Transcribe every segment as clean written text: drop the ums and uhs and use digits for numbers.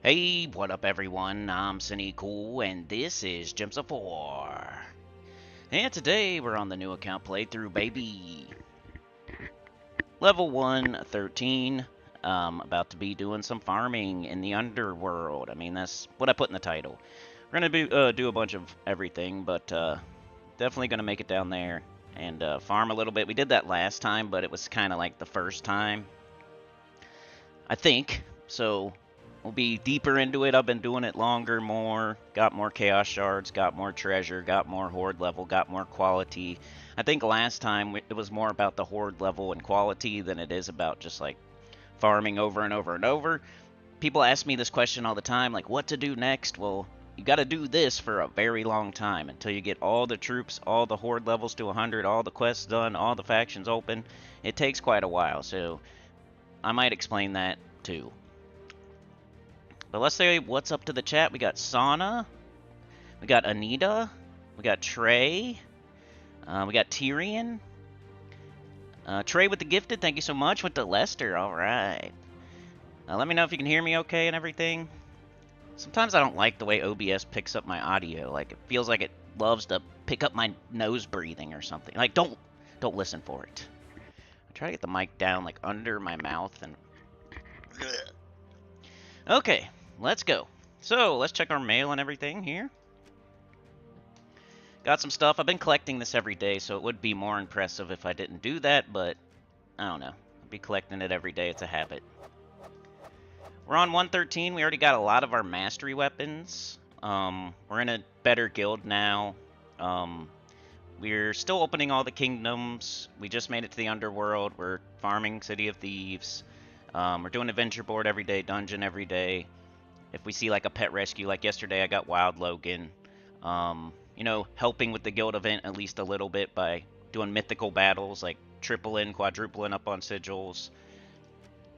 Hey, what up everyone? I'm Cinny Cool, and this is Gems of 4. And today we're on the new account playthrough, baby. Level 113. About to be doing some farming in the Underworld. I mean, that's what I put in the title. We're gonna do a bunch of everything, but definitely gonna make it down there and farm a little bit. We did that last time, but it was kind of like the first time, I think. So we'll be deeper into it. I've been doing it longer, more, got more chaos shards, got more treasure, got more horde level, got more quality. I think last time it was more about the horde level and quality than it is about just like farming over and over and over. People ask me this question all the time, like what to do next. Well, you got to do this for a very long time until you get all the troops, all the horde levels to 100, all the quests done, all the factions open. It takes quite a while, so I might explain that too. But let's say what's up to the chat. We got Sauna, we got Anita, we got Trey, we got Tyrion. Trey with the gifted, thank you so much. With the Lester, all right. Let me know if you can hear me okay and everything. Sometimes I don't like the way OBS picks up my audio. Like it feels like it loves to pick up my nose breathing or something. Like don't listen for it. I try to get the mic down like under my mouth and. Okay, let's go. So let's check our mail and everything here. Got some stuff. I've been collecting this every day, so it would be more impressive if I didn't do that, but I don't know. I'll be collecting it every day. It's a habit. We're on 113. We already got a lot of our mastery weapons. We're in a better guild now. We're still opening all the kingdoms. We just made it to the Underworld. We're farming City of Thieves. We're doing adventure board every day, dungeon every day. If we see like a pet rescue, like yesterday I got Wild Logan. You know, helping with the guild event at least a little bit by doing mythical battles, like tripling, quadrupling up on sigils.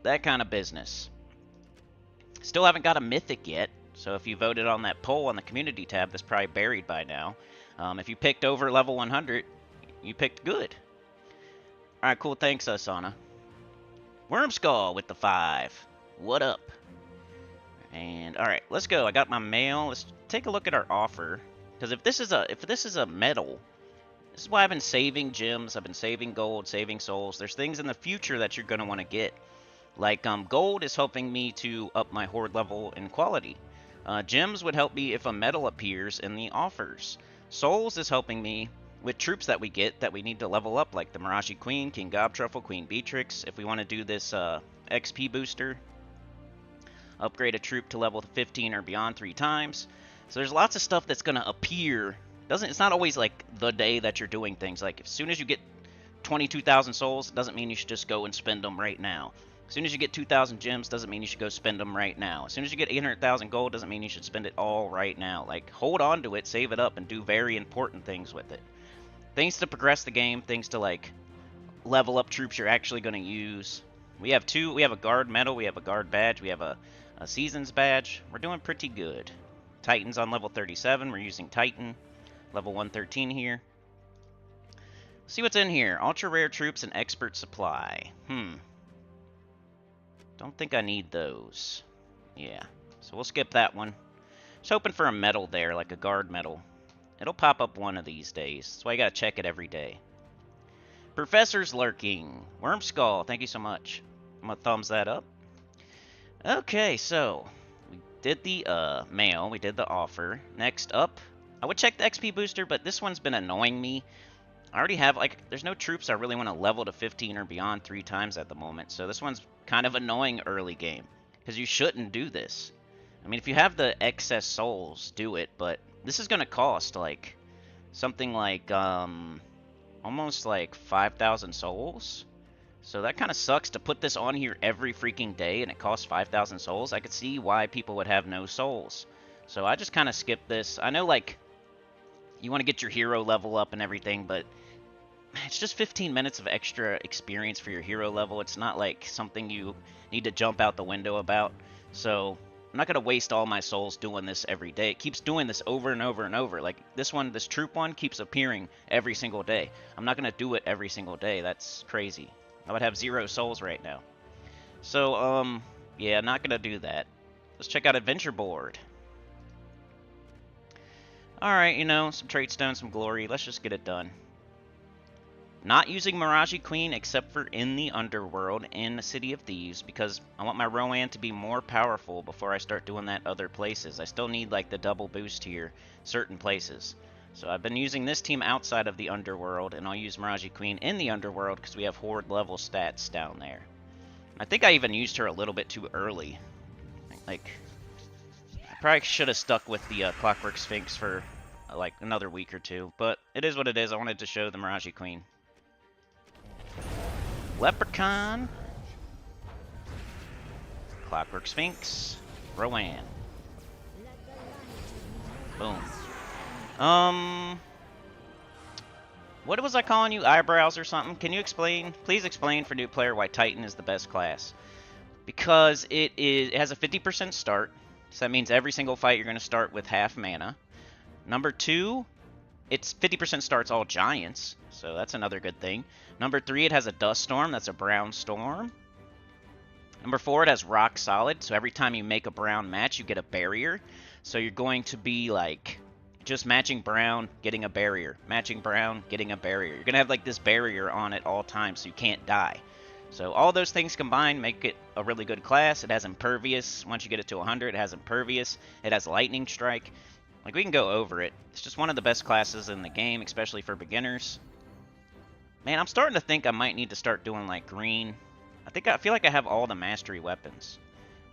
That kind of business. Still haven't got a mythic yet, so if you voted on that poll on the community tab, that's probably buried by now. If you picked over level 100, you picked good. Alright, cool, thanks, Asana. Wormskull with the 5. What up? And alright, let's go. I got my mail. Let's take a look at our offer. Because if this is a medal, this is why I've been saving gems, I've been saving gold, saving souls. There's things in the future that you're gonna want to get. Like gold is helping me to up my horde level and quality. Gems would help me if a medal appears in the offers. Souls is helping me with troops that we get that we need to level up, like the Mirashi Queen, King Gobtruffle, Queen Beatrix. If we want to do this XP booster, upgrade a troop to level 15 or beyond 3 times. So there's lots of stuff that's going to appear. It's not always like the day that you're doing things. Like as soon as you get 22,000 souls, it doesn't mean you should just go and spend them right now. As soon as you get 2,000 gems, doesn't mean you should go spend them right now. As soon as you get 800,000 gold, doesn't mean you should spend it all right now. Like, hold on to it, save it up, and do very important things with it. Things to progress the game, things to, like, level up troops you're actually going to use. We have a guard medal, we have a guard badge, we have a seasons badge. We're doing pretty good. Titan's on level 37, we're using Titan. Level 113 here. See what's in here. Ultra rare troops and expert supply. Don't think I need those. Yeah, so we'll skip that one. Just hoping for a medal there, like a guard medal. It'll pop up one of these days. That's why you gotta check it every day. Professor's lurking. Wormskull, thank you so much. I'm gonna thumbs that up. Okay, so we did the mail, we did the offer. Next up, I would check the XP booster, but this one's been annoying me. I already have, like, there's no troops I really want to level to 15 or beyond 3 times at the moment, so this one's kind of annoying early game, because you shouldn't do this. I mean, if you have the excess souls, do it, but this is going to cost, like, something like, almost, like, 5,000 souls. So that kind of sucks to put this on here every freaking day, and it costs 5,000 souls. I could see why people would have no souls. So I just kind of skipped this. I know, like, you want to get your hero level up and everything, but it's just 15 minutes of extra experience for your hero level. It's not like something you need to jump out the window about. So I'm not going to waste all my souls doing this every day. It keeps doing this over and over and over. Like this one, this troop one, keeps appearing every single day. I'm not going to do it every single day. That's crazy. I would have 0 souls right now. So, yeah, not going to do that. Let's check out Adventure Board. Alright, you know, some trait stone, some glory. Let's just get it done. Not using Mirage Queen except for in the Underworld and the City of Thieves because I want my Rowan to be more powerful before I start doing that other places. I still need like the double boost here, certain places. So I've been using this team outside of the Underworld, and I'll use Mirage Queen in the Underworld because we have Horde level stats down there. I think I even used her a little bit too early. Like, I probably should have stuck with the Clockwork Sphinx for like another week or two, but it is what it is. I wanted to show the Mirage Queen. Leprechaun, Clockwork Sphinx, Rowan. Boom. What was I calling you? Eyebrows or something? Can you explain? Please explain for new player why Titan is the best class. Because it has a 50% start, so that means every single fight you're going to start with half mana. Number 2, it's 50% starts all giants, so that's another good thing. Number 3, it has a dust storm, that's a brown storm. Number 4, it has rock solid, so every time you make a brown match, you get a barrier. So you're going to be like just matching brown, getting a barrier. Matching brown, getting a barrier. You're going to have like this barrier on at all times, so you can't die. So all those things combined make it a really good class. It has impervious. Once you get it to 100, it has impervious. It has lightning strike. Like, we can go over it. It's just one of the best classes in the game, especially for beginners. Man, I'm starting to think I might need to start doing, like, green. I feel like I have all the mastery weapons.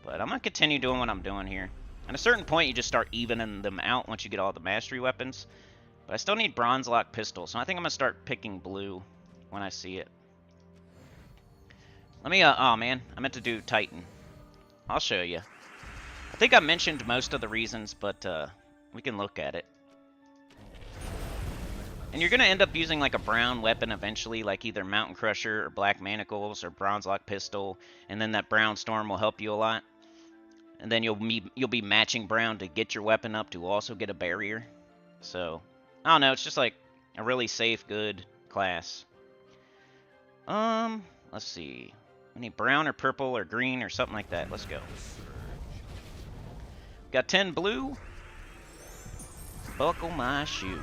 But I'm going to continue doing what I'm doing here. At a certain point, you just start evening them out once you get all the mastery weapons. But I still need bronze lock pistol, so I think I'm going to start picking blue when I see it. Let me, oh man, I meant to do Titan. I'll show you. I think I mentioned most of the reasons, but, we can look at it. And you're going to end up using like a brown weapon eventually, like either Mountain Crusher or Black Manacles or Bronze Lock Pistol, and then that Brown Storm will help you a lot. And then you'll be matching brown to get your weapon up to also get a barrier. So, I don't know, it's just like a really safe, good class. Let's see. We need brown or purple or green or something like that. Let's go. Got 10 blue. Buckle my shoe.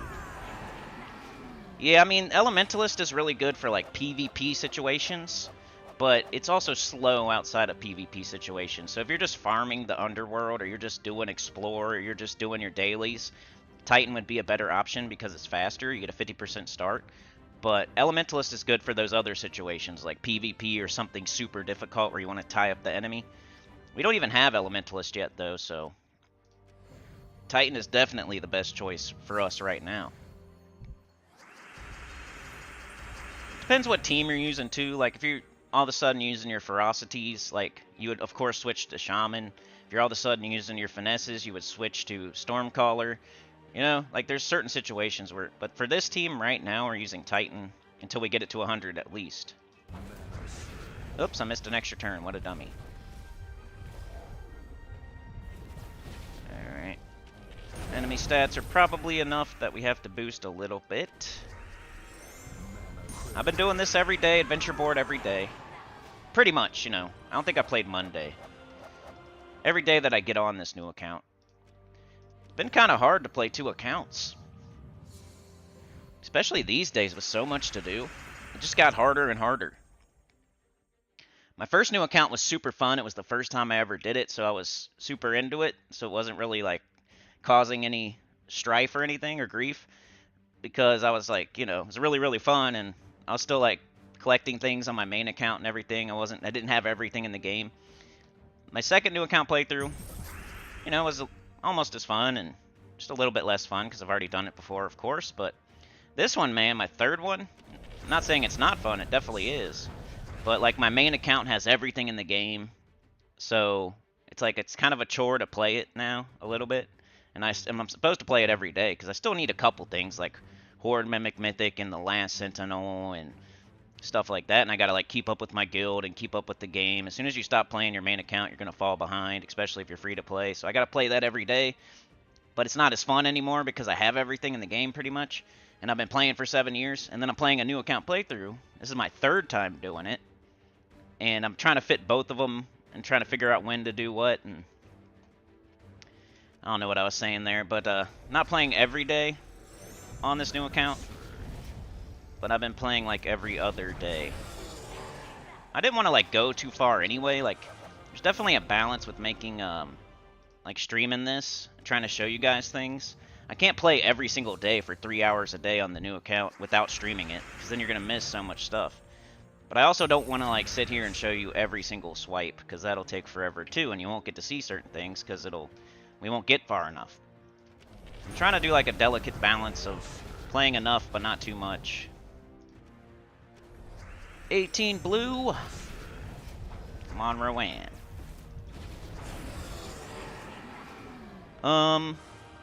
Yeah, I mean, Elementalist is really good for, like, PvP situations, but it's also slow outside of PvP situations. So if you're just farming the Underworld, or you're just doing Explore, or you're just doing your dailies, Titan would be a better option because it's faster. You get a 50% start. But Elementalist is good for those other situations, like PvP or something super difficult where you want to tie up the enemy. We don't even have Elementalist yet, though, so Titan is definitely the best choice for us right now. Depends what team you're using, too. Like, if you're all of a sudden using your Ferocities, like, you would, of course, switch to Shaman. If you're all of a sudden using your Finesses, you would switch to Stormcaller. You know, like, there's certain situations where... But for this team right now, we're using Titan until we get it to 100 at least. Oops, I missed an extra turn. What a dummy. Alright. Enemy stats are probably enough that we have to boost a little bit. I've been doing this every day, Adventure Board every day. Pretty much, you know. I don't think I played Monday. Every day that I get on this new account. It's been kind of hard to play 2 accounts. Especially these days with so much to do. It just got harder and harder. My first new account was super fun. It was the first time I ever did it, so I was super into it. So it wasn't really, like, causing any strife or anything or grief. Because I was, like, you know, it was really, really fun, and I was still, like, collecting things on my main account and everything. I didn't have everything in the game. My second new account playthrough, you know, was almost as fun and just a little bit less fun because I've already done it before, of course. But this one, man, my third one, I'm not saying it's not fun. It definitely is. But, like, my main account has everything in the game. So it's like it's kind of a chore to play it now a little bit. And I'm supposed to play it every day because I still need a couple things like Horde, Mimic, Mythic, and the Last Sentinel and stuff like that. And I got to, like, keep up with my guild and keep up with the game. As soon as you stop playing your main account, you're going to fall behind, especially if you're free to play. So I got to play that every day. But it's not as fun anymore because I have everything in the game pretty much. And I've been playing for 7 years. And then I'm playing a new account playthrough. This is my third time doing it. And I'm trying to fit both of them and trying to figure out when to do what. And I don't know what I was saying there, but not playing every day on this new account, but I've been playing like every other day. I didn't want to like go too far anyway. Like, there's definitely a balance with making like streaming this, trying to show you guys things. I can't play every single day for 3 hours a day on the new account without streaming it, because then you're gonna miss so much stuff. But I also don't want to like sit here and show you every single swipe, because that'll take forever too, and you won't get to see certain things because we won't get far enough. I'm trying to do like a delicate balance of playing enough but not too much. 18 blue. Come on, Rowan.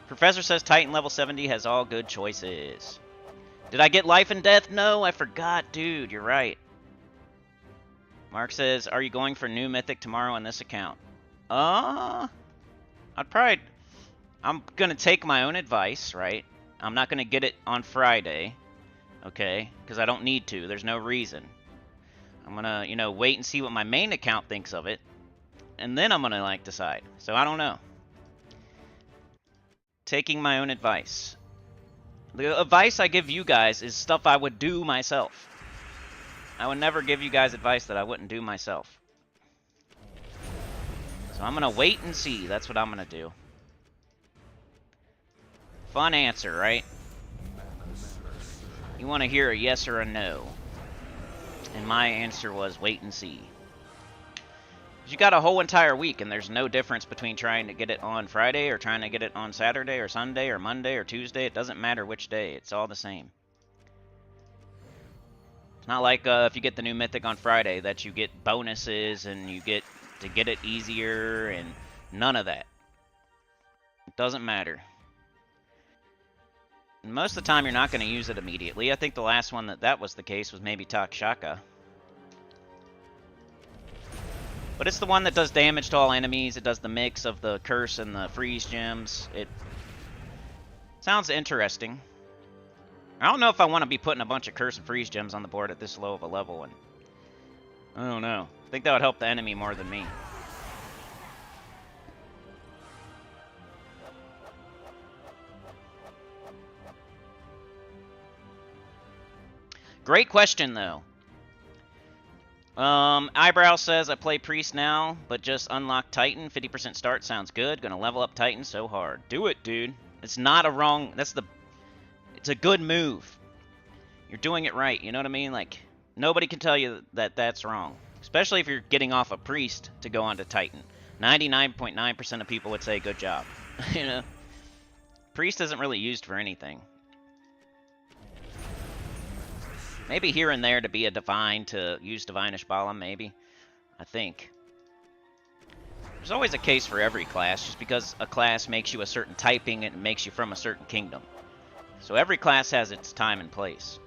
Professor says Titan level 70 has all good choices. Did I get life and death? No, I forgot, dude. You're right. Mark says, are you going for new Mythic tomorrow on this account? I'm gonna take my own advice, right? I'm not gonna get it on Friday, okay? Because I don't need to. There's no reason. I'm gonna, you know, wait and see what my main account thinks of it, and then I'm gonna, like, decide. So I don't know. Taking my own advice. The advice I give you guys is stuff I would do myself. I would never give you guys advice that I wouldn't do myself. So I'm gonna wait and see. That's what I'm gonna do. Fun answer, right? You want to hear a yes or a no. And my answer was wait and see. You got a whole entire week, and there's no difference between trying to get it on Friday or trying to get it on Saturday or Sunday or Monday or Tuesday. It doesn't matter which day. It's all the same. It's not like if you get the new Mythic on Friday that you get bonuses and you get to get it easier and none of that. It doesn't matter. And most of the time, you're not going to use it immediately. I think the last one that was the case was maybe Takshaka. But it's the one that does damage to all enemies. It does the mix of the curse and the freeze gems. It sounds interesting. I don't know if I want to be putting a bunch of curse and freeze gems on the board at this low of a level. And I don't know. I think that would help the enemy more than me. Great question, though. Eyebrow says, I play Priest now, but just unlock Titan. 50% start sounds good. Gonna level up Titan so hard. Do it, dude. It's not a wrong... It's a good move. You're doing it right, you know what I mean? Like, nobody can tell you that that's wrong. Especially if you're getting off a Priest to go onto Titan. 99.9% of people would say, good job. You know? Priest isn't really used for anything. Maybe here and there to be a Divine, to use Divine Ishbala, maybe. I think. There's always a case for every class, just because a class makes you a certain typing, and it makes you from a certain kingdom. So every class has its time and place.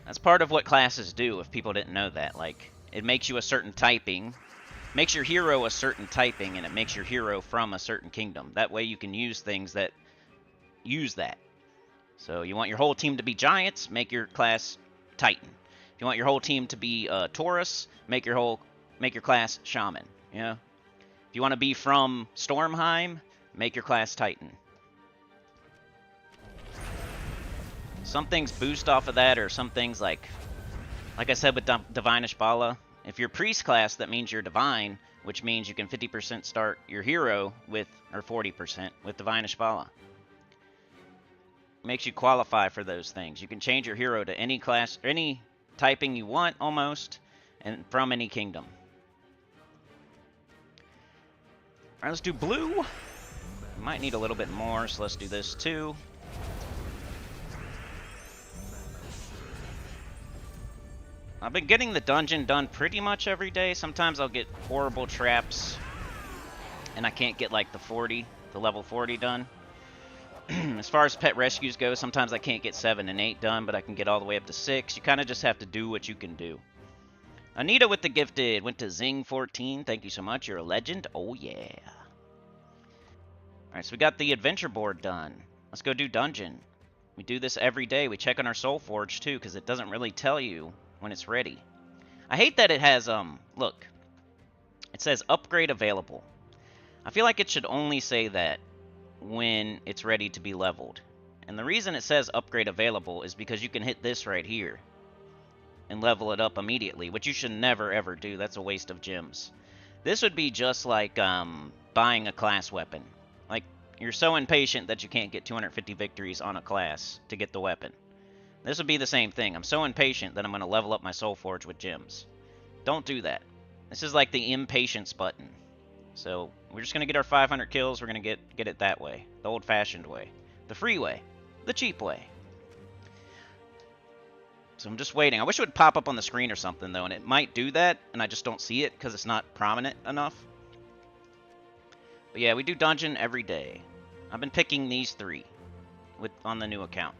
That's part of what classes do, if people didn't know that. Like, it makes you a certain typing, makes your hero a certain typing, and it makes your hero from a certain kingdom. That way you can use things that use that. So you want your whole team to be Giants, make your class Titan. If you want your whole team to be Taurus, make your class Shaman. You know? If you want to be from Stormheim, make your class Titan. Some things boost off of that, or some things like I said with Divine Ishbala. If you're Priest class, that means you're Divine, which means you can 50% start your hero with, or 40% with Divine Ishbala. Makes you qualify for those things. You can change your hero to any class, any typing you want, almost, and from any kingdom. Alright, let's do blue. Might need a little bit more, so let's do this too. I've been getting the dungeon done pretty much every day. Sometimes I'll get horrible traps, and I can't get like the level 40 done. As far as pet rescues go, sometimes I can't get 7 and 8 done, but I can get all the way up to 6. You kind of just have to do what you can do. Anita with the gifted went to Zing14. Thank you so much. You're a legend. Oh, yeah. Alright, so we got the adventure board done. Let's go do dungeon. We do this every day. We check on our Soul Forge, too, because it doesn't really tell you when it's ready. I hate that it has, look. It says upgrade available. I feel like it should only say that when it's ready to be leveled. And the reason it says upgrade available is because you can hit this right here and level it up immediately, which you should never ever do. That's a waste of gems. This would be just like buying a class weapon. Like, you're so impatient that you can't get 250 victories on a class to get the weapon. This would be the same thing. I'm so impatient that I'm going to level up my Soul Forge with gems. Don't do that. This is like the impatience button. So we're just going to get our 500 kills. We're going to get it that way. The old-fashioned way. The free way. The cheap way. So I'm just waiting. I wish it would pop up on the screen or something, though, and it might do that, and I just don't see it because it's not prominent enough. But yeah, we do dungeon every day. I've been picking these 3 on the new account.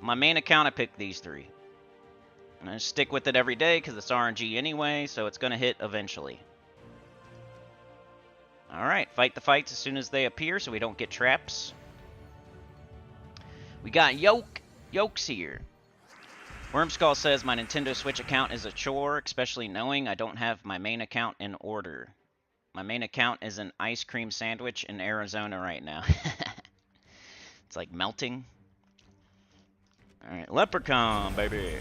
My main account, I picked these 3. And I stick with it every day because it's RNG anyway, so it's going to hit eventually. Alright, fight the fights as soon as they appear so we don't get traps. We got Yokes here. Wormskull says my Nintendo Switch account is a chore, especially knowing I don't have my main account in order. My main account is an ice cream sandwich in Arizona right now. It's like melting. Alright, Leprechaun, baby.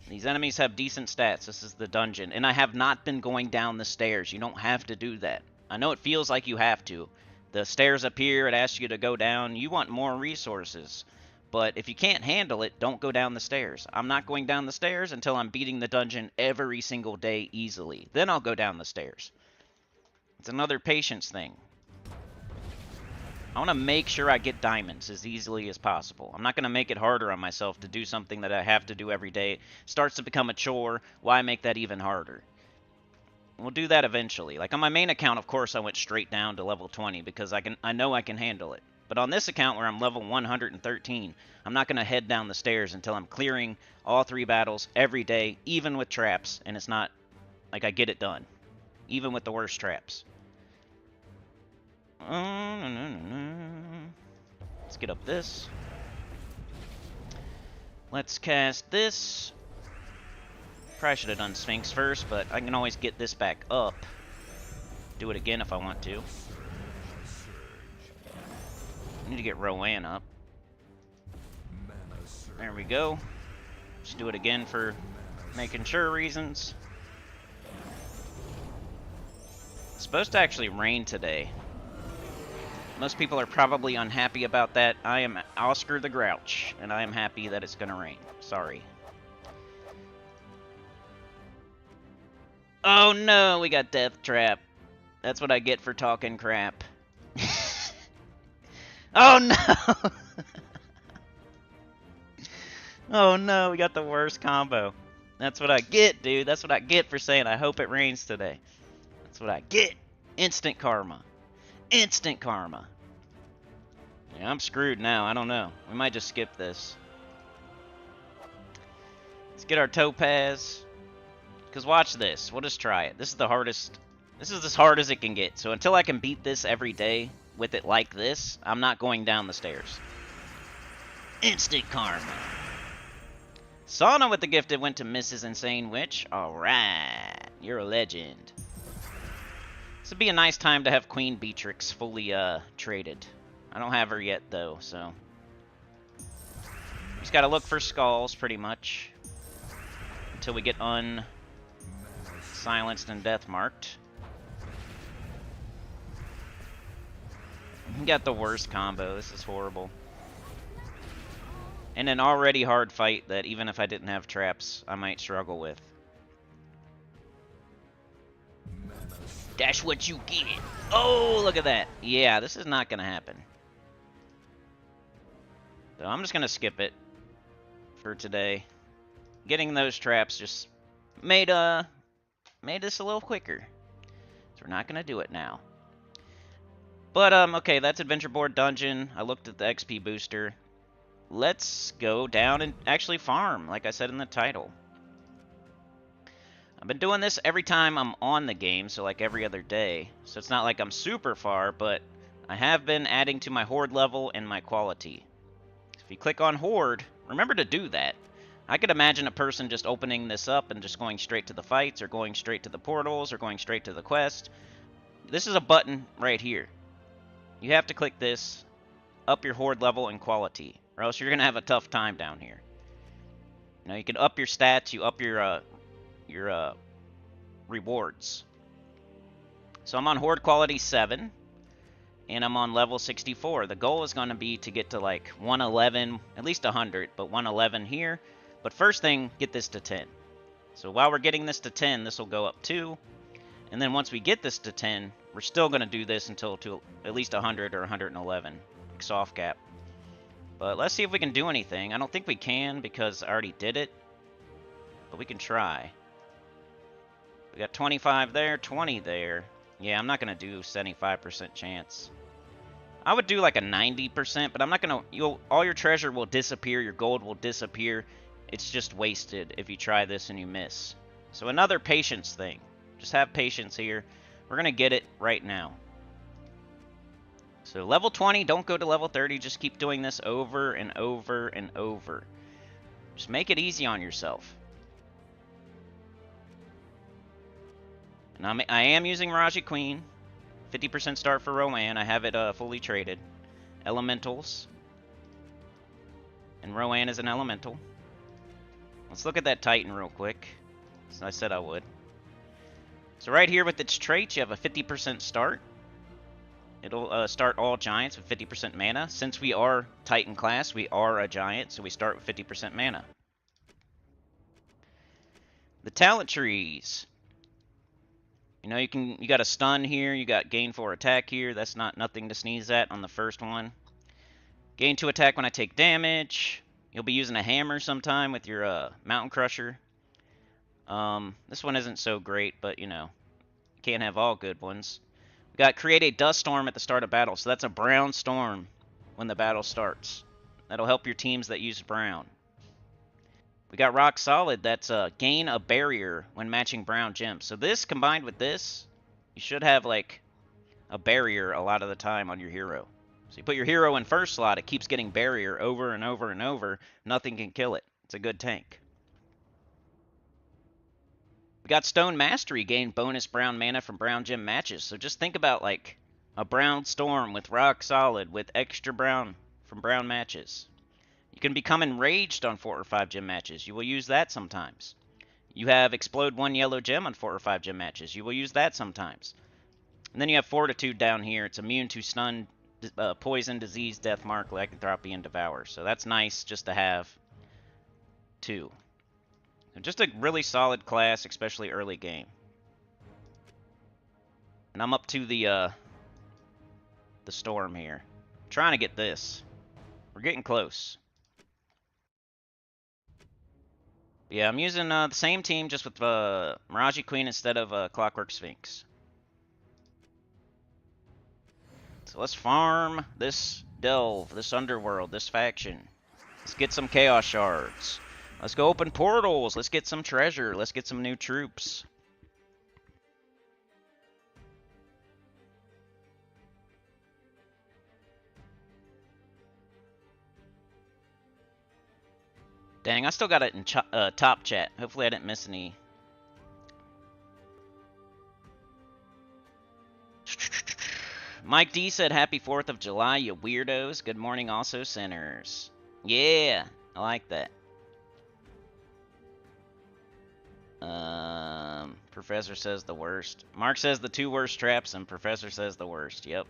These enemies have decent stats. This is the dungeon. And I have not been going down the stairs. You don't have to do that. I know it feels like you have to. The stairs appear, it asks you to go down. You want more resources. But if you can't handle it, don't go down the stairs. I'm not going down the stairs until I'm beating the dungeon every single day easily. Then I'll go down the stairs. It's another patience thing. I want to make sure I get diamonds as easily as possible. I'm not going to make it harder on myself to do something that I have to do every day. It starts to become a chore. Why make that even harder? We'll do that eventually. Like on my main account, of course, I went straight down to level 20 because I know I can handle it. But on this account where I'm level 113, I'm not going to head down the stairs until I'm clearing all 3 battles every day, even with traps, and it's not like I get it done, even with the worst traps. Let's get up this. Let's cast this. Probably should have done Sphinx first, but I can always get this back up. Do it again if I want to. I need to get Rowan up. There we go. Just do it again for making sure reasons. It's supposed to actually rain today. Most people are probably unhappy about that. I am Oscar the Grouch, and I am happy that it's going to rain. Sorry. Oh no, we got Death Trap. That's what I get for talking crap. Oh no! Oh no, we got the worst combo. That's what I get, dude. That's what I get for saying I hope it rains today. That's what I get. Instant karma. Instant karma. Yeah, I'm screwed now. I don't know. We might just skip this. Let's get our topaz. Because watch this. We'll just try it. This is the hardest. This is as hard as it can get. So until I can beat this every day with it like this, I'm not going down the stairs. Instant karma. Sauna with the gifted went to Mrs. Insane Witch. Alright. You're a legend. This would be a nice time to have Queen Beatrix fully traded. I don't have her yet though, so. Just gotta look for skulls pretty much. Until we get silenced and death marked. We got the worst combo. This is horrible. And an already hard fight that even if I didn't have traps, I might struggle with. That's what you get. Oh, look at that. Yeah, this is not going to happen. So I'm just going to skip it for today. Getting those traps just made this a little quicker. So we're not going to do it now. But, okay, that's Adventure Board Dungeon. I looked at the XP booster. Let's go down and actually farm, like I said in the title. I've been doing this every time I'm on the game, so like every other day. So it's not like I'm super far, but I have been adding to my horde level and my quality. If you click on horde, remember to do that. I could imagine a person just opening this up and just going straight to the fights, or going straight to the portals, or going straight to the quest. this is a button right here. You have to click this, up your horde level and quality, or else you're gonna have a tough time down here. You know, you can up your stats, you up your rewards. So I'm on horde quality 7, and I'm on level 64. The goal is going to be to get to like 111, at least 100, but 111 here. But first thing, get this to 10. So while we're getting this to 10, this will go up 2. And then once we get this to 10, we're still going to do this until to at least 100 or 111, like soft cap. But let's see if we can do anything. I don't think we can because I already did it. But we can try. We got 25 there, 20 there. Yeah, I'm not going to do 75% chance. I would do like a 90%, but I'm not going to... all your treasure will disappear, your gold will disappear. It's just wasted if you try this and you miss. So another patience thing. Just have patience here. We're going to get it right now. So level 20, don't go to level 30. Just keep doing this over and over and over. Just make it easy on yourself. And I am using Raji Queen. 50% start for Rowan. I have it fully traded. Elementals. And Rowan is an elemental. Let's look at that Titan real quick. As I said I would. So right here with its traits, you have a 50% start. It'll start all giants with 50% mana. Since we are Titan class, we are a giant, so we start with 50% mana. The talent trees. You know, you got a stun here, you got gain 4 attack here. That's nothing to sneeze at on the first one. Gain 2 attack when I take damage. You'll be using a hammer sometime with your Mountain Crusher. This one isn't so great, but you know, can't have all good ones. We got create a dust storm at the start of battle, so that's a brown storm when the battle starts. That'll help your teams that use brown. We got rock solid, that's gain a barrier when matching brown gems. So this combined with this, you should have like a barrier a lot of the time on your hero. So you put your hero in first slot, it keeps getting barrier over and over and over. Nothing can kill it. It's a good tank. We got Stone Mastery, gain bonus brown mana from brown gem matches. So just think about like a brown storm with rock solid with extra brown from brown matches. You can become enraged on 4 or 5 gem matches. You will use that sometimes. You have explode 1 yellow gem on 4 or 5 gem matches. You will use that sometimes. And then you have Fortitude down here. It's immune to stun, poison, disease, death mark, lycanthropy, and devour. So that's nice just to have too. Just a really solid class, especially early game. And I'm up to the storm here. I'm trying to get this. We're getting close. Yeah, I'm using the same team, just with Miraji Queen instead of Clockwork Sphinx. So let's farm this delve, this underworld, this faction. Let's get some chaos shards. Let's go open portals. Let's get some treasure. Let's get some new troops. Dang, I still got it in top chat. Hopefully I didn't miss any. Mike D said, Happy 4th of July, you weirdos. Good morning also, sinners. Yeah, I like that. Professor says the worst. Mark says the 2 worst traps, and Professor says the worst. Yep.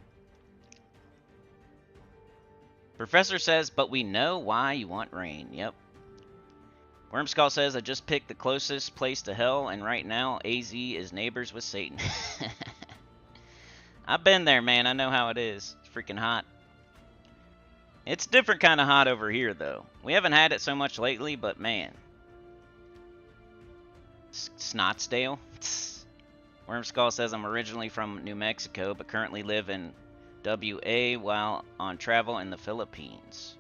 Professor says, but we know why you want rain. Yep. Wormskull says, I just picked the closest place to hell, and right now, AZ is neighbors with Satan. I've been there, man. I know how it is. It's freaking hot. It's different kind of hot over here, though. We haven't had it so much lately, but man. Snotsdale. Wormskull says, I'm originally from New Mexico, but currently live in WA while on travel in the Philippines.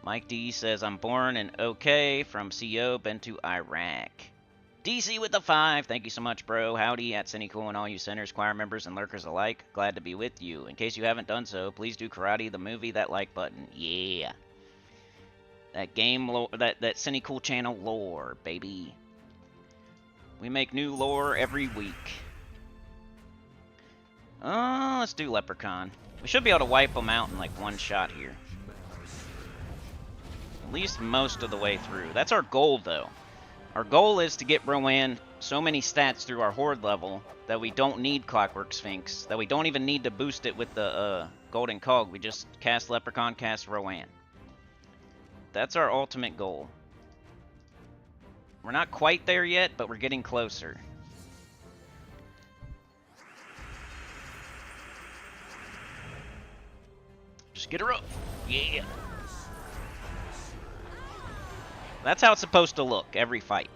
Mike D says, I'm born in OK, from CO, been to Iraq. DC with the 5. Thank you so much, bro. Howdy at Cynical and all you sinners, choir members, and lurkers alike. Glad to be with you. In case you haven't done so, please do Karate the movie, that like button. Yeah. That game lore, that Cynical channel lore, baby. We make new lore every week. Let's do Leprechaun. We should be able to wipe them out in like one shot here. At least most of the way through. That's our goal, though. Our goal is to get Rowan so many stats through our Horde level that we don't need Clockwork Sphinx, that we don't even need to boost it with the Golden Cog. We just cast Leprechaun, cast Rowan. That's our ultimate goal. We're not quite there yet, but we're getting closer. Just get her up. Yeah. That's how it's supposed to look every fight.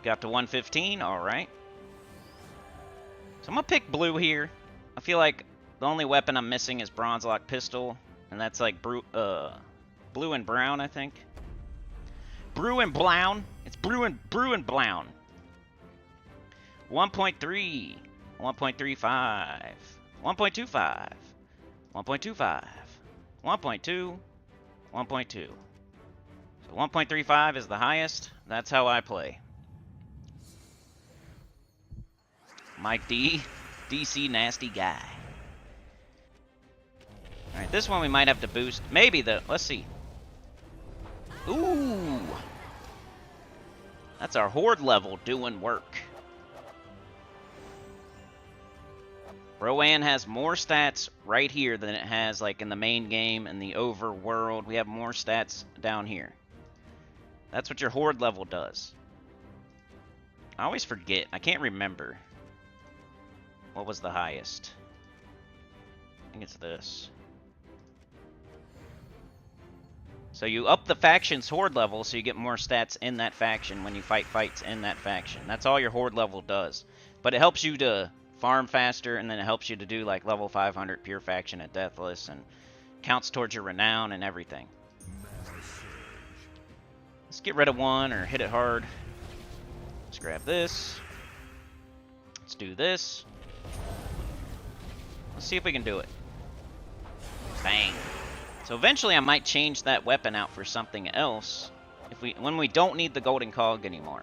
Got to 115, alright. So I'm gonna pick blue here. I feel like the only weapon I'm missing is Bronze Lock Pistol, and that's like blue and brown, I think. Brew and Blown. It's brew and Blown. 1.3, 1.35, 1.25, 1.25, 1.2, 1.2. So 1.35 is the highest. That's how I play. Mike D, DC nasty guy. Alright, this one we might have to boost. Maybe the, let's see. Ooh! That's our Horde level doing work. Rowan has more stats right here than it has like in the main game and the overworld. We have more stats down here. That's what your Horde level does. I always forget. I can't remember. What was the highest? I think it's this. So you up the faction's Horde level so you get more stats in that faction when you fight fights in that faction. That's all your Horde level does. But it helps you to farm faster, and then it helps you to do like level 500 pure faction at Deathless, and counts towards your renown and everything. Let's get rid of one or hit it hard. Let's grab this. Let's do this. Let's see if we can do it. Bang. So eventually I might change that weapon out for something else when we don't need the Golden Cog anymore.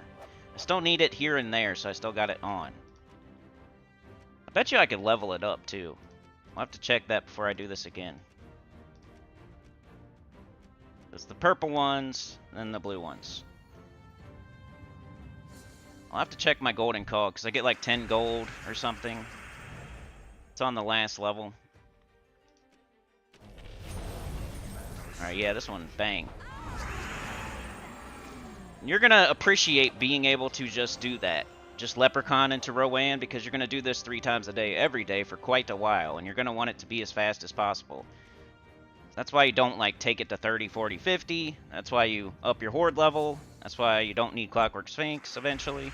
I still need it here and there, so I still got it on. I bet you I could level it up too. I'll have to check that before I do this again. It's the purple ones, and the blue ones. I'll have to check my Golden Cog, because I get like 10 gold or something. It's on the last level. Alright, yeah, this one, bang. And you're going to appreciate being able to just do that. Just Leprechaun into Rowan, because you're going to do this 3 times a day, every day, for quite a while. And you're going to want it to be as fast as possible. That's why you don't, like, take it to 30, 40, 50. That's why you up your Horde level. That's why you don't need Clockwork Sphinx, eventually.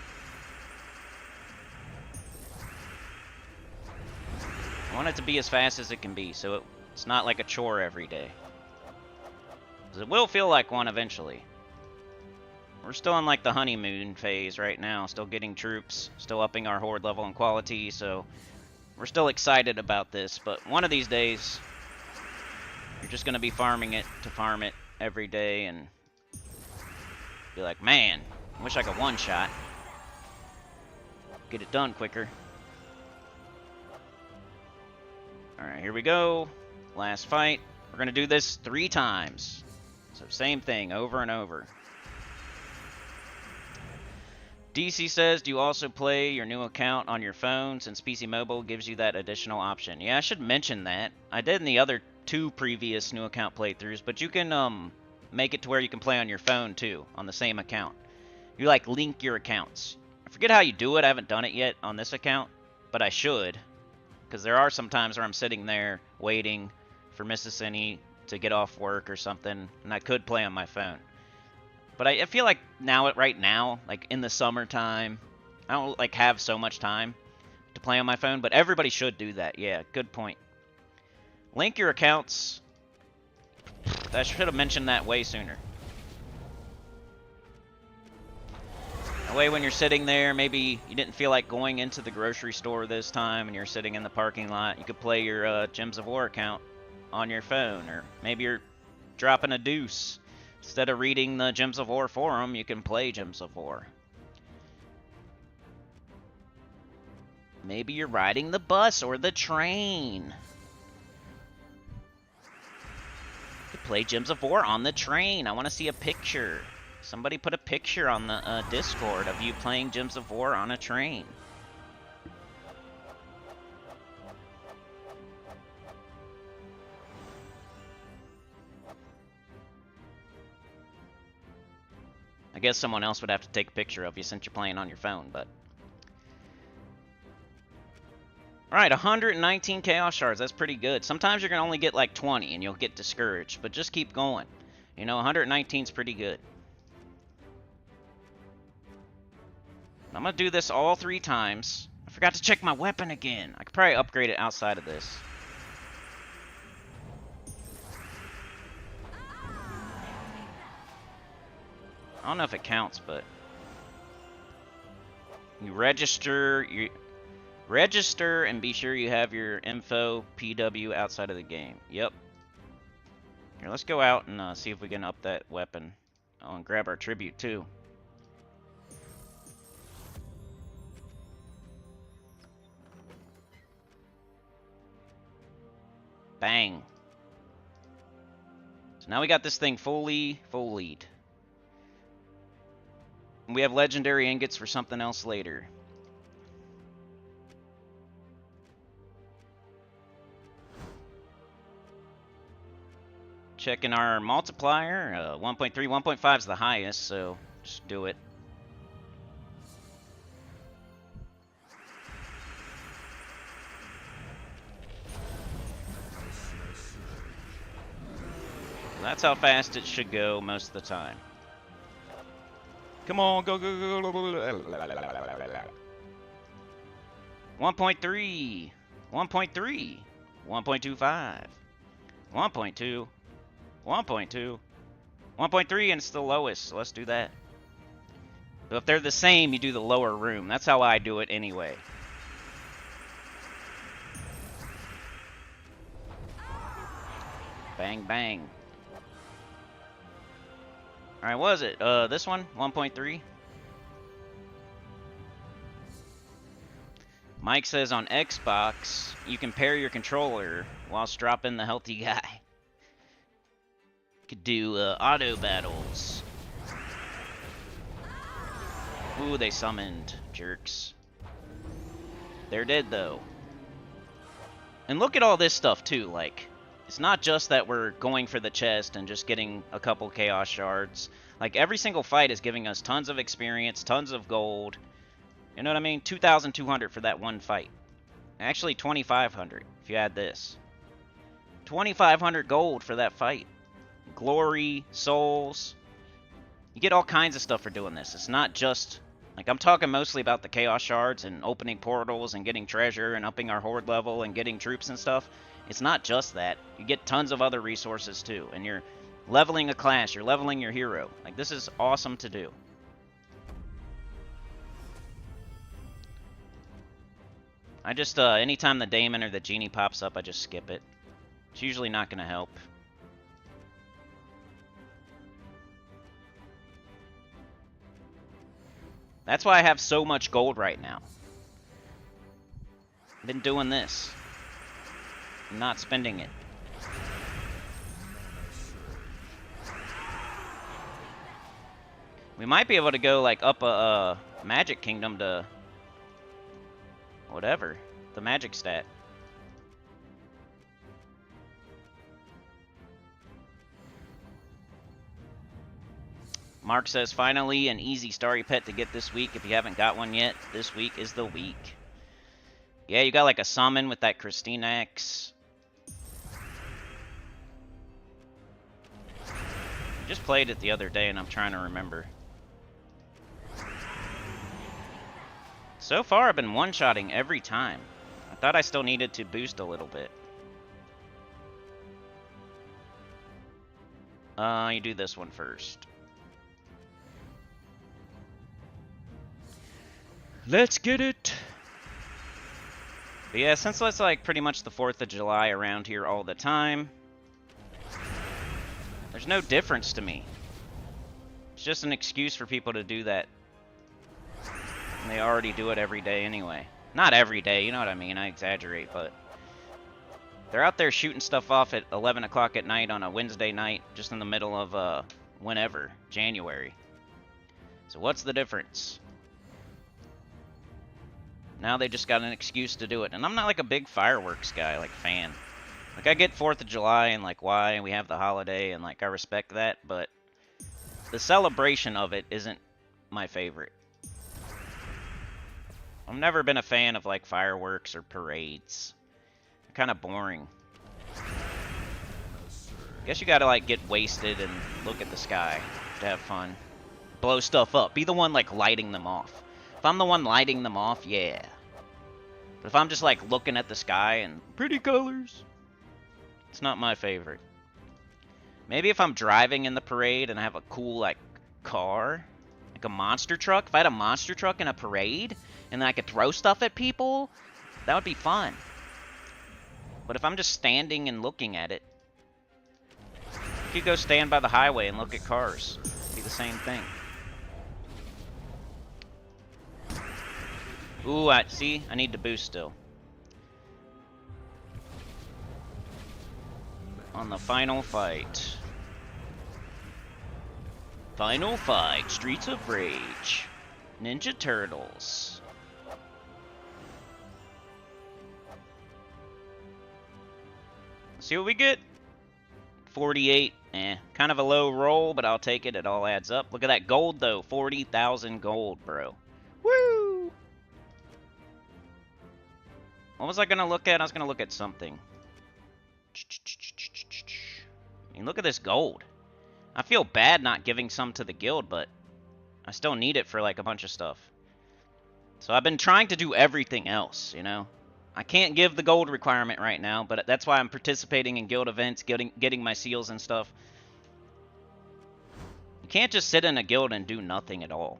I want it to be as fast as it can be, so it's not like a chore every day. Because it will feel like one eventually. We're still in like the honeymoon phase right now, still getting troops, still upping our Horde level and quality, so we're still excited about this, but one of these days, you're just going to be farming it to farm it every day and be like, man, I wish I could one-shot. Get it done quicker. Alright, here we go. Last fight. We're going to do this 3 times. So same thing, over and over. DC says, do you also play your new account on your phone since PC Mobile gives you that additional option? Yeah, I should mention that. I did in the other 2 previous new account playthroughs, but you can make it to where you can play on your phone too, on the same account. You like link your accounts. I forget how you do it. I haven't done it yet on this account, but I should. Because there are some times where I'm sitting there waiting for Mrs. Cindy to get off work or something, and I could play on my phone. But I feel like right now, like in the summertime, I don't like have so much time to play on my phone, but everybody should do that. Yeah, good point. Link your accounts. I should have mentioned that way sooner. That way when you're sitting there, maybe you didn't feel like going into the grocery store this time and you're sitting in the parking lot, you could play your Gems of War account on your phone, or maybe you're dropping a deuce. Instead of reading the Gems of War forum, you can play Gems of War. Maybe you're riding the bus or the train. You could play Gems of War on the train. I want to see a picture. Somebody put a picture on the Discord of you playing Gems of War on a train. I guess someone else would have to take a picture of you since you're playing on your phone, but... Alright, 119 Chaos Shards. That's pretty good. Sometimes you're going to only get like 20 and you'll get discouraged, but just keep going. You know, 119 is pretty good. I'm going to do this all 3 times. I forgot to check my weapon again. I could probably upgrade it outside of this. I don't know if it counts, but you register and be sure you have your info PW outside of the game. Yep. Here, let's go out and see if we can up that weapon. Oh, and grab our tribute too. Bang. So now we got this thing fully lead. We have legendary ingots for something else later. Checking our multiplier. 1.3, 1.5 is the highest, so just do it. That's how fast it should go most of the time. Come on, go, go, go, go, go. 1.3, 1.3, 1.25, 1.2, 1.2, 1.3, and it's the lowest, so let's do that. But if they're the same, you do the lower room. That's how I do it anyway. Bang, bang. Alright, what is it? This one? 1.3? Mike says on Xbox, you can pair your controller whilst dropping the healthy guy. Could do auto battles. Ooh, they summoned. Jerks. They're dead, though. And look at all this stuff, too. Like, it's not just that we're going for the chest and just getting a couple Chaos Shards. Like, every single fight is giving us tons of experience, tons of gold. You know what I mean? 2,200 for that one fight. Actually, 2,500 if you add this. 2,500 gold for that fight. Glory, souls. You get all kinds of stuff for doing this. It's not just... Like, I'm talking mostly about the Chaos Shards and opening portals and getting treasure and upping our horde level and getting troops and stuff. It's not just that. You get tons of other resources, too. And you're leveling a class. You're leveling your hero. Like, this is awesome to do. I just, anytime the Daemon or the Genie pops up, I just skip it. It's usually not going to help. That's why I have so much gold right now. I've been doing this. I'm not spending it. We might be able to go, like, up a Magic Kingdom to... whatever. The magic stat. Mark says, finally, an easy starry pet to get this week. If you haven't got one yet, this week is the week. Yeah, you got like a summon with that Christina X. Just played it the other day and I'm trying to remember. So far, I've been one-shotting every time. I thought I still needed to boost a little bit. You do this one first. Let's get it! But yeah, since it's like pretty much the 4th of July around here all the time, there's no difference to me. It's just an excuse for people to do that. And they already do it every day anyway. Not every day, you know what I mean? I exaggerate, but they're out there shooting stuff off at 11 o'clock at night on a Wednesday night, just in the middle of whenever, January. So what's the difference? Now they just got an excuse to do it. And I'm not like a big fireworks guy, like fan. Like I get 4th of July and like why, and we have the holiday, and like I respect that, but the celebration of it isn't my favorite. I've never been a fan of like fireworks or parades. They're kind of boring. Guess you gotta like get wasted and look at the sky to have fun. Blow stuff up. Be the one like lighting them off. If I'm the one lighting them off, yeah. But if I'm just like looking at the sky and pretty colors, it's not my favorite. Maybe if I'm driving in the parade and I have a cool like car, like a monster truck. If I had a monster truck in a parade and then I could throw stuff at people, that would be fun. But if I'm just standing and looking at it, you could go stand by the highway and look at cars. It'd be the same thing. Ooh, see? I need to boost still. On the final fight. Final fight, Streets of Rage. Ninja Turtles. See what we get? 48. Kind of a low roll, but I'll take it. It all adds up. Look at that gold, though. 40,000 gold, bro. Woo! What was I going to look at? I was going to look at something. I mean, look at this gold. I feel bad not giving some to the guild, but I still need it for, like, a bunch of stuff. So I've been trying to do everything else, you know? I can't give the gold requirement right now, but that's why I'm participating in guild events, getting my seals and stuff. You can't just sit in a guild and do nothing at all.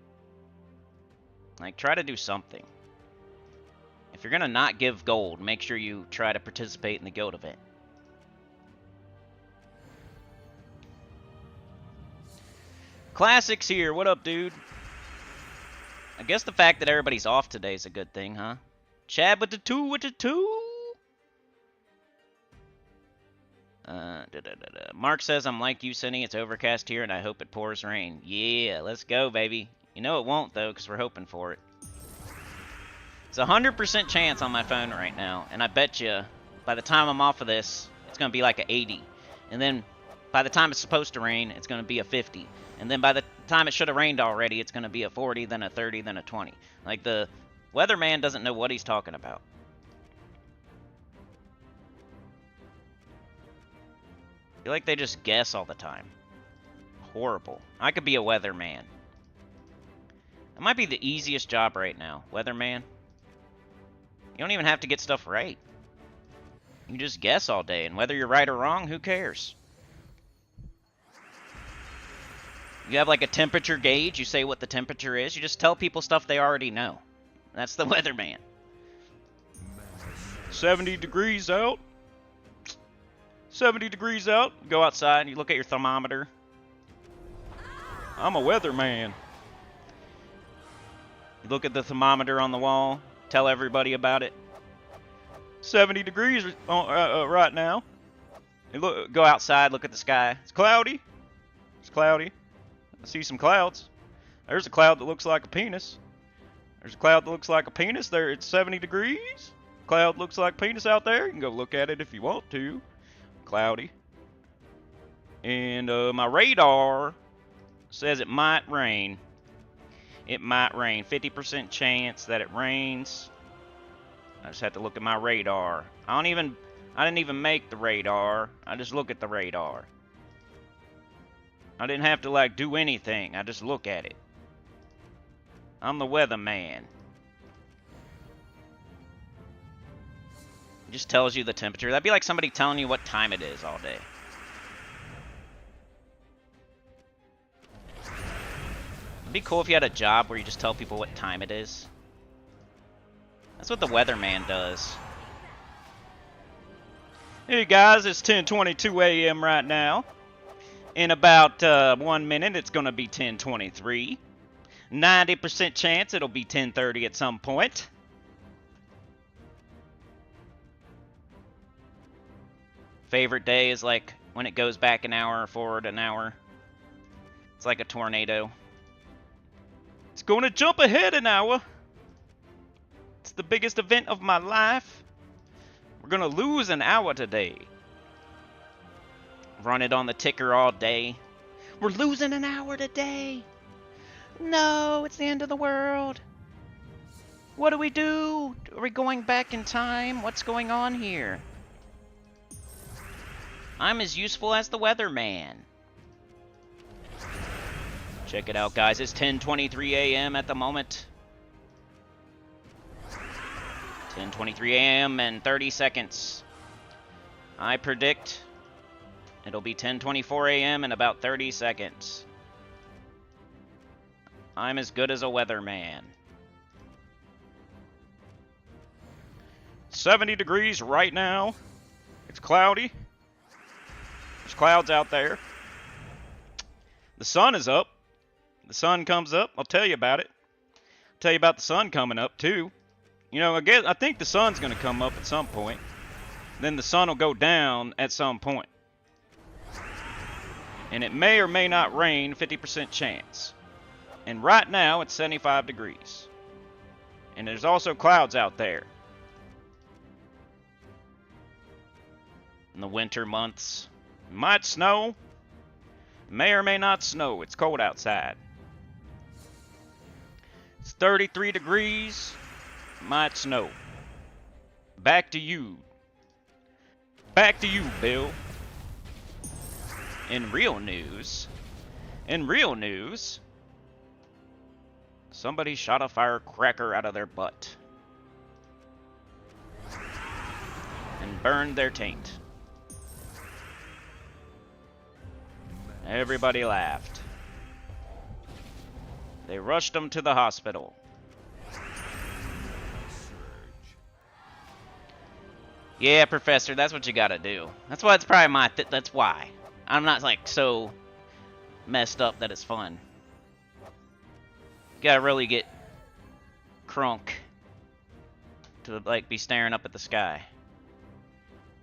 Like, try to do something. If you're gonna not give gold, make sure you try to participate in the guild event. Classics here. What up, dude? I guess the fact that everybody's off today is a good thing, huh? Chad with the 2 with the 2. Mark says, I'm like you, Cindy. It's overcast here, and I hope it pours rain. Yeah, let's go, baby. You know it won't, though, because we're hoping for it. It's a 100% chance on my phone right now, and I bet you by the time I'm off of this, it's going to be like an 80. And then by the time it's supposed to rain, it's going to be a 50. And then by the time it should have rained already, it's going to be a 40, then a 30, then a 20. Like, the weatherman doesn't know what he's talking about. I feel like they just guess all the time. Horrible. I could be a weatherman. That might be the easiest job right now. Weatherman. You don't even have to get stuff right. You can just guess all day, and whether you're right or wrong, who cares? You have like a temperature gauge, you say what the temperature is, you just tell people stuff they already know. That's the weatherman. 70 degrees out. 70 degrees out. Go outside and you look at your thermometer. I'm a weatherman. You look at the thermometer on the wall. Tell everybody about it. 70 degrees right now. You go outside, look at the sky. It's cloudy. It's cloudy. I see some clouds. There's a cloud that looks like a penis. There's a cloud that looks like a penis. There, it's 70 degrees. Cloud looks like penis out there. You can go look at it if you want to. Cloudy. And my radar says it might rain. It might rain. 50% chance that it rains. I just have to look at my radar. I didn't even make the radar. I just look at the radar. I didn't have to like do anything. I just look at it. I'm the weatherman. It just tells you the temperature. That'd be like somebody telling you what time it is all day. It'd be cool if you had a job where you just tell people what time it is. That's what the weatherman does. Hey guys, it's 10:22 a.m. right now. In about 1 minute, it's going to be 10:23. 90% chance it'll be 10:30 at some point. Favorite day is like when it goes back an hour or forward an hour. It's like a tornado. It's going to jump ahead an hour. It's the biggest event of my life. We're going to lose an hour today. Run it on the ticker all day. We're losing an hour today. No, it's the end of the world. What do we do? Are we going back in time? What's going on here? I'm as useful as the weatherman. Check it out, guys. It's 10:23 a.m. at the moment. 10:23 a.m. and 30 seconds. I predict it'll be 10:24 a.m. in about 30 seconds. I'm as good as a weatherman. 70 degrees right now. It's cloudy. There's clouds out there. The sun is up. The sun comes up. I'll tell you about it. I'll tell you about the sun coming up, too. You know, I think the sun's going to come up at some point. Then the sun will go down at some point. And it may or may not rain, 50% chance. And right now, it's 75 degrees. And there's also clouds out there. In the winter months, it might snow. It may or may not snow. It's cold outside. It's 33 degrees. It might snow. Back to you. Back to you, Bill. In real news, somebody shot a firecracker out of their butt and burned their taint. Everybody laughed. They rushed them to the hospital. Yeah, Professor, that's what you gotta do. That's why it's probably that's why. I'm not, like, so messed up that it's fun. You gotta really get crunk to, like, be staring up at the sky.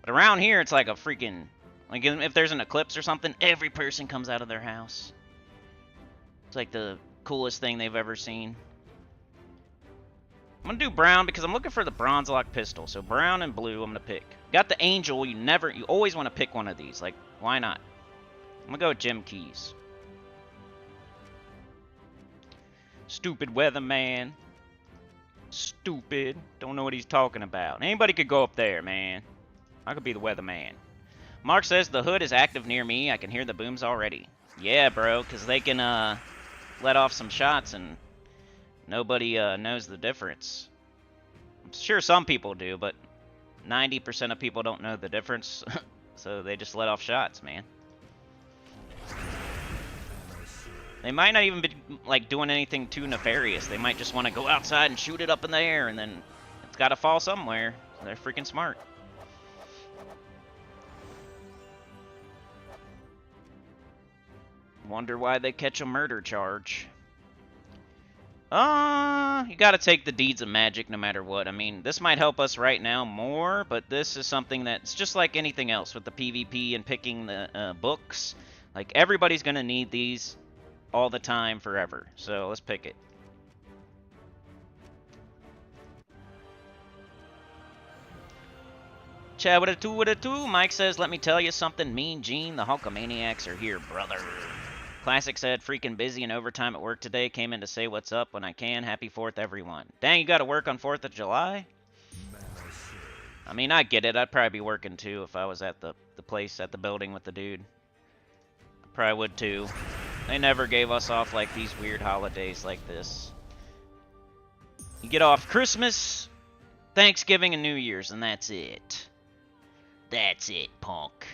But around here, it's like a freaking... Like, if there's an eclipse or something, every person comes out of their house. It's like the coolest thing they've ever seen. I'm gonna do brown because I'm looking for the bronze lock pistol. So brown and blue, I'm gonna pick. Got the angel. You always want to pick one of these. Like, why not? I'm gonna go with gem keys. Stupid weatherman. Stupid. Don't know what he's talking about. Anybody could go up there, man. I could be the weatherman. Mark says the hood is active near me. I can hear the booms already. Yeah, bro, because they can let off some shots and nobody knows the difference. I'm sure some people do, but 90% of people don't know the difference. So they just let off shots, man. They might not even be like doing anything too nefarious. They might just want to go outside and shoot it up in the air, and then it's got to fall somewhere. They're freaking smart. Wonder why they catch a murder charge. You gotta take the deeds of magic no matter what. I mean, this might help us right now more, but this is something that's just like anything else with the PvP and picking the books. Like, everybody's gonna need these all the time, forever. So, let's pick it. Chad with a two. Mike says, let me tell you something. Mean Gene, the Hulkamaniacs are here, brother. Classic said, freaking busy and overtime at work today. Came in to say what's up when I can. Happy 4th, everyone. Dang, you got to work on 4th of July? I mean, I get it. I'd probably be working, too, if I was at the place, at the building with the dude. I probably would, too. They never gave us off, like, these weird holidays like this. You get off Christmas, Thanksgiving, and New Year's, and that's it. That's it, punk.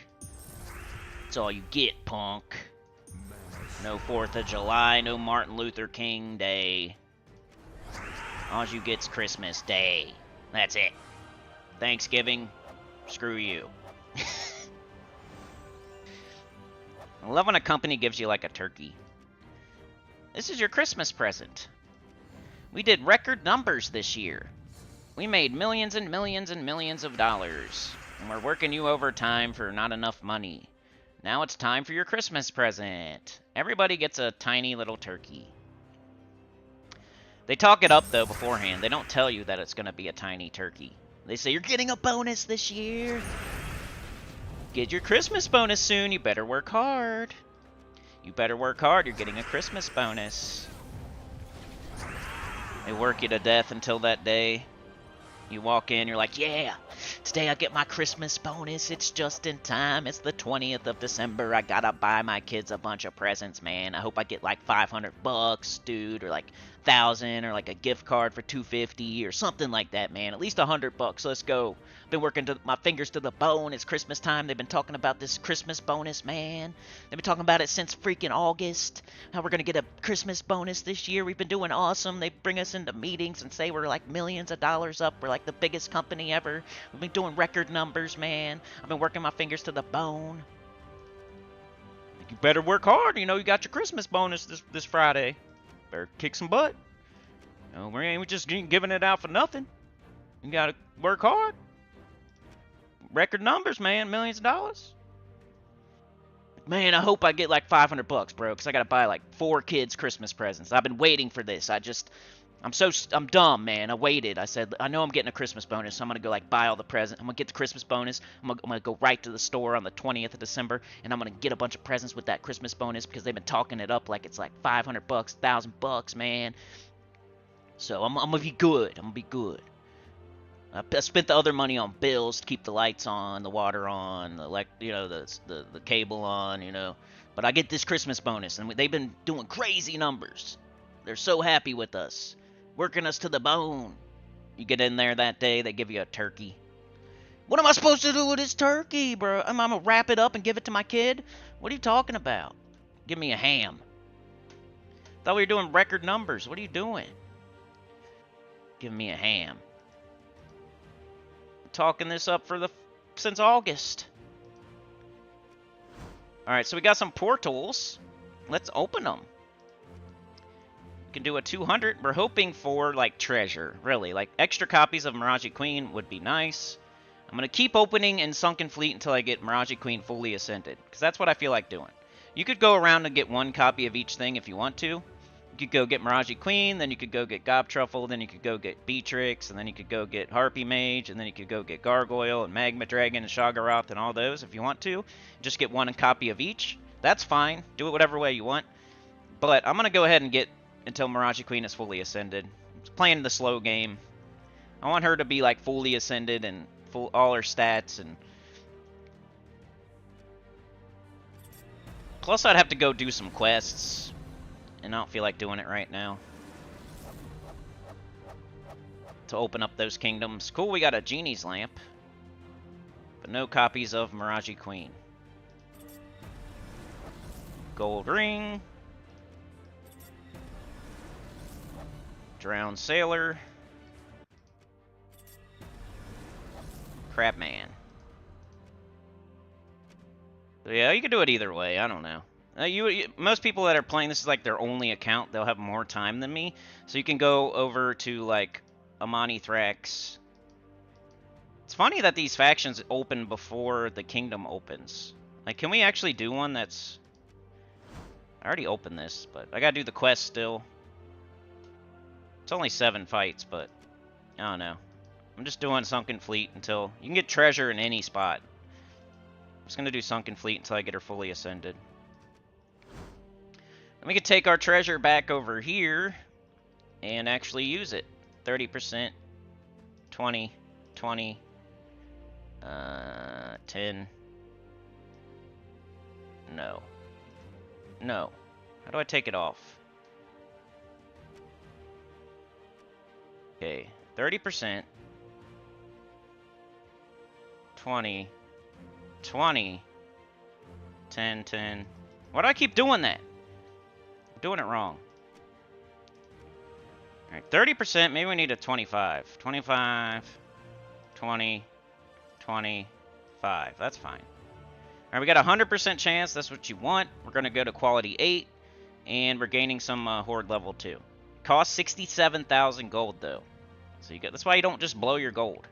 That's all you get, punk. No 4th of July, no Martin Luther King Day. All you get's Christmas Day. That's it. Thanksgiving, screw you. I love when a company gives you like a turkey. This is your Christmas present. We did record numbers this year. We made millions and millions and millions of dollars. And we're working you overtime for not enough money. Now it's time for your Christmas present. Everybody gets a tiny little turkey. They talk it up, though, beforehand. They don't tell you that it's going to be a tiny turkey. They say, you're getting a bonus this year. Get your Christmas bonus soon. You better work hard. You better work hard. You're getting a Christmas bonus. They work you to death until that day. You walk in, you're like, yeah, today I get my Christmas bonus. It's just in time. It's the 20th of December. I gotta buy my kids a bunch of presents, man. I hope I get like $500, dude, or like 1,000, or like a gift card for $250 or something like that, man. At least $100. Let's go. Been working to my fingers to the bone. It's Christmas time. They've been talking about this Christmas bonus, man. They've been talking about it since freaking August. How we're gonna get a Christmas bonus this year. We've been doing awesome. They bring us into meetings and say we're like millions of dollars up. We're like the biggest company ever. We've been doing record numbers, man. I've been working my fingers to the bone. You better work hard. You know you got your Christmas bonus this Friday. Better kick some butt. No, we ain't just giving it out for nothing. You gotta work hard. Record numbers, man. Millions of dollars. Man, I hope I get like $500, bro, because I gotta buy like 4 kids Christmas presents. I've been waiting for this. I'm dumb, man. I waited. I said, I know I'm getting a Christmas bonus, so I'm gonna go like buy all the presents. I'm gonna get the Christmas bonus. I'm gonna go right to the store on the 20th of December, and I'm gonna get a bunch of presents with that Christmas bonus because they've been talking it up like it's like $500, $1,000, man. So I'm gonna be good. I'm gonna be good. I spent the other money on bills to keep the lights on, the water on, the cable on, you know. But I get this Christmas bonus, and they've been doing crazy numbers. They're so happy with us, working us to the bone. You get in there that day, they give you a turkey. What am I supposed to do with this turkey, bro? I'm gonna wrap it up and give it to my kid? What are you talking about? Give me a ham. Thought we were doing record numbers. What are you doing? Give me a ham. Talking this up since August. Alright, so we got some portals. Let's open them. We can do a 200. We're hoping for, like, treasure, really. Like, extra copies of Mirage Queen would be nice. I'm going to keep opening in Sunken Fleet until I get Mirage Queen fully ascended, because that's what I feel like doing. You could go around and get 1 copy of each thing if you want to. You could go get Mirage Queen, then you could go get Gob Truffle, then you could go get Beatrix, and then you could go get Harpy Mage, and then you could go get Gargoyle, and Magma Dragon, and Shoggoth, and all those if you want to. Just get 1 copy of each. That's fine. Do it whatever way you want. But I'm going to go ahead and get until Mirage Queen is fully ascended. I'm playing the slow game. I want her to be like fully ascended and all her stats, and plus I'd have to go do some quests. And I don't feel like doing it right now. To open up those kingdoms. Cool, we got a Genie's Lamp. But no copies of Mirage Queen. Gold Ring. Drowned Sailor. Crabman. So yeah, you can do it either way. I don't know. Most people that are playing this is like their only account. They'll have more time than me. So you can go over to like Amani Thrax. It's funny that these factions open before the kingdom opens. Like, can we actually do one that's... I already opened this, but I gotta do the quest still. It's only 7 fights, but I don't know. I'm just doing Sunken Fleet until... You can get treasure in any spot. I'm just gonna do Sunken Fleet until I get her fully ascended. And we can take our treasure back over here and actually use it. 30%, 20, 20, 10. No. No. How do I take it off? Okay, 30%, 20, 20, 10, 10. Why do I keep doing that? Doing it wrong. Alright, 30%, maybe we need a 25. 25, 20, 25. That's fine. Alright, we got a 100% chance. That's what you want. We're going to go to quality 8. And we're gaining some horde level 2. Costs 67,000 gold, though. So that's why you don't just blow your gold.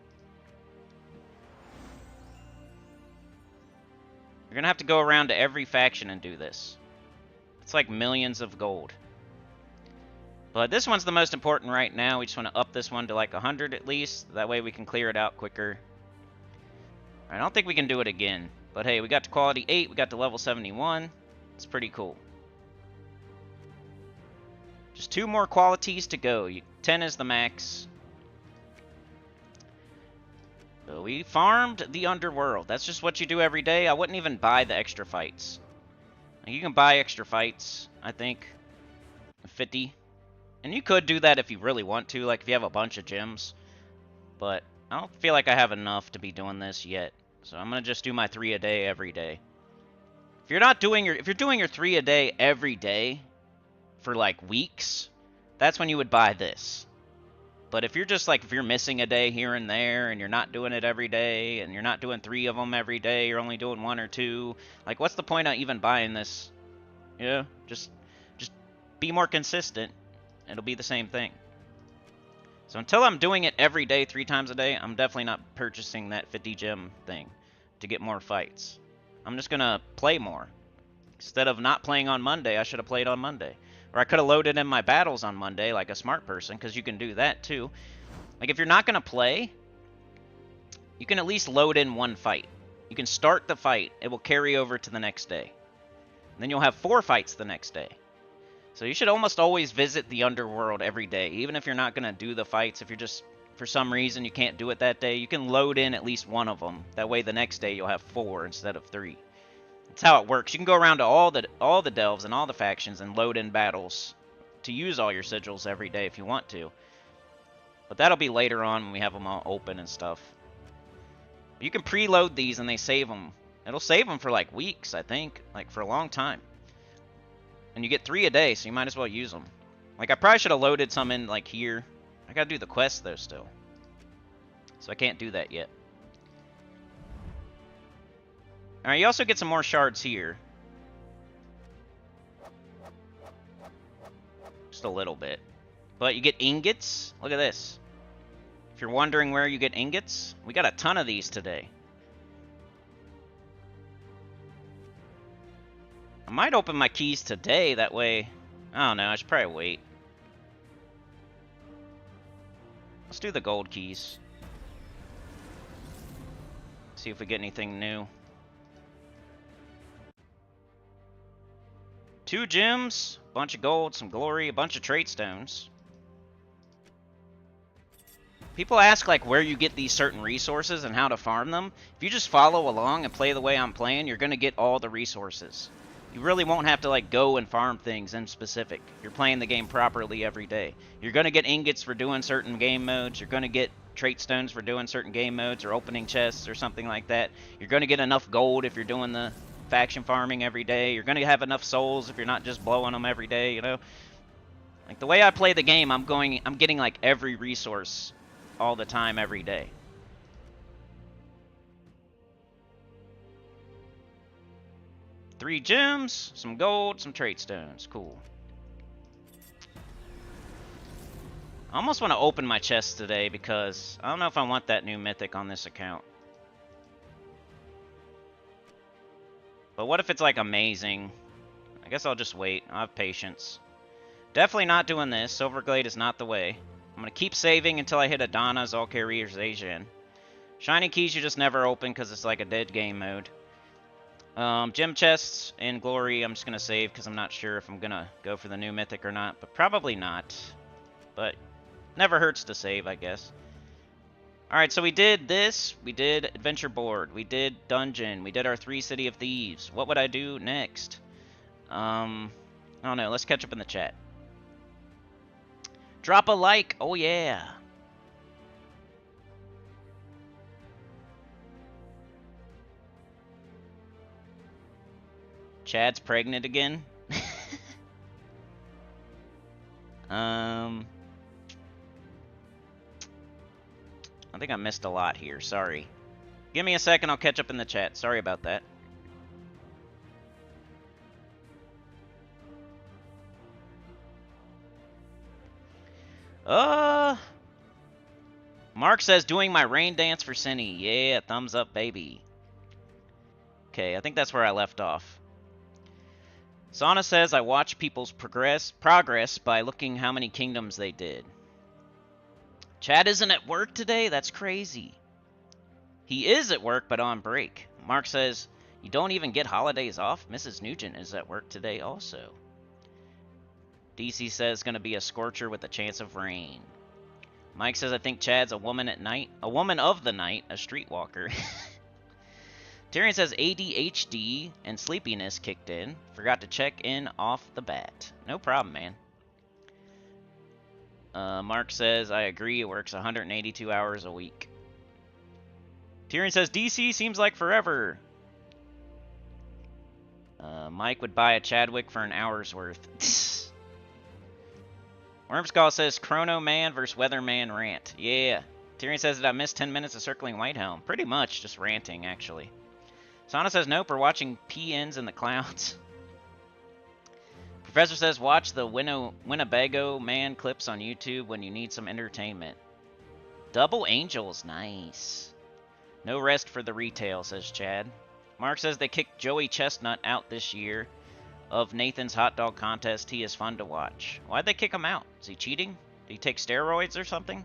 You're gonna have to go around to every faction and do this. It's like millions of gold. But this one's the most important right now. We just want to up this one to like 100 at least. That way we can clear it out quicker. I don't think we can do it again. But hey, we got to quality 8. We got to level 71. It's pretty cool. Just 2 more qualities to go. 10 is the max. So we farmed the Underworld. That's just what you do every day. I wouldn't even buy the extra fights. You can buy extra fights, I think. 50. And you could do that if you really want to, like if you have a bunch of gems. But I don't feel like I have enough to be doing this yet. So I'm gonna just do my 3 a day every day. If you're doing your 3 a day every day for like weeks, that's when you would buy this. But if you're just like, if you're missing a day here and there and you're not doing it every day and you're not doing 3 of them every day, you're only doing 1 or 2, like what's the point of even buying this? Yeah, just be more consistent. It'll be the same thing. So until I'm doing it every day, 3 times a day, I'm definitely not purchasing that 50 gem thing to get more fights. I'm just gonna play more. Instead of not playing on Monday, I should have played on Monday. Or I could have loaded in my battles on Monday like a smart person, because you can do that too. Like if you're not gonna play, you can at least load in 1 fight. You can start the fight, it will carry over to the next day. And then you'll have 4 fights the next day. So you should almost always visit the Underworld every day, even if you're not going to do the fights. If you're just, for some reason, you can't do it that day, you can load in at least 1 of them. That way the next day you'll have 4 instead of 3. That's how it works. You can go around to all the delves and all the factions and load in battles to use all your sigils every day if you want to. But that'll be later on when we have them all open and stuff. You can preload these and they save them. It'll save them for like weeks, I think, like for a long time. And you get 3 a day, so you might as well use them. Like, I probably should have loaded some in, like, here. I gotta do the quest, though, still. So I can't do that yet. Alright, you also get some more shards here. Just a little bit. But you get ingots. Look at this. If you're wondering where you get ingots, we got a ton of these today. I might open my keys today, that way... I don't know, I should probably wait. Let's do the gold keys. See if we get anything new. 2 gems, a bunch of gold, some glory, a bunch of trait stones. People ask like where you get these certain resources and how to farm them. If you just follow along and play the way I'm playing, you're going to get all the resources. You really won't have to like go and farm things in specific. You're playing the game properly every day. You're going to get ingots for doing certain game modes. You're going to get trait stones for doing certain game modes or opening chests or something like that. You're going to get enough gold if you're doing the faction farming every day. You're going to have enough souls if you're not just blowing them every day, you know? Like the way I play the game, I'm getting like every resource all the time every day. Three gems, some gold, some trait stones. Cool. I almost want to open my chest today because I don't know if I want that new mythic on this account. But what if it's like amazing? I guess I'll just wait. I'll have patience. Definitely not doing this. Silverglade is not the way. I'm going to keep saving until I hit Adana's all carriers Asian. Shiny keys you just never open because it's like a dead game mode. Gem chests and glory I'm just going to save because I'm not sure if I'm going to go for the new mythic or not. But probably not. But never hurts to save, I guess. Alright, so we did this. We did adventure board. We did dungeon. We did our 3 City of Thieves. What would I do next? I don't know. Let's catch up in the chat. Drop a like. Oh, yeah. Chad's pregnant again. I think I missed a lot here. Sorry. Give me a second. I'll catch up in the chat. Sorry about that. Mark says, doing my rain dance for Cinny. Yeah, thumbs up, baby. Okay, I think that's where I left off. Sana says, I watch people's progress by looking how many kingdoms they did. Chad isn't at work today? That's crazy. He is at work, but on break. Mark says, you don't even get holidays off? Mrs. Nugent is at work today also. DC says, going to be a scorcher with a chance of rain. Mike says, I think Chad's a woman at night. A woman of the night, a streetwalker. Tyrion says, ADHD and sleepiness kicked in. Forgot to check in off the bat. No problem, man. Mark says, I agree, it works 182 hours a week. Tyrion says, DC seems like forever. Mike would buy a Chadwick for an hour's worth. Wormskull says, Chrono Man versus Weatherman rant. Yeah. Tyrion says, did I miss 10 minutes of Circling Whitehelm? Pretty much, just ranting, actually. Sana says, nope, we're watching PNs in the clouds. Professor says, watch the Winnebago Man clips on YouTube when you need some entertainment. Double Angels, nice. No rest for the retail, says Chad. Mark says they kicked Joey Chestnut out this year of Nathan's hot dog contest. He is fun to watch. Why'd they kick him out? Is he cheating? Did he take steroids or something?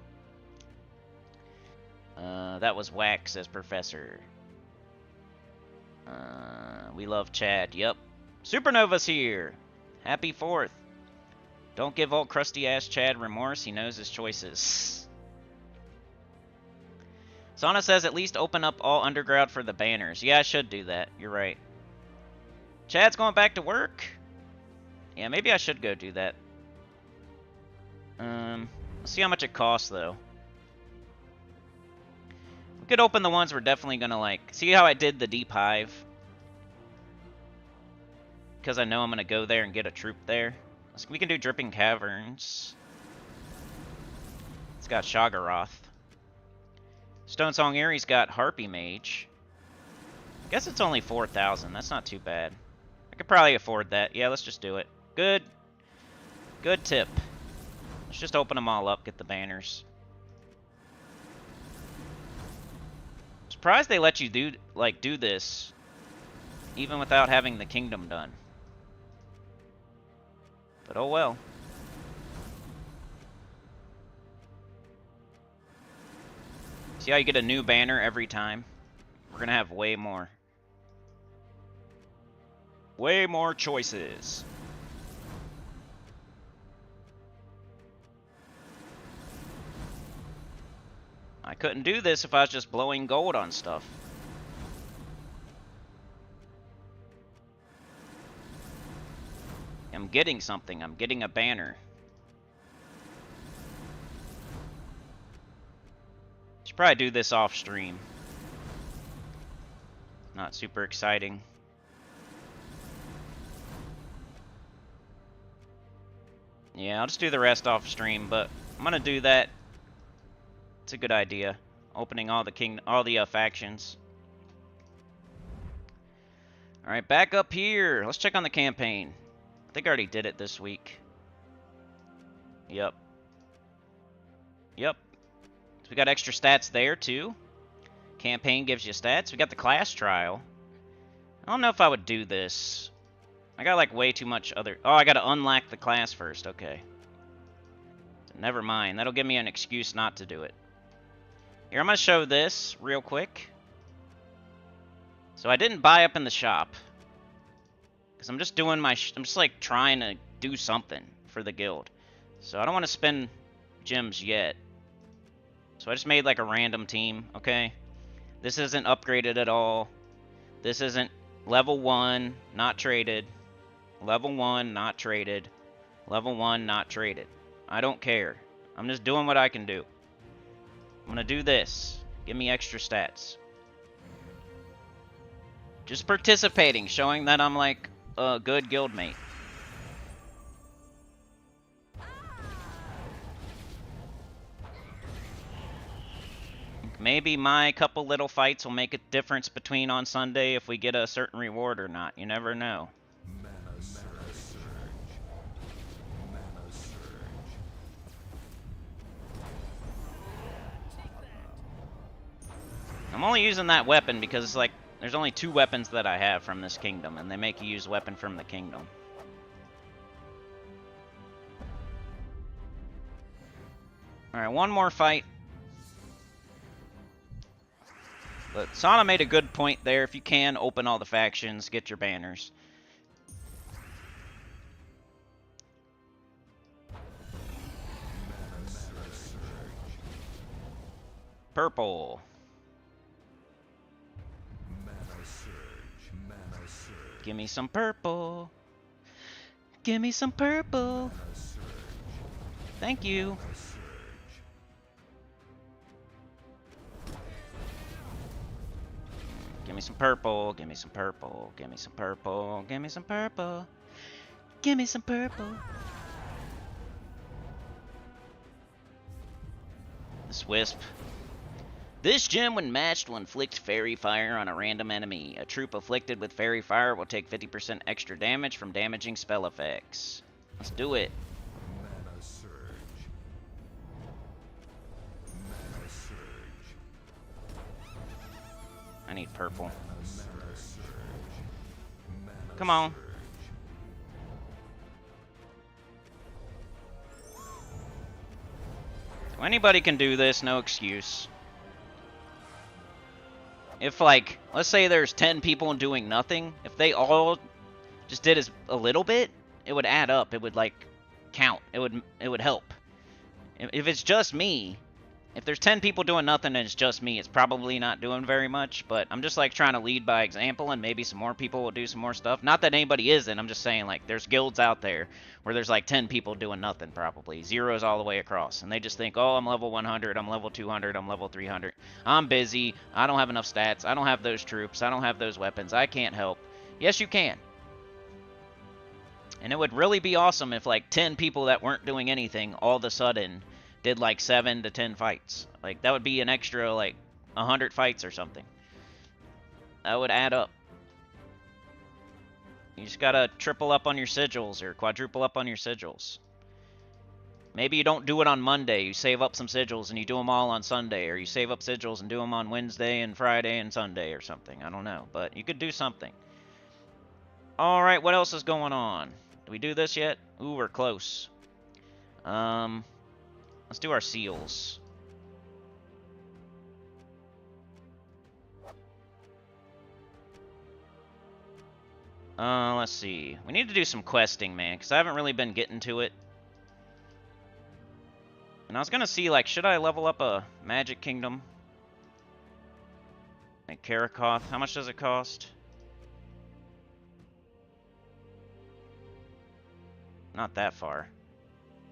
That was whack, says Professor. We love Chad. Yep. Supernova's here. Happy 4th. Don't give old crusty-ass Chad remorse. He knows his choices. Sana says, at least open up all Underground for the banners. Yeah, I should do that. You're right. Chad's going back to work? Yeah, maybe I should go do that. Let's see how much it costs, though. We could open the ones we're definitely going to like. See how I did the Deep Hive? Because I know I'm going to go there and get a troop there. We can do Dripping Caverns. It's got Shoggoth. Stone Song Erie's got Harpy Mage. I guess it's only 4,000. That's not too bad. I could probably afford that. Yeah, let's just do it. Good. Good tip. Let's just open them all up, get the banners. Surprised they let you do this even without having the kingdom done. But oh well. See how you get a new banner every time? We're gonna have way more. Way more choices. I couldn't do this if I was just blowing gold on stuff. I'm getting something. I'm getting a banner. Should probably do this off stream. Not super exciting. Yeah, I'll just do the rest off stream, but I'm gonna do that. It's a good idea. Opening all the factions. All right, back up here. Let's check on the campaign. I think I already did it this week. Yep. Yep. So we got extra stats there too. Campaign gives you stats. We got the class trial. I don't know if I would do this. I got like way too much other... Oh, I got to unlock the class first. Okay. So never mind. That'll give me an excuse not to do it. Here, I'm going to show this real quick. So I didn't buy up in the shop. Because I'm just doing I'm just like trying to do something for the guild. So I don't want to spend gems yet. So I just made like a random team, okay? This isn't upgraded at all. This isn't level 1, not traded. Level 1, not traded. Level 1, not traded. I don't care. I'm just doing what I can do. I'm gonna do this. Give me extra stats. Just participating, showing that I'm like a good guildmate. Maybe my couple little fights will make a difference between on Sunday if we get a certain reward or not. You never know. I'm only using that weapon because it's like There's only 2 weapons that I have from this kingdom, and they make you use weapon from the kingdom. Alright, one more fight. But Sana made a good point there. If you can, open all the factions, get your banners. Purple. Give me some purple. Give me some purple. Thank you. Give me some purple. Give me some purple. Give me some purple. Give me some purple. Give me some purple. This wisp. This gem, when matched, will inflict fairy fire on a random enemy. A troop afflicted with fairy fire will take 50% extra damage from damaging spell effects. Let's do it. Mana surge. Mana surge. I need purple. Mana surge. Mana Come on. surge. So anybody can do this, no excuse. If, like, let's say there's 10 people doing nothing, if they all just did a little bit, it would add up. It would, like, count. It would help. If it's just me, if there's 10 people doing nothing and it's just me, it's probably not doing very much, but I'm just, like, trying to lead by example, and maybe some more people will do some more stuff. Not that anybody isn't, I'm just saying, like, there's guilds out there where there's, like, 10 people doing nothing, probably. Zeros all the way across, and they just think, oh, I'm level 100, I'm level 200, I'm level 300. I'm busy, I don't have enough stats, I don't have those troops, I don't have those weapons, I can't help. Yes, you can. And it would really be awesome if, like, 10 people that weren't doing anything all of a sudden did like 7 to 10 fights. Like, that would be an extra, like, 100 fights or something. That would add up. You just gotta triple up on your sigils or quadruple up on your sigils. Maybe you don't do it on Monday. You save up some sigils and you do them all on Sunday. Or you save up sigils and do them on Wednesday and Friday and Sunday or something. I don't know. But you could do something. Alright, what else is going on? Did we do this yet? Ooh, we're close. Let's do our seals. Let's see. We need to do some questing, man, because I haven't really been getting to it. And I was gonna see, like, should I level up a Magic Kingdom? Like Karakoth. How much does it cost? Not that far.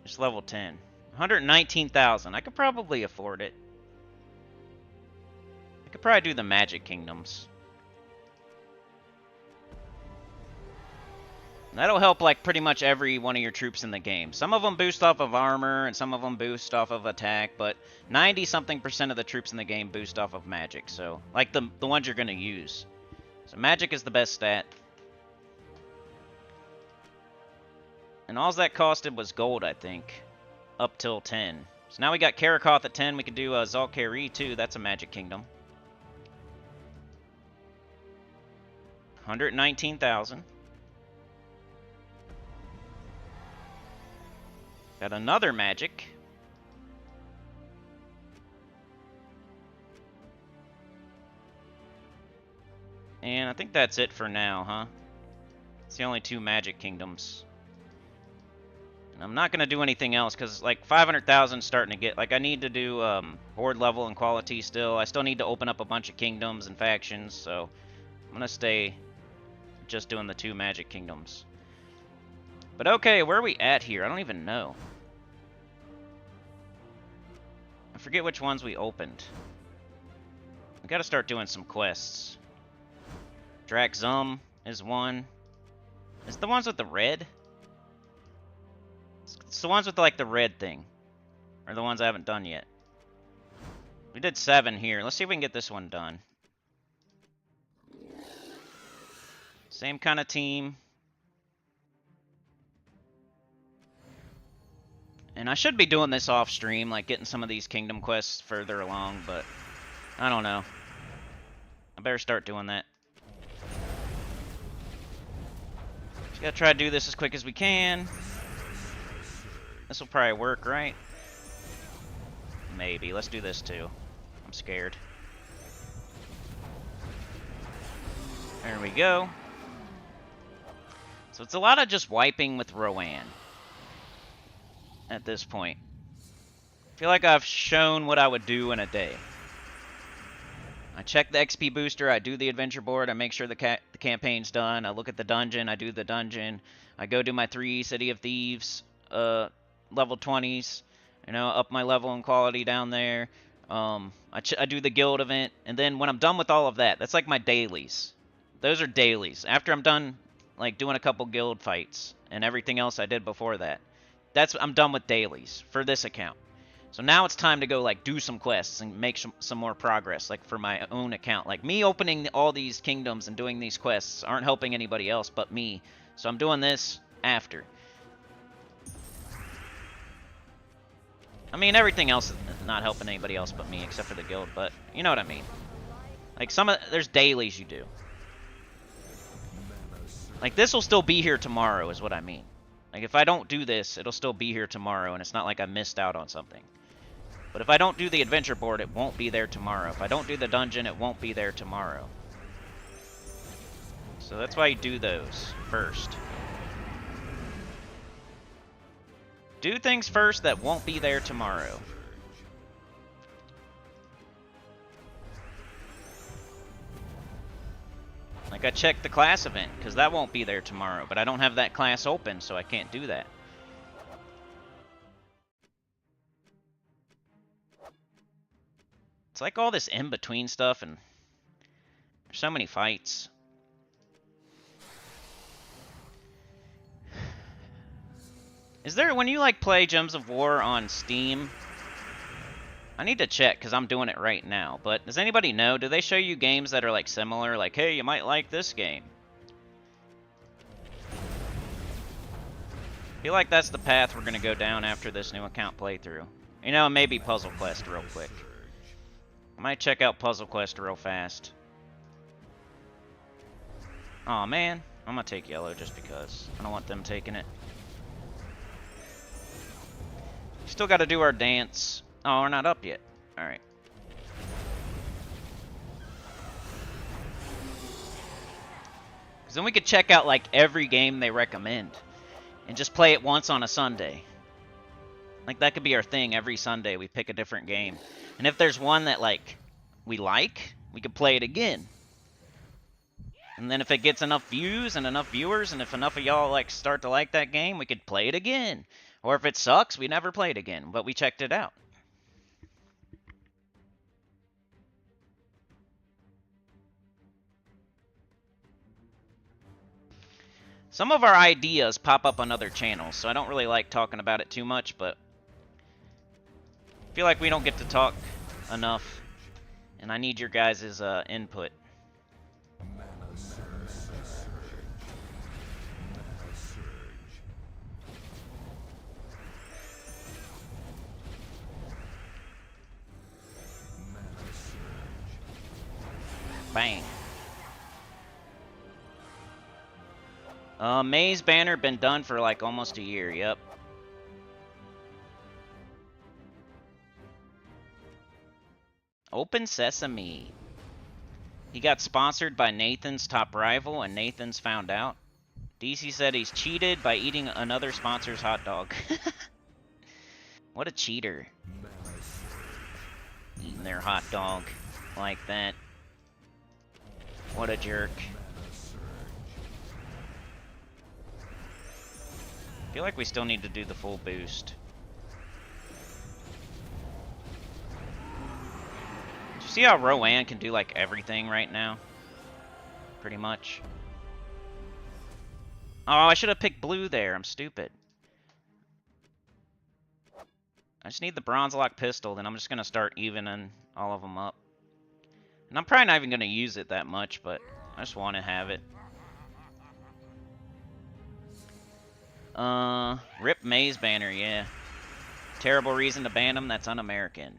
Just level 10. 119,000. I could probably afford it. I could probably do the Magic Kingdoms. That'll help, like, pretty much every one of your troops in the game. Some of them boost off of armor, and some of them boost off of attack, but 90-something% of the troops in the game boost off of magic, so, like, the ones you're gonna use. So magic is the best stat. And all that costed was gold, I think. Up till 10. So now we got Karakoth at 10. We could do Zalkari too. That's a Magic Kingdom. 119,000. Got another Magic. And I think that's it for now, huh? It's the only 2 Magic Kingdoms. I'm not going to do anything else because, like, 500,000 is starting to get... Like, I need to do horde level and quality still. I still need to open up a bunch of kingdoms and factions, so I'm going to stay just doing the 2 Magic Kingdoms. But okay, where are we at here? I don't even know. I forget which ones we opened. We got to start doing some quests. Drakzum is one. Is it the ones with the red? It's the ones with, like, the red thing. Or the ones I haven't done yet. We did 7 here. Let's see if we can get this one done. Same kind of team. And I should be doing this off stream, like getting some of these kingdom quests further along, but I don't know. I better start doing that. Gotta try to do this as quick as we can. This will probably work, right? Maybe. Let's do this too. I'm scared. There we go. So it's a lot of just wiping with Rowan at this point. I feel like I've shown what I would do in a day. I check the XP booster, I do the adventure board, I make sure the campaign's done, I look at the dungeon, I do the dungeon, I go do my 3 City of Thieves level 20s, you know, up my level and quality down there. I do the guild event, and then when I'm done with all of that, that's like my dailies. Those are dailies. After I'm done like doing a couple guild fights and everything else I did before that, I'm done with dailies for this account. So now it's time to go like do some quests and make some more progress, like for my own account. Like me opening all these kingdoms and doing these quests aren't helping anybody else but me. So I'm doing this after. I mean, everything else is not helping anybody else but me, except for the guild, but you know what I mean. Like there's dailies you do. Like this will still be here tomorrow is what I mean. Like if I don't do this, it'll still be here tomorrow and it's not like I missed out on something. But if I don't do the adventure board, it won't be there tomorrow. If I don't do the dungeon, it won't be there tomorrow. So that's why you do those first. Do things first that won't be there tomorrow. Like I checked the class event, because that won't be there tomorrow, but I don't have that class open, so I can't do that. It's like all this in-between stuff, and there's so many fights. Is there, when you like play Gems of War on Steam, I need to check because I'm doing it right now, but does anybody know, do they show you games that are like similar, like, hey, you might like this game? I feel like that's the path we're going to go down after this new account playthrough. You know, maybe Puzzle Quest real quick. I might check out Puzzle Quest real fast. Aw, man. I'm going to take yellow just because. I don't want them taking it. Still got to do our dance. Oh, we're not up yet. Alright. Because then we could check out, like, every game they recommend. And just play it once on a Sunday. Like, that could be our thing. Every Sunday we pick a different game. And if there's one that, like, we could play it again. And then if it gets enough views and enough viewers, and if enough of y'all, like, start to like that game, we could play it again. Or if it sucks, we never play it again. But we checked it out. Some of our ideas pop up on other channels, so I don't really like talking about it too much, but I feel like we don't get to talk enough, and I need your guys' input. Bang. Maze banner been done for like almost a year, yep. Open Sesame. He got sponsored by Nathan's top rival, and Nathan's found out. DC said he's cheated by eating another sponsor's hot dog. What a cheater. Eating their hot dog like that. What a jerk. I feel like we still need to do the full boost. Do you see how Rowan can do like everything right now? Pretty much. Oh, I should have picked blue there. I'm stupid. I just need the bronze lock pistol, then I'm just going to start evening all of them up. And I'm probably not even going to use it that much, but I just want to have it. Rip Maze banner, yeah. Terrible reason to ban him, that's un-American.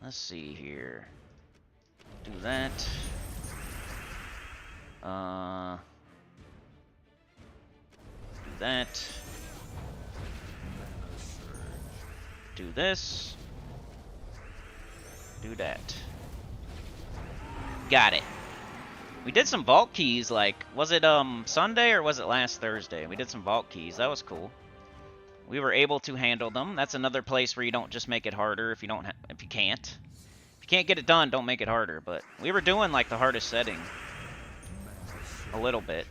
Let's see here. Do that. Do that. Do this. Do that. Got it. We did some vault keys, like, was it Sunday or was it last Thursday? We did some vault keys. That was cool. We were able to handle them. That's another place where you don't just make it harder if you don't if you can't. If you can't get it done, don't make it harder, but we were doing like the hardest setting a little bit.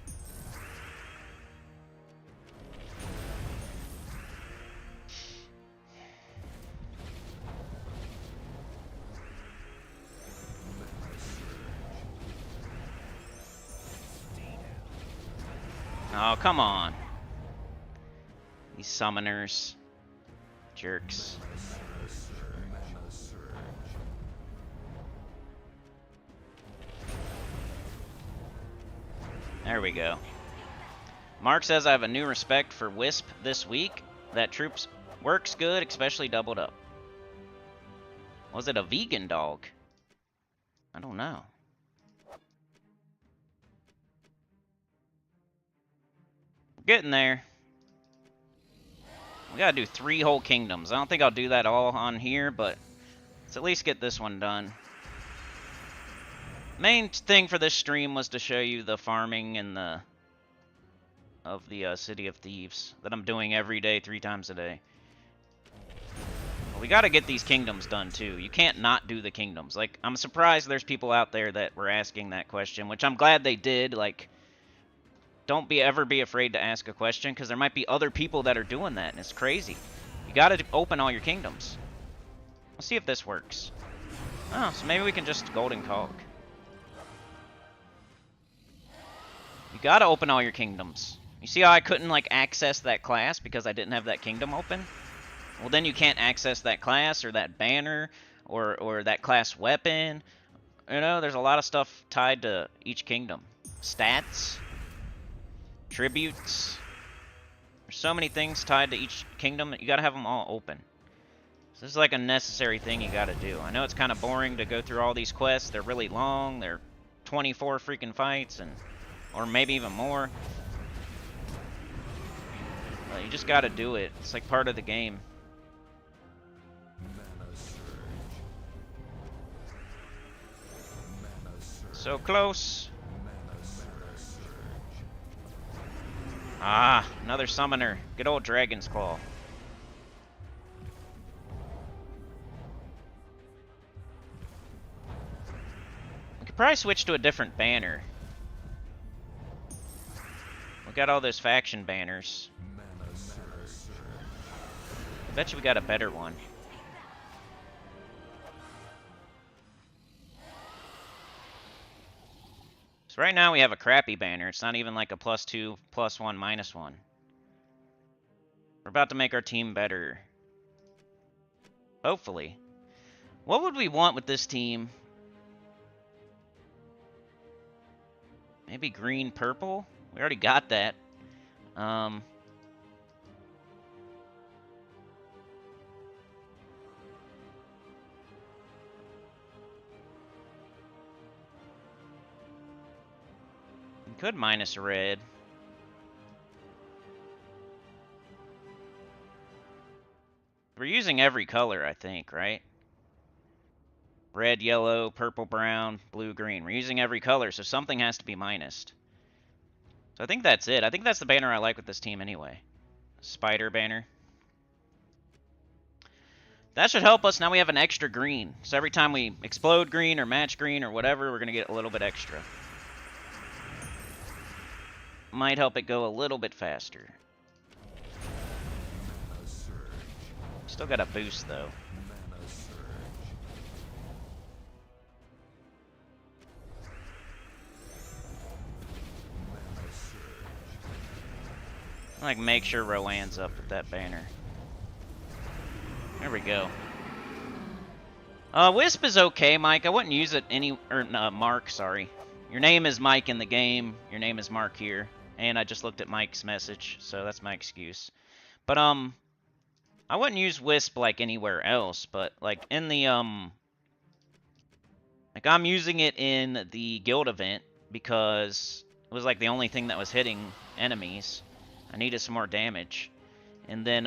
Oh, come on. These summoners. Jerks. There we go. Mark says I have a new respect for Wisp this week. That troops works good, especially doubled up. Was it a vegan dog? I don't know. Getting there. We gotta do 3 whole kingdoms. I don't think I'll do that all on here, but let's at least get this one done. Main thing for this stream was to show you the farming and the City of Thieves that I'm doing every day, 3 times a day. But we gotta get these kingdoms done too. You can't not do the kingdoms. Like, I'm surprised there's people out there that were asking that question, which I'm glad they did. Like, don't ever be afraid to ask a question, because there might be other people that are doing that, and it's crazy. You gotta open all your kingdoms. Let's see if this works. Oh, so maybe we can just golden cog. You gotta open all your kingdoms. You see how I couldn't, like, access that class because I didn't have that kingdom open? Well, then you can't access that class or that banner or that class weapon. You know, there's a lot of stuff tied to each kingdom. Stats. Tributes. There's so many things tied to each kingdom that you gotta have them all open. So this is like a necessary thing you gotta do. I know it's kind of boring to go through all these quests. They're really long. They're 24 freaking fights, or maybe even more. But you just gotta do it. It's like part of the game. So close. Ah, another summoner. Good old Dragon's Claw. We could probably switch to a different banner. We got all those faction banners. I bet you we got a better one. So right now we have a crappy banner. It's not even like a +2, +1, -1. We're about to make our team better. Hopefully. What would we want with this team? Maybe green, purple? We already got that. We could minus red. We're using every color, I think, right? Red, yellow, purple, brown, blue, green. We're using every color, so something has to be minused. So I think that's it. I think that's the banner I like with this team anyway. Spider banner. That should help us. Now we have an extra green. So every time we explode green or match green or whatever, we're going to get a little bit extra. Might help it go a little bit faster. Still got a boost though. Like, make sure Rowan's up with that banner. There we go. Wisp is okay, Mike. I wouldn't use it Mark, sorry. Your name is Mike in the game. Your name is Mark here. And I just looked at Mike's message, so that's my excuse. But, I wouldn't use Wisp, like, anywhere else, but, like, in the, like, I'm using it in the guild event, because it was like the only thing that was hitting enemies. I needed some more damage. And then,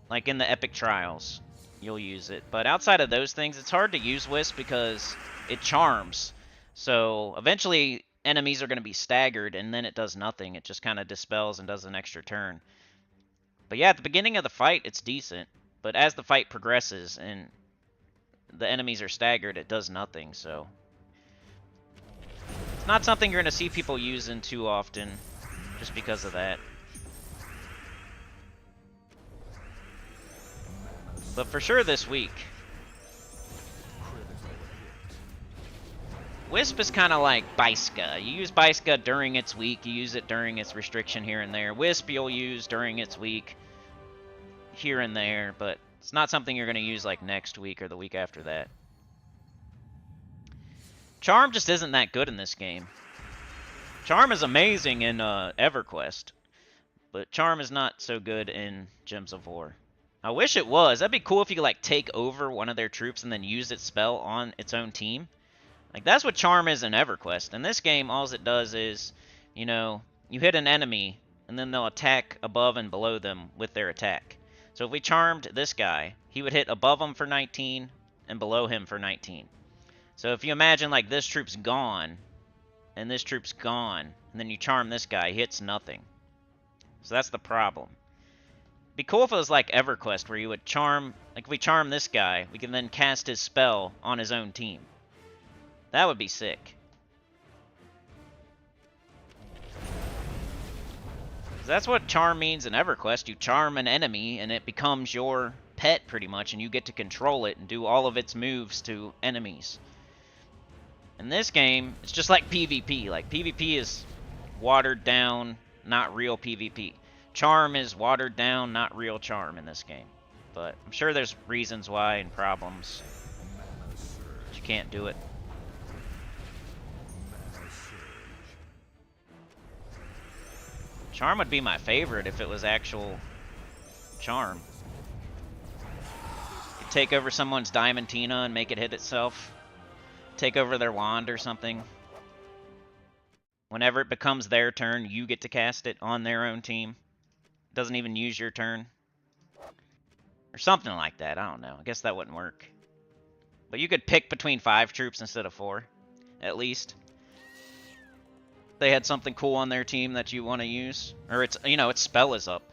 like in the epic trials, you'll use it. But outside of those things, it's hard to use Wisp because it charms. So eventually enemies are going to be staggered, and then it does nothing. It just kind of dispels and does an extra turn. But yeah, at the beginning of the fight, it's decent. But as the fight progresses and the enemies are staggered, it does nothing. So it's not something you're going to see people using too often just because of that. But for sure this week. Wisp is kind of like Biska. You use Biska during its week, you use it during its restriction here and there. Wisp you'll use during its week here and there, but it's not something you're going to use like next week or the week after that. Charm just isn't that good in this game. Charm is amazing in EverQuest, but Charm is not so good in Gems of War. I wish it was. That'd be cool if you could like take over one of their troops and then use its spell on its own team. Like, that's what Charm is in EverQuest. In this game, all it does is, you know, you hit an enemy, and then they'll attack above and below them with their attack. So if we charmed this guy, he would hit above him for 19 and below him for 19. So if you imagine, like, this troop's gone, and this troop's gone, and then you charm this guy, he hits nothing. So that's the problem. It'd be cool if it was like EverQuest, where you would charm, like if we charm this guy, we can then cast his spell on his own team. That would be sick. That's what charm means in EverQuest. You charm an enemy, and it becomes your pet, pretty much, and you get to control it and do all of its moves to enemies. In this game, it's just like PvP. Like, PvP is watered down, not real PvP. Charm is watered down, not real charm in this game. But I'm sure there's reasons why and problems. But you can't do it. Charm would be my favorite if it was actual charm. You could take over someone's Diamantina and make it hit itself. Take over their wand or something. Whenever it becomes their turn, you get to cast it on their own team. It doesn't even use your turn. Or something like that, I don't know. I guess that wouldn't work. But you could pick between 5 troops instead of 4, at least. They had something cool on their team that you want to use, or it's, you know, its spell is up.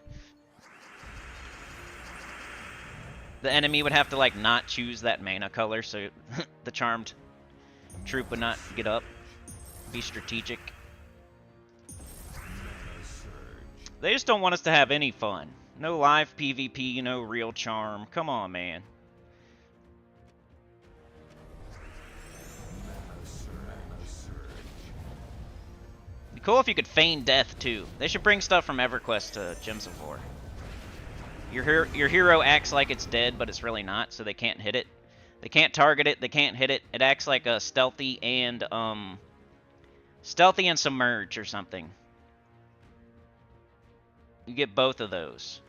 The enemy would have to like not choose that mana color, so the charmed troop would not get up. Be strategic. They just don't want us to have any fun. No live PvP, no real charm. Come on, man. Be cool if you could feign death too. They should bring stuff from EverQuest to Gems of War. Your hero acts like it's dead, but it's really not, so they can't hit it. They can't target it. They can't hit it. It acts like a stealthy and submerge or something. You get both of those.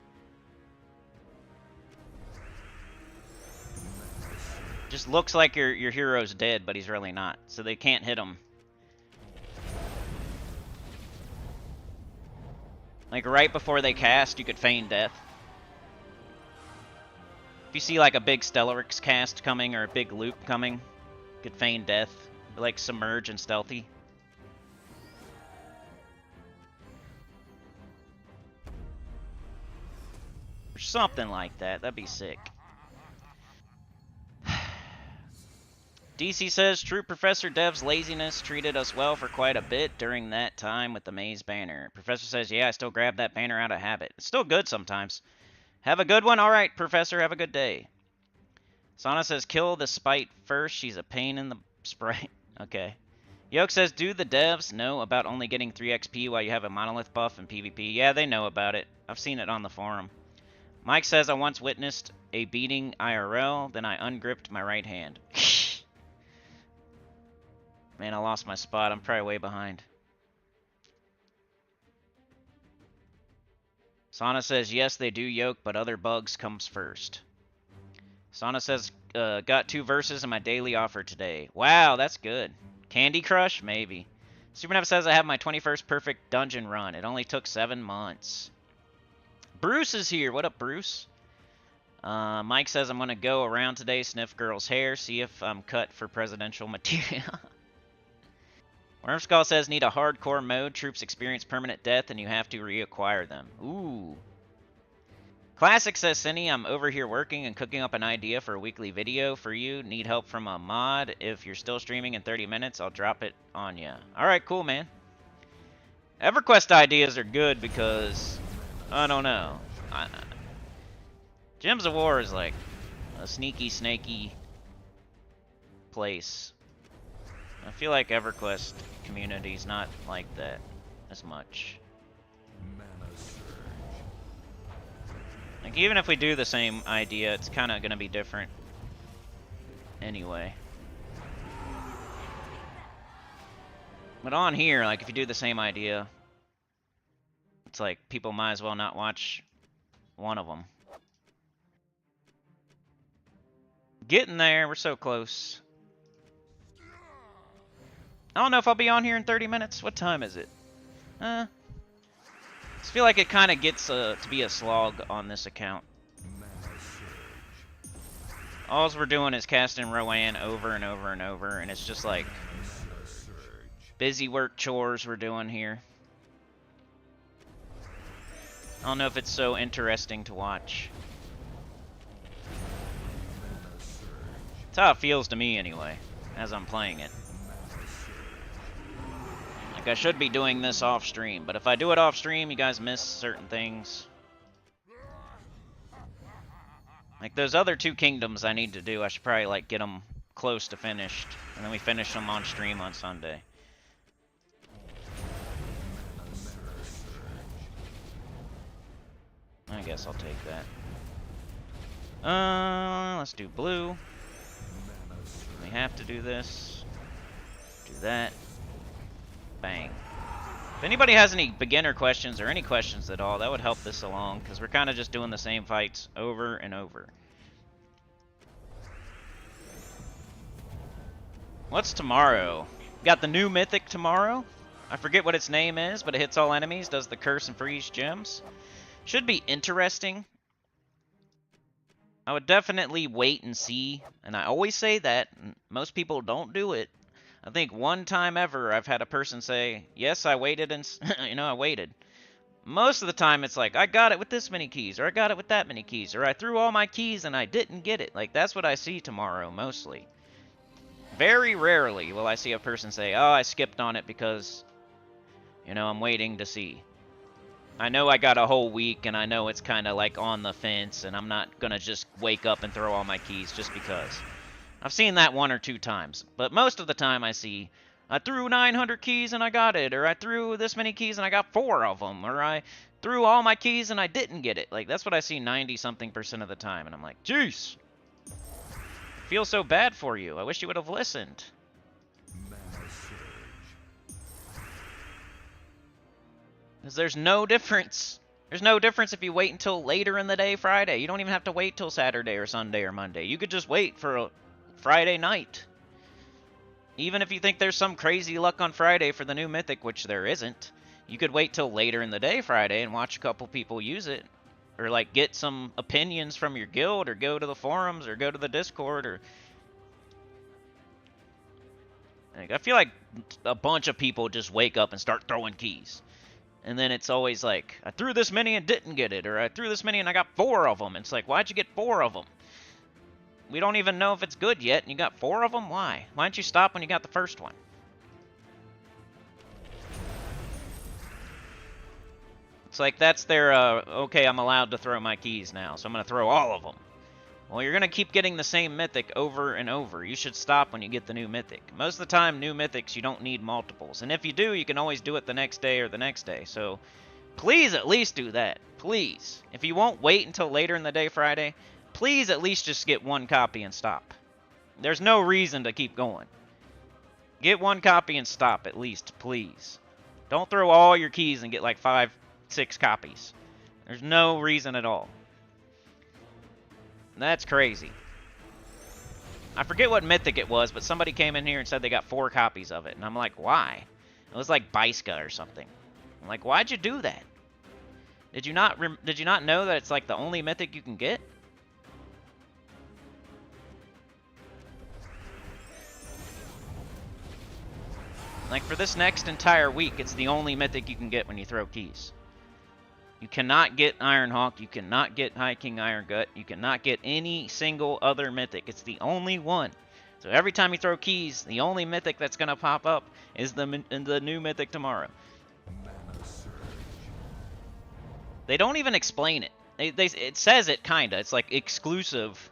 Just looks like your hero's dead, but he's really not, so they can't hit him. Like right before they cast, you could feign death. If you see like a big Stellaryx cast coming or a big loop coming, you could feign death. Like submerge and stealthy. Or something like that. That'd be sick. DC says, true Professor Dev's laziness treated us well for quite a bit during that time with the Maze banner. Professor says, yeah, I still grab that banner out of habit. It's still good sometimes. Have a good one. All right, Professor, have a good day. Sana says, kill the Spite first. She's a pain in the sprite. Okay. Yoke says, do the devs know about only getting 3 XP while you have a monolith buff in PvP? Yeah, they know about it. I've seen it on the forum. Mike says, I once witnessed a beating IRL, then I ungripped my right hand. Man, I lost my spot. I'm probably way behind. Sana says, yes, they do yoke, but other bugs comes first. Sana says, got 2 verses in my daily offer today. Wow, that's good. Candy Crush? Maybe. Supernev says I have my 21st perfect dungeon run. It only took 7 months. Bruce is here. What up, Bruce? Mike says I'm going to go around today, sniff girls' hair, see if I'm cut for presidential material. Wormskull says need a hardcore mode. Troops experience permanent death and you have to reacquire them. Ooh. Classic says, Cindy, I'm over here working and cooking up an idea for a weekly video for you. Need help from a mod. If you're still streaming in 30 minutes, I'll drop it on you. Alright, cool, man. EverQuest ideas are good because, I don't know. Gems of War is like a sneaky, snaky place. I feel like EverQuest community's not like that as much. Like, even if we do the same idea, it's kind of going to be different anyway. But on here, like, if you do the same idea, it's like people might as well not watch one of them. Getting there, we're so close. I don't know if I'll be on here in 30 minutes. What time is it? I just feel like it kind of gets to be a slog on this account. All we're doing is casting Rowan over and over and over, and it's just like busy work chores we're doing here. I don't know if it's so interesting to watch. That's how it feels to me anyway, as I'm playing it. Like, I should be doing this off stream, but if I do it off stream, you guys miss certain things. Like, those other 2 kingdoms I need to do, I should probably, like, get them close to finished, and then we finish them on stream on Sunday. I guess I'll take that. Let's do blue. We have to do this. Do that. Bang. If anybody has any beginner questions or any questions at all, that would help this along, because we're kind of just doing the same fights over and over. What's tomorrow? Got the new Mythic tomorrow. I forget what its name is, but it hits all enemies, does the curse and freeze gems. Should be interesting. I would definitely wait and see, and I always say that, and most people don't do it. I think one time ever I've had a person say, yes, I waited and, I waited. Most of the time it's like, I got it with this many keys, or I got it with that many keys, or I threw all my keys and I didn't get it. Like, that's what I see tomorrow, mostly. Very rarely will I see a person say, oh, I skipped on it because, I'm waiting to see. I know I got a whole week, and I know it's kind of like on the fence, and I'm not going to just wake up and throw all my keys just because. I've seen that 1 or 2 times, but most of the time I see, I threw 900 keys and I got it, or I threw this many keys and I got 4 of them, or I threw all my keys and I didn't get it. Like, that's what I see 90-something% of the time, and I'm like, jeez. I feel so bad for you. I wish you would have listened. Because there's no difference. There's no difference if you wait until later in the day Friday. You don't even have to wait till Saturday or Sunday or Monday. You could just wait for a Friday night. Even if you think there's some crazy luck on Friday for the new Mythic, which there isn't, you could wait till later in the day Friday and watch a couple people use it. Or, like, get some opinions from your guild, or go to the forums, or go to the Discord, or... Like, I feel like a bunch of people just wake up and start throwing keys. And then it's always like, I threw this many and didn't get it, or I threw this many and I got 4 of them. It's like, why'd you get 4 of them? We don't even know if it's good yet, and you got 4 of them? Why? Why didn't you stop when you got the first one? It's like, that's their, okay, I'm allowed to throw my keys now, so I'm going to throw all of them. Well, you're going to keep getting the same Mythic over and over. You should stop when you get the new Mythic. Most of the time, new Mythics, you don't need multiples. And if you do, you can always do it the next day or the next day. So, please at least do that. Please. If you won't wait until later in the day Friday, please at least just get 1 copy and stop. There's no reason to keep going. Get 1 copy and stop at least, please. Don't throw all your keys and get like 5, 6 copies. There's no reason at all. That's crazy. I forget what Mythic it was, but somebody came in here and said they got 4 copies of it. And I'm like, why? It was like Baiska or something. I'm like, why'd you do that? Did you not know that it's like the only mythic you can get? Like for this next entire week, it's the only mythic you can get when you throw keys. You cannot get Ironhawk, you cannot get High King Irongut, you cannot get any single other mythic. It's the only one. So every time you throw keys, the only mythic that's going to pop up is the new mythic tomorrow. Mana surge. They don't even explain it. It says it kinda. It's like exclusive.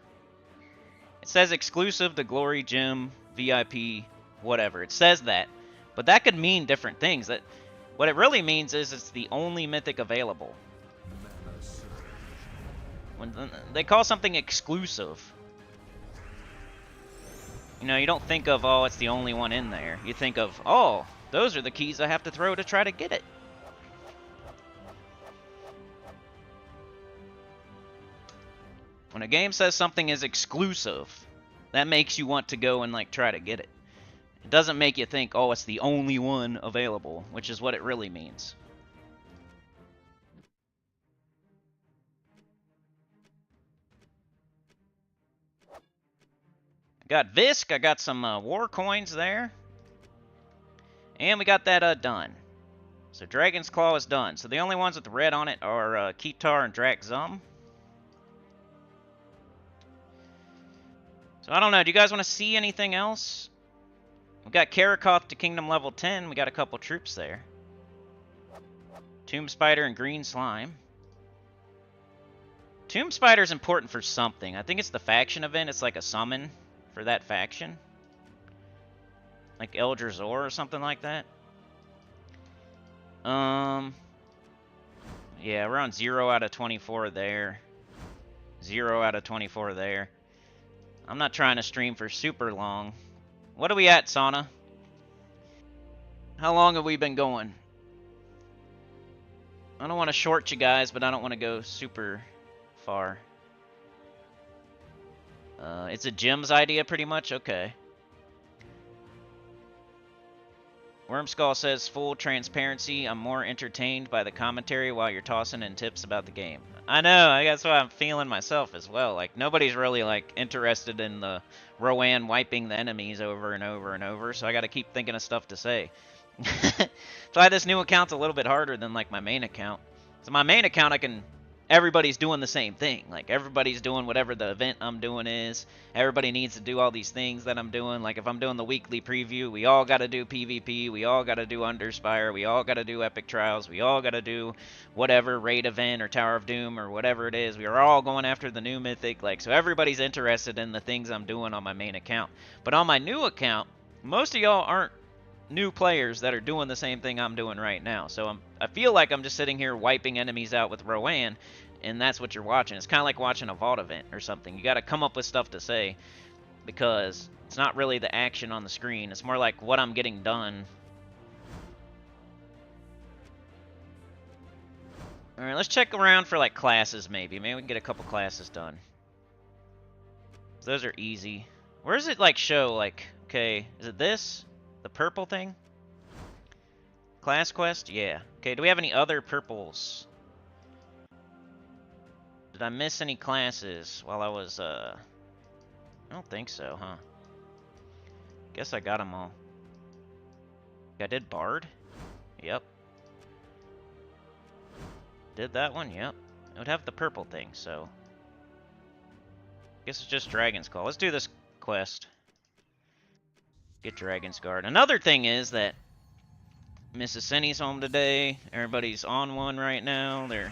It says exclusive to Glory Gym, VIP, whatever. It says that. But that could mean different things. That what it really means is it's the only mythic available. Mana surge. When they call something exclusive, you know, you don't think of, oh, it's the only one in there. You think of, oh, those are the keys I have to throw to try to get it. When a game says something is exclusive, that makes you want to go and like try to get it. It doesn't make you think, oh, it's the only one available, which is what it really means. I got Visk, I got some war coins there. And we got that done. So Dragon's Claw is done. So the only ones with the red on it are Kitar and Drakzum. So I don't know, do you guys want to see anything else? We got Karakoth to Kingdom level 10. We got a couple troops there. Tomb Spider and Green Slime. Tomb Spider is important for something. I think it's the faction event. It's like a summon for that faction. Like Eldra Zor or something like that. Yeah, we're on 0 out of 24 there. 0 out of 24 there. I'm not trying to stream for super long. What are we at, Sauna? How long have we been going? I don't want to short you guys, but I don't want to go super far. It's a Jim's idea, pretty much? Okay. Wormskull says, full transparency, I'm more entertained by the commentary while you're tossing in tips about the game. I know, that's what I'm feeling myself as well. Like, nobody's really, like, interested in the Rowan wiping the enemies over and over and over, so I gotta keep thinking of stuff to say. That's why this new account's a little bit harder than, like, my main account. So my main account, everybody's doing the same thing. Like, everybody's doing whatever the event I'm doing is. Everybody needs to do all these things that I'm doing. Like, if I'm doing the weekly preview, we all got to do PvP. We all got to do Underspire. We all got to do Epic Trials. We all got to do whatever raid event or Tower of Doom or whatever it is. We are all going after the new Mythic. Like, so everybody's interested in the things I'm doing on my main account. But on my new account, most of y'all aren't new players that are doing the same thing I'm doing right now. So I feel like I'm just sitting here wiping enemies out with Rowan, and that's what you're watching. It's kind of like watching a Vault event or something. You got to come up with stuff to say, because it's not really the action on the screen. It's more like what I'm getting done. Alright, let's check around for like classes maybe. Maybe we can get a couple classes done. Those are easy. Where does it like show, like, okay, is it this? The purple thing? Class quest? Yeah. Okay, do we have any other purples? Did I miss any classes while I was, I don't think so, huh? Guess I got them all. I did Bard? Yep. Did that one? Yep. It would have the purple thing, so... Guess it's just Dragon's Claw. Let's do this quest. Get Dragon's Guard. Another thing is that Mrs. Senny's home today. Everybody's on one right now. They're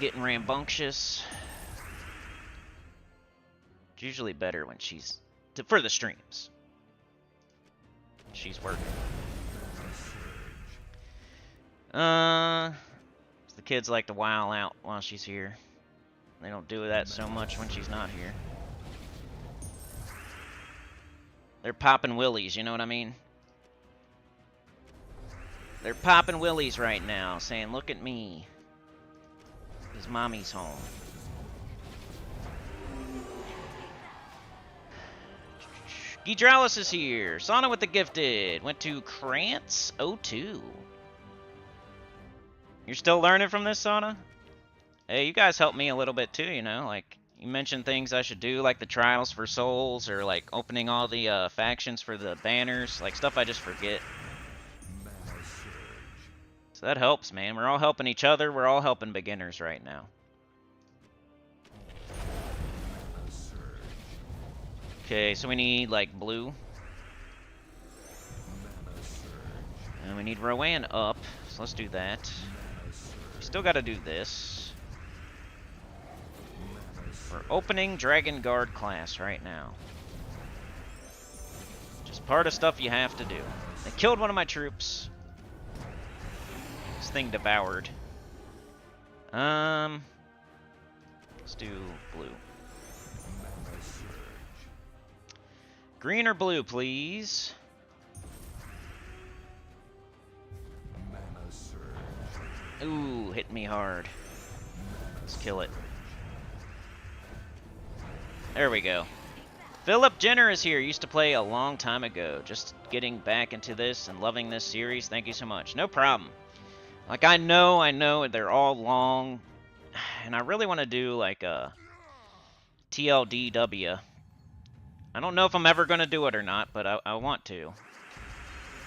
getting rambunctious. It's usually better when she's... for the streams. She's working. The kids like to wow out while she's here. They don't do that so much when she's not here. They're popping willies, you know what I mean? They're popping willies right now, saying, look at me. His mommy's home. Gidralis is here. Sauna with the gifted. Went to Krantz02. You're still learning from this, Sauna? Hey, you guys helped me a little bit too, you know? Like, you mentioned things I should do, like the trials for souls, or like opening all the factions for the banners, like stuff I just forget. So that helps, man. We're all helping each other. We're all helping beginners right now. Okay, so we need, like, blue. And we need Rowan up, so let's do that. We still gotta do this. We're opening Dragon Guard class right now. Just part of stuff you have to do. They killed one of my troops. This thing devoured. Let's do blue. Green or blue, please? Ooh, hit me hard. Let's kill it. There we go. Philip Jenner is here. Used to play a long time ago. Just getting back into this and loving this series. Thank you so much. No problem. Like, I know they're all long. And I really want to do, like, a TLDW. I don't know if I'm ever going to do it or not, but I want to.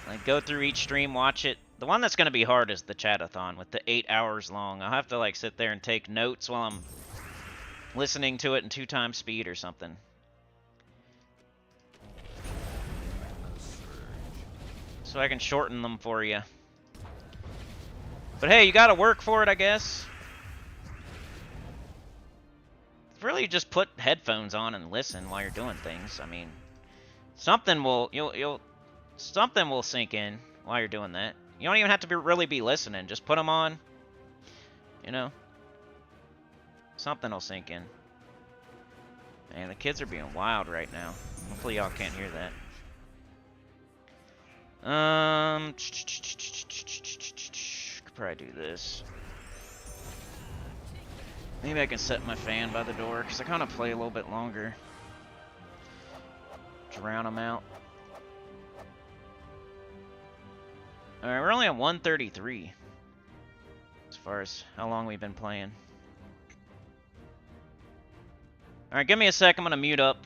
Like, go through each stream, watch it. The one that's going to be hard is the chatathon with the 8 hours long. I'll have to, like, sit there and take notes while I'm listening to it in 2 times speed or something. So I can shorten them for you. But hey, you got to work for it, I guess. Really just put headphones on and listen while you're doing things. I mean, something will something will sink in while you're doing that. You don't even have to really be listening. Just put them on. You know, something will sink in. Man, the kids are being wild right now. Hopefully y'all can't hear that. Could probably do this. Maybe I can set my fan by the door, because I kind of play a little bit longer. Drown them out. Alright, we're only at 133. As far as how long we've been playing. Alright, give me a sec. I'm going to mute up.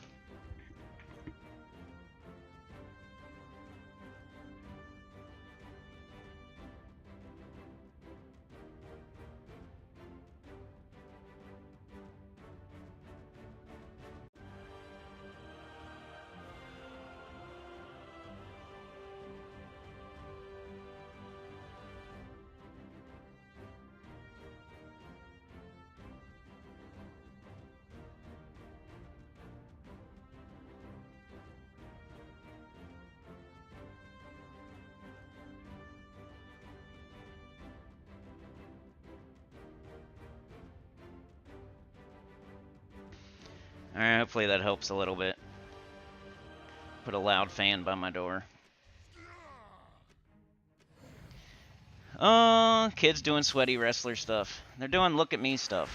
Alright, hopefully that helps a little bit. Put a loud fan by my door. Kids doing sweaty wrestler stuff. They're doing look at me stuff.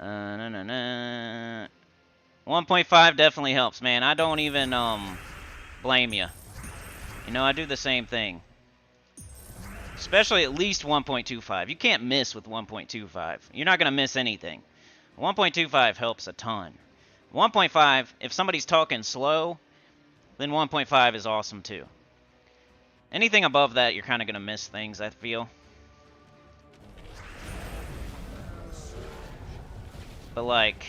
1.5 definitely helps, man. I don't even blame you. You know, I do the same thing. Especially at least 1.25. You can't miss with 1.25. You're not going to miss anything. 1.25 helps a ton. 1.5, if somebody's talking slow, then 1.5 is awesome too. Anything above that, you're kind of going to miss things, I feel. But like,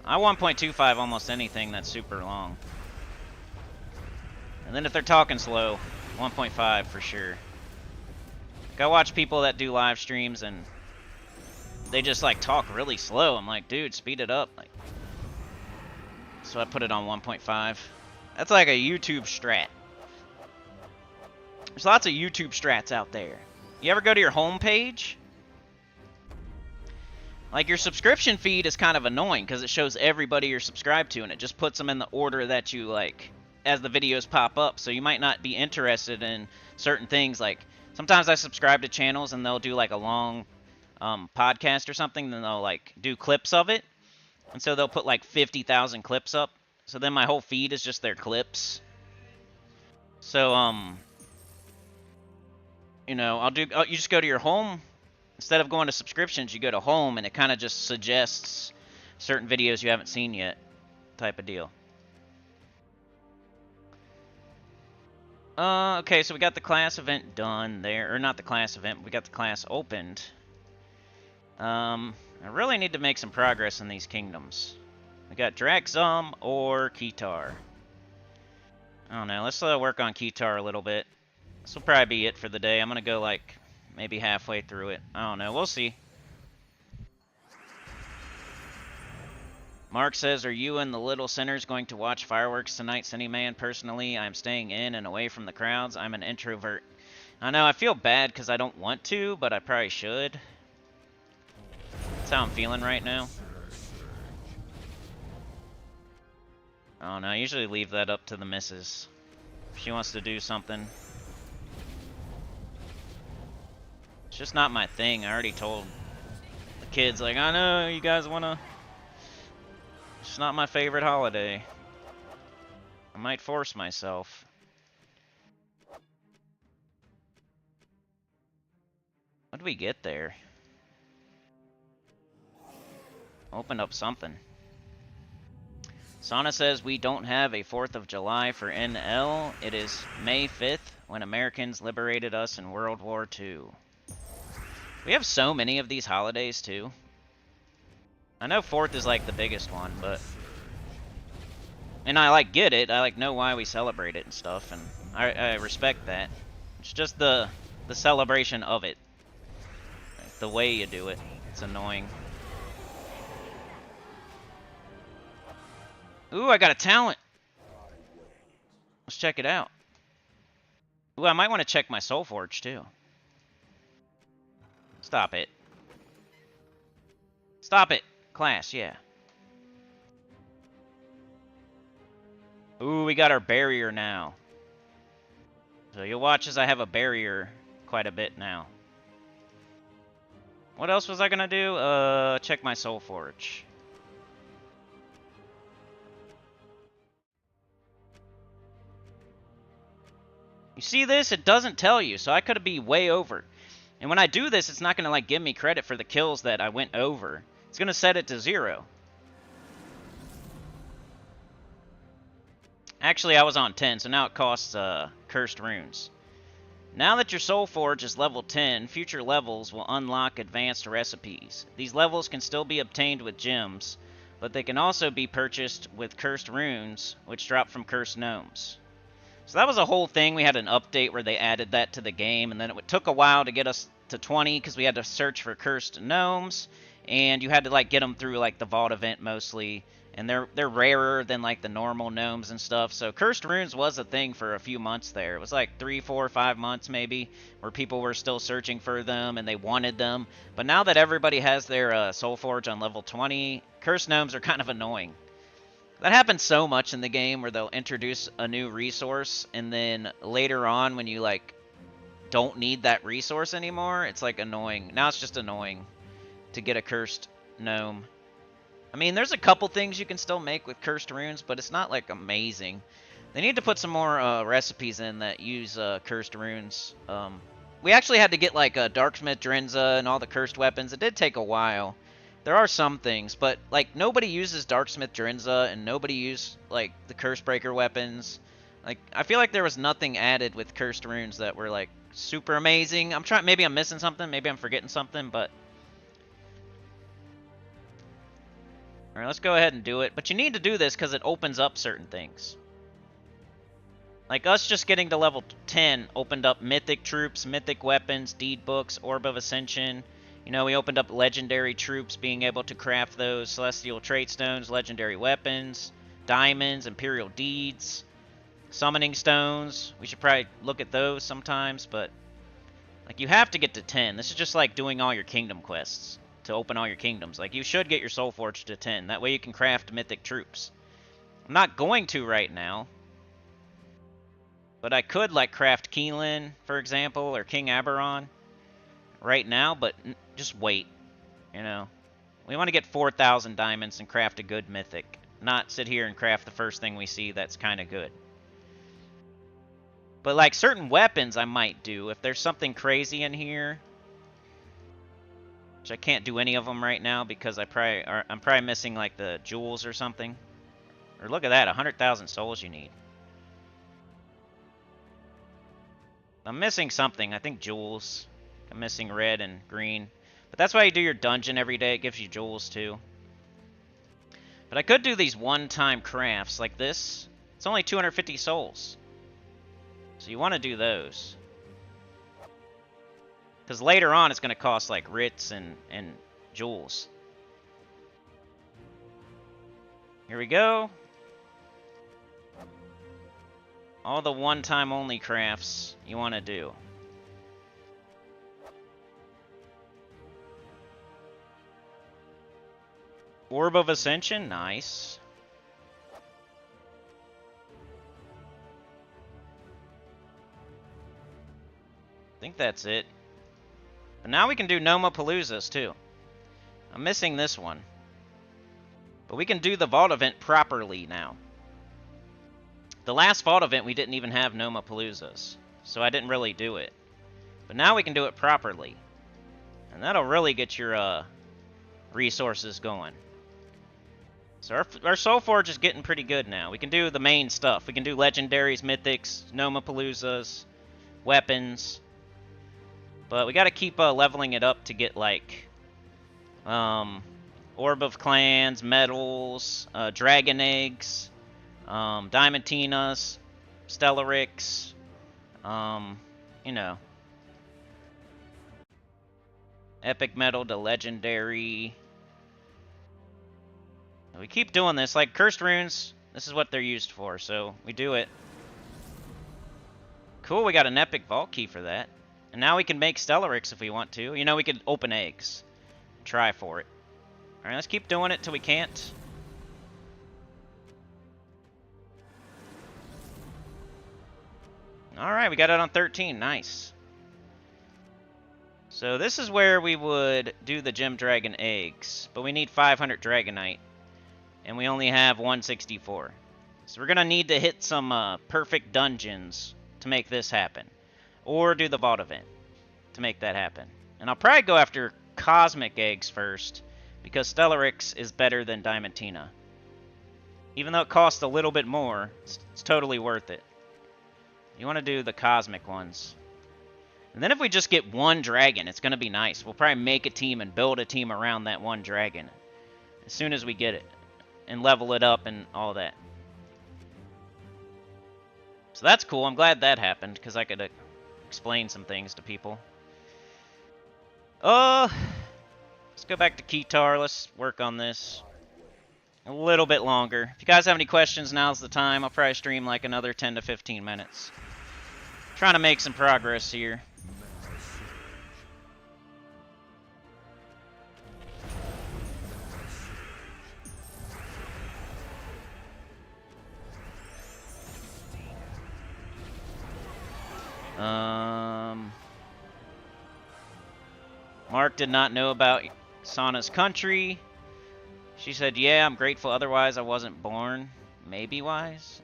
I 1.25 almost anything that's super long. And then if they're talking slow, 1.5 for sure. Like, I watch people that do live streams and they just like talk really slow. I'm like, dude, speed it up. Like, so I put it on 1.5. That's like a YouTube strat. There's lots of YouTube strats out there. You ever go to your home page? Like, your subscription feed is kind of annoying because it shows everybody you're subscribed to and it just puts them in the order that you like as the videos pop up. So you might not be interested in certain things. Like, sometimes I subscribe to channels and they'll do like a long podcast or something, then they'll like do clips of it. And so they'll put like 50,000 clips up. So then my whole feed is just their clips. So, you know, you just go to your home. Instead of going to subscriptions, you go to home, and it kind of just suggests certain videos you haven't seen yet, type of deal. Okay, so we got the class event done there, or not the class event, we got the class opened. I really need to make some progress in these kingdoms. We got Draxum or Kitar. I don't know, let's work on Kitar a little bit. This will probably be it for the day. I'm gonna go like maybe halfway through it. I don't know, we'll see. Mark says, are you and the little sinners going to watch fireworks tonight, Sunny Man? Personally, I'm staying in and away from the crowds. I'm an introvert. I know, I feel bad because I don't want to, but I probably should. That's how I'm feeling right now. I don't know, I usually leave that up to the missus. If she wants to do something. It's just not my thing. I already told the kids, like, I know you guys want to... It's not my favorite holiday. I might force myself. What did we get there? Opened up something. Sana says we don't have a 4th of July for NL. It is May 5th when Americans liberated us in World War II. We have so many of these holidays too. I know 4th is like the biggest one, but... And I like get it, I like know why we celebrate it and stuff, and I respect that. It's just the celebration of it. The way you do it. It's annoying. Ooh, I got a talent! Let's check it out. Ooh, I might want to check my Soul Forge too. Stop it. Stop it! Class, yeah. Ooh, we got our barrier now. So you'll watch as I have a barrier quite a bit now. What else was I gonna do? Check my Soul Forge. You see this? It doesn't tell you, so I could be way over. And when I do this, it's not gonna like give me credit for the kills that I went over. It's gonna set it to 0. Actually, I was on 10, so now it costs cursed runes. Now that your Soul Forge is level 10, future levels will unlock advanced recipes. These levels can still be obtained with gems, but they can also be purchased with cursed runes, which drop from cursed gnomes. So that was a whole thing. We had an update where they added that to the game, and then it took a while to get us to 20 because we had to search for cursed gnomes, and you had to like get them through like the vault event mostly. And they're rarer than like the normal gnomes and stuff. So cursed runes was a thing for a few months there. It was like 3, 4, 5 months maybe where people were still searching for them and they wanted them. But now that everybody has their Soul Forge on level 20, cursed gnomes are kind of annoying. That happens so much in the game where they'll introduce a new resource and then later on when you like don't need that resource anymore, it's like annoying. Now it's just annoying to get a cursed gnome. I mean, there's a couple things you can still make with cursed runes, but it's not, like, amazing. They need to put some more recipes in that use cursed runes. We actually had to get, like, Darksmith Drenza and all the cursed weapons. It did take a while. There are some things, but, like, nobody uses Darksmith Drenza, and nobody used, like, the Cursebreaker weapons. Like, I feel like there was nothing added with cursed runes that were, like, super amazing. Maybe I'm missing something, maybe I'm forgetting something, but... Alright, let's go ahead and do it. But you need to do this because it opens up certain things. Like us just getting to level 10 opened up mythic troops, mythic weapons, deed books, orb of ascension. You know, we opened up legendary troops, being able to craft those, celestial trait stones, legendary weapons, diamonds, imperial deeds, summoning stones. We should probably look at those sometimes, but like you have to get to 10. This is just like doing all your kingdom quests to open all your kingdoms. Like, you should get your Soul Forge to 10. That way you can craft mythic troops. I'm not going to right now. But I could, like, craft Keelan, for example, or King Aberon right now, but just wait, you know. We want to get 4,000 diamonds and craft a good mythic. Not sit here and craft the first thing we see that's kind of good. But like certain weapons I might do. If there's something crazy in here. Which I can't do any of them right now because I'm probably missing like the jewels or something. Or look at that, 100,000 souls you need. I'm missing something. I think jewels. I'm missing red and green. But that's why you do your dungeon every day. It gives you jewels too. But I could do these one-time crafts like this. It's only 250 souls. So you want to do those. Because later on it's going to cost like writs and jewels. Here we go. All the one-time only crafts you want to do. Orb of Ascension, nice. I think that's it. But now we can do Nomapaloozas too. I'm missing this one. But we can do the vault event properly now. The last vault event we didn't even have Nomapaloozas, so I didn't really do it. But now we can do it properly. And that'll really get your resources going. So our Soul Forge is getting pretty good now. We can do the main stuff. We can do legendaries, mythics, Nomapaloozas, weapons. But we got to keep leveling it up to get like Orb of Clans, medals, dragon eggs, Diamantinas, Stellarix, you know, epic medal to legendary. We keep doing this. Like cursed runes, this is what they're used for, so we do it. Cool, we got an epic vault key for that. And now we can make Stellarix if we want to. You know, we could open eggs. Try for it. Alright, let's keep doing it till we can't. Alright, we got it on 13. Nice. So this is where we would do the Gem Dragon eggs. But we need 500 Dragonite. And we only have 164. So we're going to need to hit some perfect dungeons to make this happen. Or do the vault event to make that happen. And I'll probably go after Cosmic Eggs first, because Stellarix is better than Diamantina. Even though it costs a little bit more, it's totally worth it. You want to do the Cosmic ones. And then if we just get one dragon, it's going to be nice. We'll probably make a team and build a team around that one dragon as soon as we get it. And level it up and all that. So that's cool. I'm glad that happened, because I could explain some things to people. Let's go back to Keytar. Let's work on this a little bit longer. If you guys have any questions, now's the time. I'll probably stream like another 10 to 15 minutes. Trying to make some progress here. Mark did not know about Sana's country. She said, yeah, I'm grateful, otherwise I wasn't born. Maybe wise?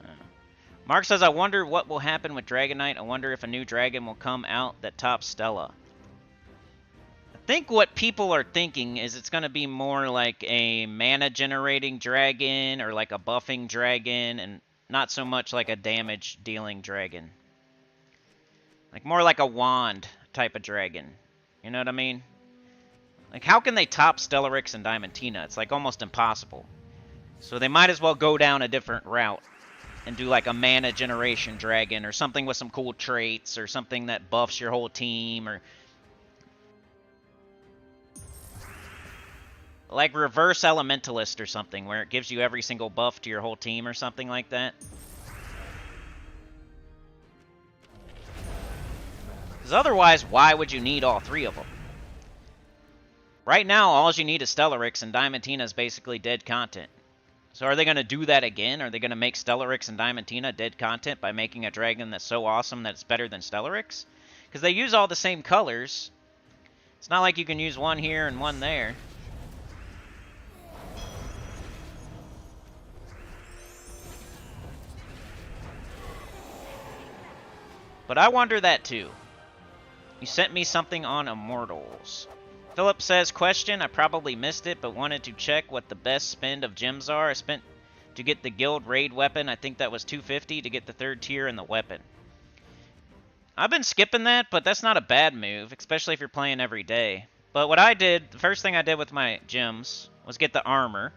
Mark says, I wonder what will happen with Dragonite. I wonder if a new dragon will come out that tops Stella. I think what people are thinking is it's going to be more like a mana generating dragon or like a buffing dragon and not so much like a damage dealing dragon. Like more like a wand type of dragon. You know what I mean? Like how can they top Stellarix and Diamantina? It's like almost impossible. So they might as well go down a different route and do like a mana generation dragon or something with some cool traits or something that buffs your whole team or like reverse elementalist or something where it gives you every single buff to your whole team or something like that. Because otherwise, why would you need all three of them? Right now, all you need is Stellarix, and Diamantina is basically dead content. So are they going to do that again? Are they going to make Stellarix and Diamantina dead content by making a dragon that's so awesome that it's better than Stellarix? Because they use all the same colors. It's not like you can use one here and one there. But I wonder that too. You sent me something on Immortals. Philip says, question, I probably missed it, but wanted to check what the best spend of gems are. I spent to get the guild raid weapon. I think that was 250 to get the 3rd tier and the weapon. I've been skipping that, but that's not a bad move, especially if you're playing every day. But what I did, the first thing I did with my gems was get the armor.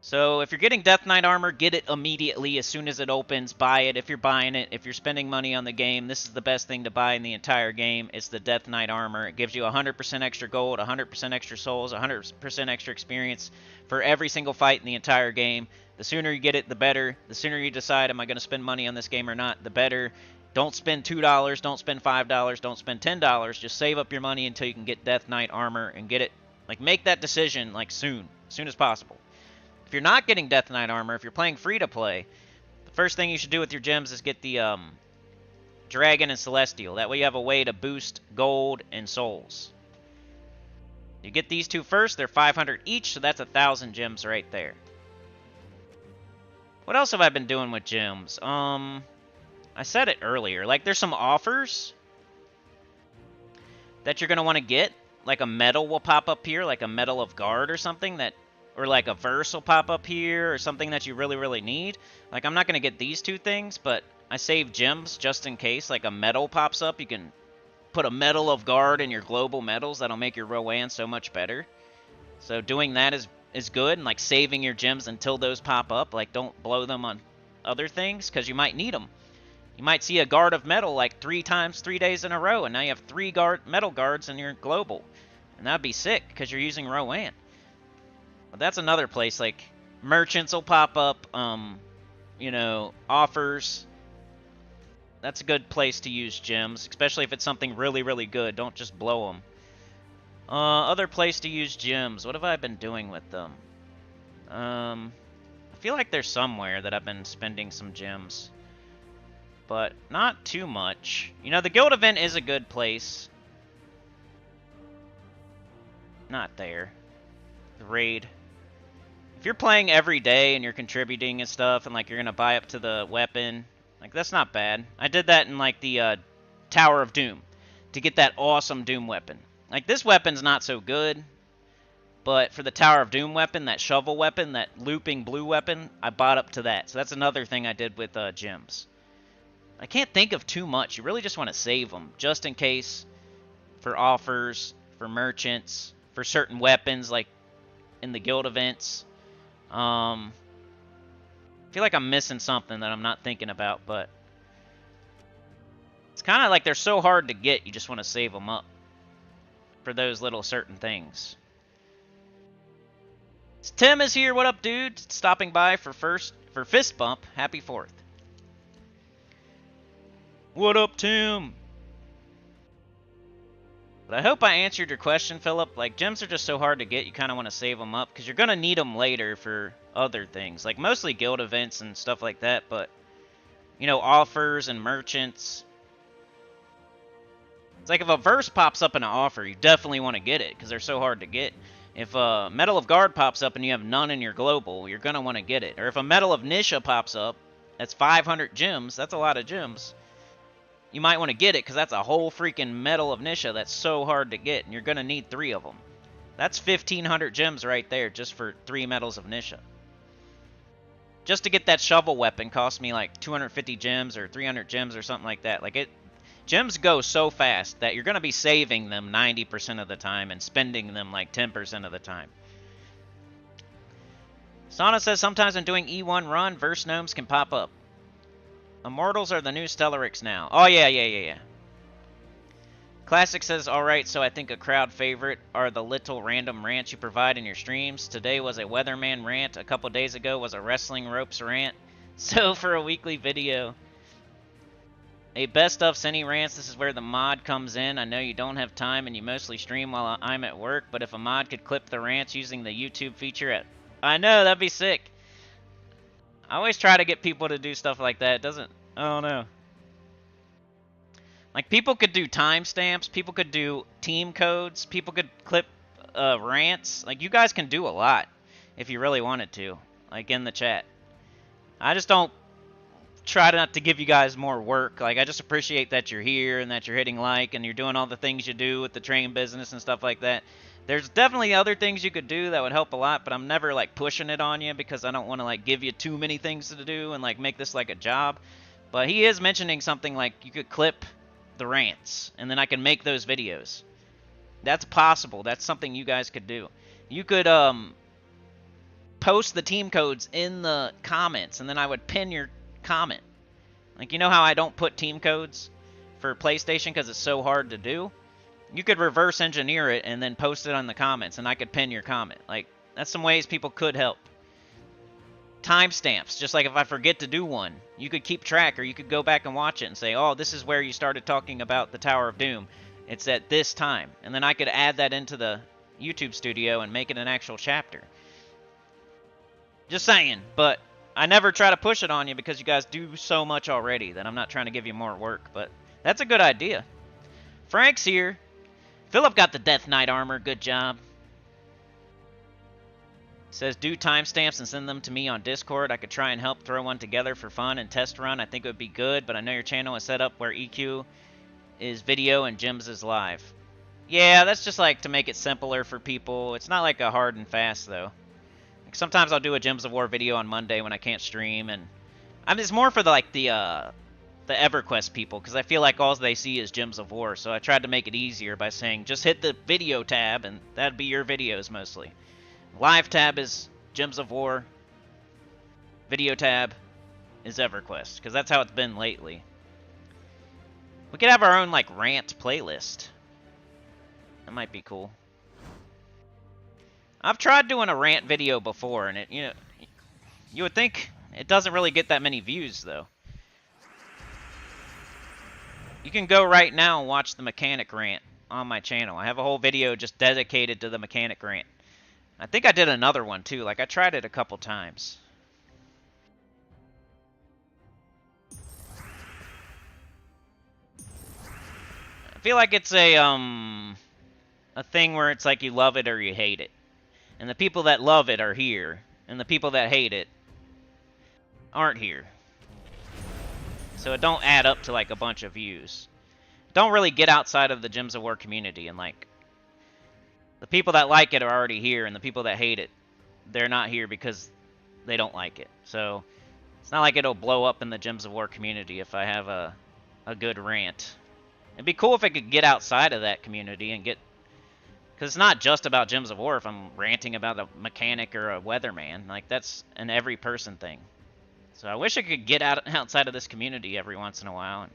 So if you're getting Death Knight armor, get it immediately as soon as it opens. Buy it if you're buying it. If you're spending money on the game, this is the best thing to buy in the entire game. It's the Death Knight armor. It gives you 100% extra gold, 100% extra souls, 100% extra experience for every single fight in the entire game. The sooner you get it, the better. The sooner you decide, am I going to spend money on this game or not, the better. Don't spend $2, don't spend $5, don't spend $10. Just save up your money until you can get Death Knight armor and get it. Like, make that decision, like, as soon as possible. If you're not getting Death Knight armor, if you're playing free-to-play, the first thing you should do with your gems is get the Dragon and Celestial. That way you have a way to boost gold and souls. You get these two first, they're 500 each, so that's 1,000 gems right there. What else have I been doing with gems? I said it earlier. Like, there's some offers that you're going to want to get. Like, a medal will pop up here, like a Medal of Guard or something that... Or like a verse will pop up here, or something that you really, really need. Like, I'm not going to get these two things, but I save gems just in case. Like, a medal pops up. You can put a Medal of Guard in your global medals. That'll make your Rowan so much better. So doing that is good, and like saving your gems until those pop up. Like, don't blow them on other things, because you might need them. You might see a Guard of Metal like 3 times 3 days in a row, and now you have 3 metal guards in your global. And that'd be sick, because you're using Rowan. But that's another place, like, merchants will pop up, you know, offers. That's a good place to use gems, especially if it's something really, really good. Don't just blow them. Other place to use gems. What have I been doing with them? I feel like there's somewhere that I've been spending some gems. But not too much. You know, the guild event is a good place. Not there. The raid. If you're playing every day and you're contributing and stuff, and like you're gonna buy up to the weapon, like that's not bad. I did that in like the Tower of Doom to get that awesome Doom weapon. Like this weapon's not so good, but for the Tower of Doom weapon, that shovel weapon, that looping blue weapon, I bought up to that. So that's another thing I did with gems. I can't think of too much. You really just want to save them just in case for offers, for merchants, for certain weapons like in the guild events. I feel like I'm missing something that I'm not thinking about, but it's kind of like they're so hard to get, you just want to save them up for those little certain things. Tim is here. What up, dude? Stopping by for fist bump. Happy 4th. What up, Tim? But I hope I answered your question, Philip. Like, gems are just so hard to get, you kind of want to save them up, because you're going to need them later for other things. Like, mostly guild events and stuff like that, but, you know, offers and merchants. It's like if a verse pops up in an offer, you definitely want to get it, because they're so hard to get. If a Medal of Guard pops up and you have none in your global, you're going to want to get it. Or if a Medal of Nisha pops up, that's 500 gems. That's a lot of gems. You might want to get it, because that's a whole freaking Medal of Nisha that's so hard to get, and you're going to need 3 of them. That's 1,500 gems right there, just for 3 Medals of Nisha. Just to get that shovel weapon cost me like 250 gems or 300 gems or something like that. Like, gems go so fast that you're going to be saving them 90% of the time and spending them like 10% of the time. Sana says, sometimes when doing E1 run, verse gnomes can pop up. Immortals are the new Stellarix now. Oh, yeah. Classic says, alright, so I think a crowd favorite are the little random rants you provide in your streams. Today was a weatherman rant. A couple days ago was a wrestling ropes rant. So for a weekly video, a best of Cinny rants. This is where the mod comes in. I know you don't have time and you mostly stream while I'm at work, but if a mod could clip the rants using the YouTube feature at... I know, that'd be sick. I always try to get people to do stuff like that. It doesn't... I don't know. Like, people could do timestamps. People could do team codes. People could clip rants. Like, you guys can do a lot if you really wanted to. Like, in the chat. I just don't try not to give you guys more work. Like, I just appreciate that you're here and that you're hitting like and you're doing all the things you do with the train business and stuff like that. There's definitely other things you could do that would help a lot, but I'm never like pushing it on you because I don't want to like give you too many things to do and like make this like a job. But he is mentioning something like you could clip the rants and then I can make those videos. That's possible. That's something you guys could do. You could post the team codes in the comments and then I would pin your comment. Like, you know how I don't put team codes for PlayStation because it's so hard to do? You could reverse engineer it and then post it on the comments and I could pin your comment. Like, that's some ways people could help. Timestamps, just like if I forget to do one, you could keep track or you could go back and watch it and say, oh, this is where you started talking about the Tower of Doom. It's at this time. And then I could add that into the YouTube studio and make it an actual chapter. Just saying, but I never try to push it on you because you guys do so much already that I'm not trying to give you more work, but that's a good idea. Frank's here. Philip got the Death Knight armor. Good job. Says, do timestamps and send them to me on Discord. I could try and help throw one together for fun and test run. I think it would be good, but I know your channel is set up where EQ is video and Gems is live. Yeah, that's just like to make it simpler for people. It's not like a hard and fast, though. Like, sometimes I'll do a Gems of War video on Monday when I can't stream, and it's more for the EverQuest people, because I feel like all they see is Gems of War, so I tried to make it easier by saying, just hit the video tab, and that'd be your videos mostly. Live tab is Gems of War. Video tab is EverQuest, because that's how it's been lately. We could have our own, like, rant playlist. That might be cool. I've tried doing a rant video before, and you would think it doesn't really get that many views, though. You can go right now and watch the mechanic rant on my channel. I have a whole video just dedicated to the mechanic rant. I think I did another one, too. Like, I tried it a couple times. I feel like it's a thing where it's like you love it or you hate it. And the people that love it are here, and the people that hate it aren't here. So it don't add up to, like, a bunch of views. Don't really get outside of the Gems of War community, and, like, the people that like it are already here, and the people that hate it, they're not here because they don't like it. So it's not like it'll blow up in the Gems of War community if I have a good rant. It'd be cool if I could get outside of that community and get... Because it's not just about Gems of War if I'm ranting about a mechanic or a weatherman. Like, that's an every person thing. So I wish I could get outside of this community every once in a while and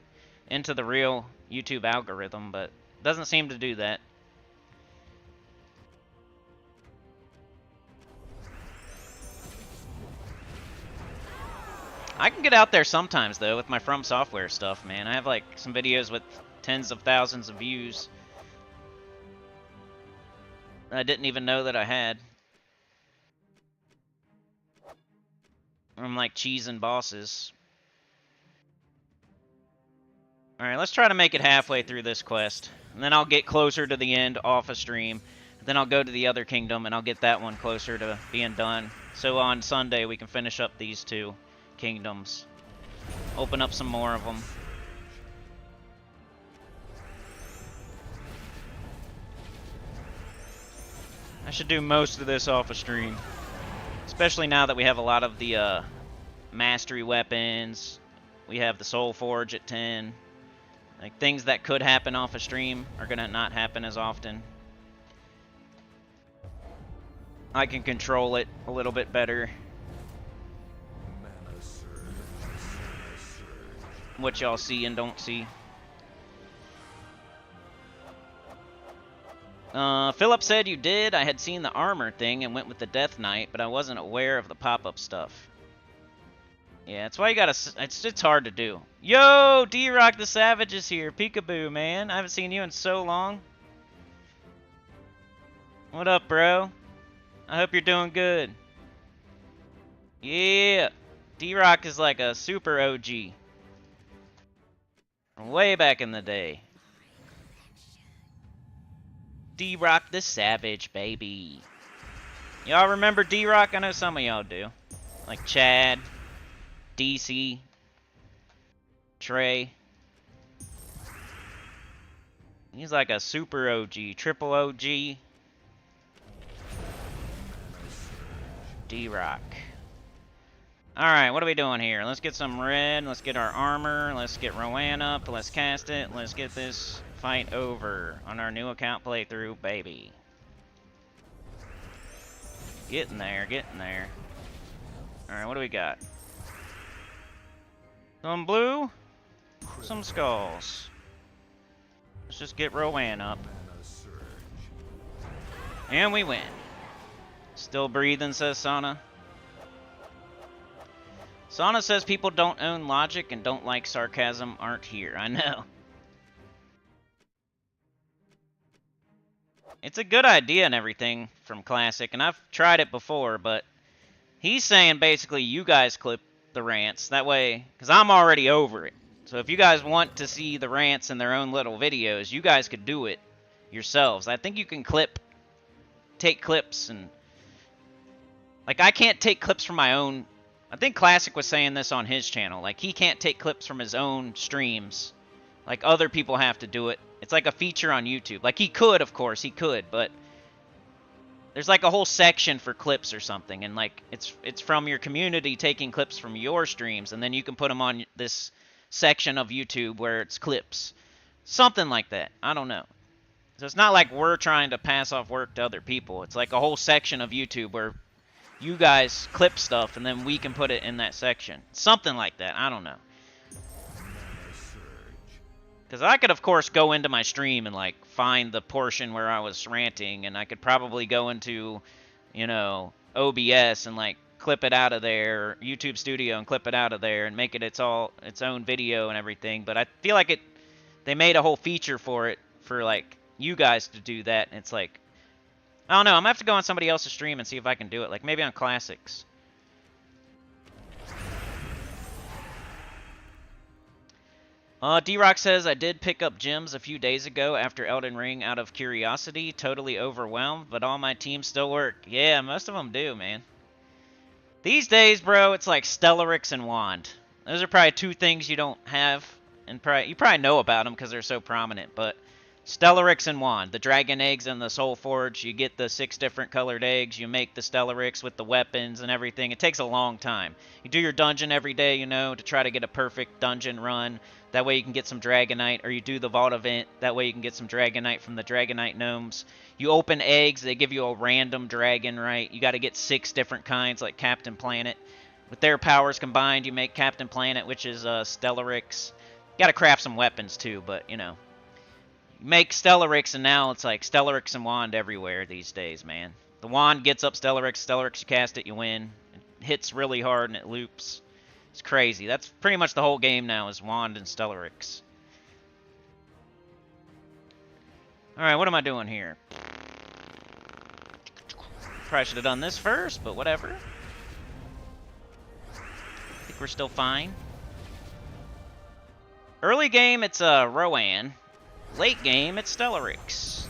into the real YouTube algorithm, but it doesn't seem to do that. I can get out there sometimes, though, with my From Software stuff, man. I have, like, some videos with tens of thousands of views I didn't even know that I had. I'm like cheesing bosses. Alright, let's try to make it halfway through this quest. And then I'll get closer to the end off a stream. Then I'll go to the other kingdom and I'll get that one closer to being done. So on Sunday we can finish up these two kingdoms. Open up some more of them. I should do most of this off a stream. Especially now that we have a lot of the mastery weapons. We have the Soul Forge at 10. Like, things that could happen off a stream are gonna not happen as often. I can control it a little bit better. What y'all see and don't see. Philip said you did. I had seen the armor thing and went with the Death Knight, but I wasn't aware of the pop-up stuff. Yeah, that's why you gotta... It's hard to do. Yo, D-Rock the Savage is here. Peekaboo, man. I haven't seen you in so long. What up, bro? I hope you're doing good. Yeah. D-Rock is like a super OG. From way back in the day. D-Rock the Savage, baby. Y'all remember D-Rock? I know some of y'all do. Like Chad, DC, Trey. He's like a super OG, triple OG. D-Rock. Alright, what are we doing here? Let's get some red, let's get our armor, let's get Rowan up, let's cast it, let's get this fight over on our new account playthrough, baby. Getting there, getting there. Alright, what do we got? Some blue, some skulls. Let's just get Rowan up. And we win. Still breathing, says Sana. Sana says people don't own logic and don't like sarcasm aren't here. I know. It's a good idea and everything from Classic, and I've tried it before, but he's saying basically you guys clip the rants. That way, because I'm already over it. So if you guys want to see the rants in their own little videos, you guys could do it yourselves. I think you can take clips, and like I can't take clips from my own. I think Classic was saying this on his channel. Like he can't take clips from his own streams. Like other people have to do it. It's like a feature on YouTube. Like he could, of course, he could, but there's like a whole section for clips or something, and like it's from your community taking clips from your streams, and then you can put them on this section of YouTube where it's clips. Something like that. I don't know. So it's not like we're trying to pass off work to other people. It's like a whole section of YouTube where you guys clip stuff, and then we can put it in that section. Something like that. I don't know. Because I could, of course, go into my stream and, like, find the portion where I was ranting, and I could probably go into, you know, OBS and, like, clip it out of there, YouTube Studio and clip it out of there and make it its own video and everything. But I feel like they made a whole feature for it for, like, you guys to do that, and it's like, I don't know, I'm gonna have to go on somebody else's stream and see if I can do it, like maybe on Classics. D-Rock says, I did pick up gems a few days ago after Elden Ring out of curiosity, totally overwhelmed, but all my teams still work. Yeah, most of them do, man. These days, bro, it's like Stellarix and Wand. Those are probably two things you don't have, and you probably know about them because they're so prominent, but Stellarix and Wand, the dragon eggs and the soul forge, you get the 6 different colored eggs, you make the Stellarix with the weapons and everything. It takes a long time. You do your dungeon every day, you know, to try to get a perfect dungeon run. That way you can get some Dragonite, or you do the Vault event. That way you can get some Dragonite from the Dragonite gnomes. You open eggs, they give you a random dragon, right? You got to get 6 different kinds, like Captain Planet. With their powers combined, you make Captain Planet, which is Stellarix. You got to craft some weapons too, but, you know. Make Stellarix, and now it's like Stellarix and Wand everywhere these days, man. The Wand gets up Stellarix, you cast it, you win. It hits really hard and it loops. It's crazy. That's pretty much the whole game now is Wand and Stellarix. Alright, what am I doing here? Probably should have done this first, but whatever. I think we're still fine. Early game, it's Rowan. Late game, it's Stellarix.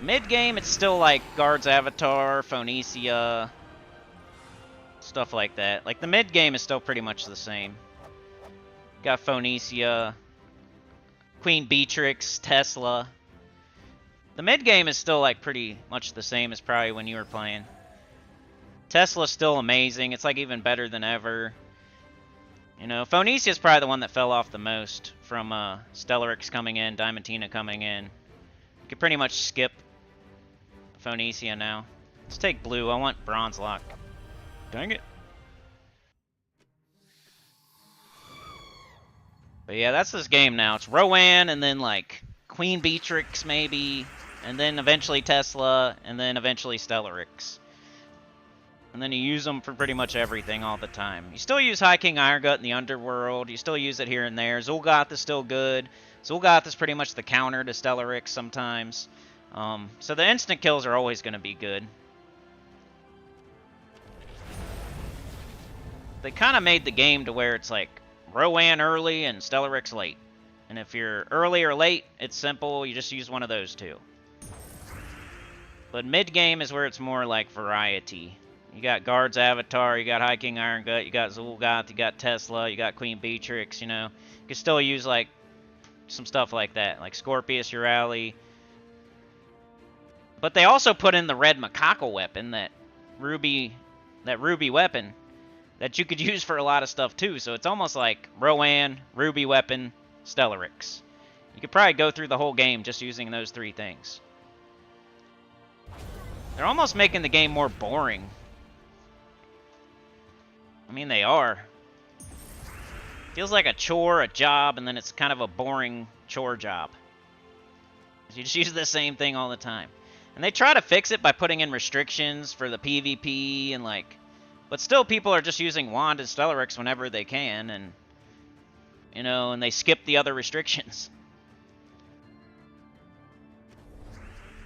Mid game, it's still like Guard's Avatar, Phoenicia, stuff like that. Like the mid game is still pretty much the same. Got Phoenicia, Queen Beatrix, Tesla. The mid game is still like pretty much the same as probably when you were playing. Tesla's still amazing. It's like even better than ever. You know, Phoenicia is probably the one that fell off the most from Stellarix coming in, Diamantina coming in. You could pretty much skip Phoenicia now. Let's take blue. I want Bronze Lock. Dang it. But yeah, that's this game now. It's Rowan and then like Queen Beatrix maybe, and then eventually Tesla, and then eventually Stellarix. And then you use them for pretty much everything all the time. You still use High King Irongut in the Underworld. You still use it here and there. Zul'Goth is still good. Zul'Goth is pretty much the counter to Stellarix sometimes. So the instant kills are always going to be good. They kind of made the game to where it's like Rowan early and Stellarix late. And if you're early or late, it's simple. You just use one of those two. But mid-game is where it's more like variety. You got Guard's Avatar, you got High King Iron Gut, you got Zul'Goth, you got Tesla, you got Queen Beatrix, you know. You can still use, like, some stuff like that, like Scorpius Urali. But they also put in the red Macaco weapon, that ruby weapon, that you could use for a lot of stuff, too. So it's almost like Rowan, ruby weapon, Stellarix. You could probably go through the whole game just using those 3 things. They're almost making the game more boring. I mean, they are. Feels like a chore, a job, and then it's kind of a boring chore job. You just use the same thing all the time. And they try to fix it by putting in restrictions for the PvP and like... But still, people are just using Wand and Stellarix whenever they can, and... You know, and they skip the other restrictions.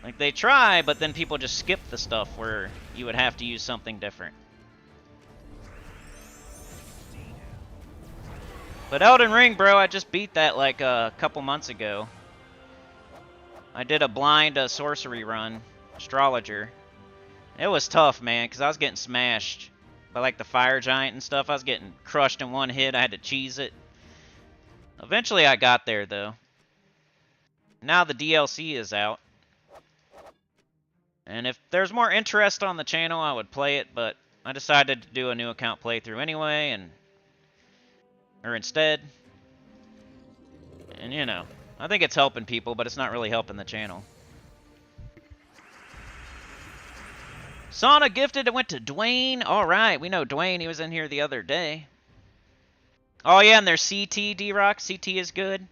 Like, they try, but then people just skip the stuff where you would have to use something different. But Elden Ring, bro, I just beat that like a couple months ago. I did a blind sorcery run, Astrologer. It was tough, man, because I was getting smashed by like the fire giant and stuff. I was getting crushed in one hit. I had to cheese it. Eventually I got there, though. Now the DLC is out. And if there's more interest on the channel, I would play it, but I decided to do a new account playthrough anyway, or instead. And, you know, I think it's helping people, but it's not really helping the channel. Sauna gifted, it went to Dwayne. Alright, we know Dwayne, he was in here the other day. Oh yeah, and there's CT, D-Rock. CT is good.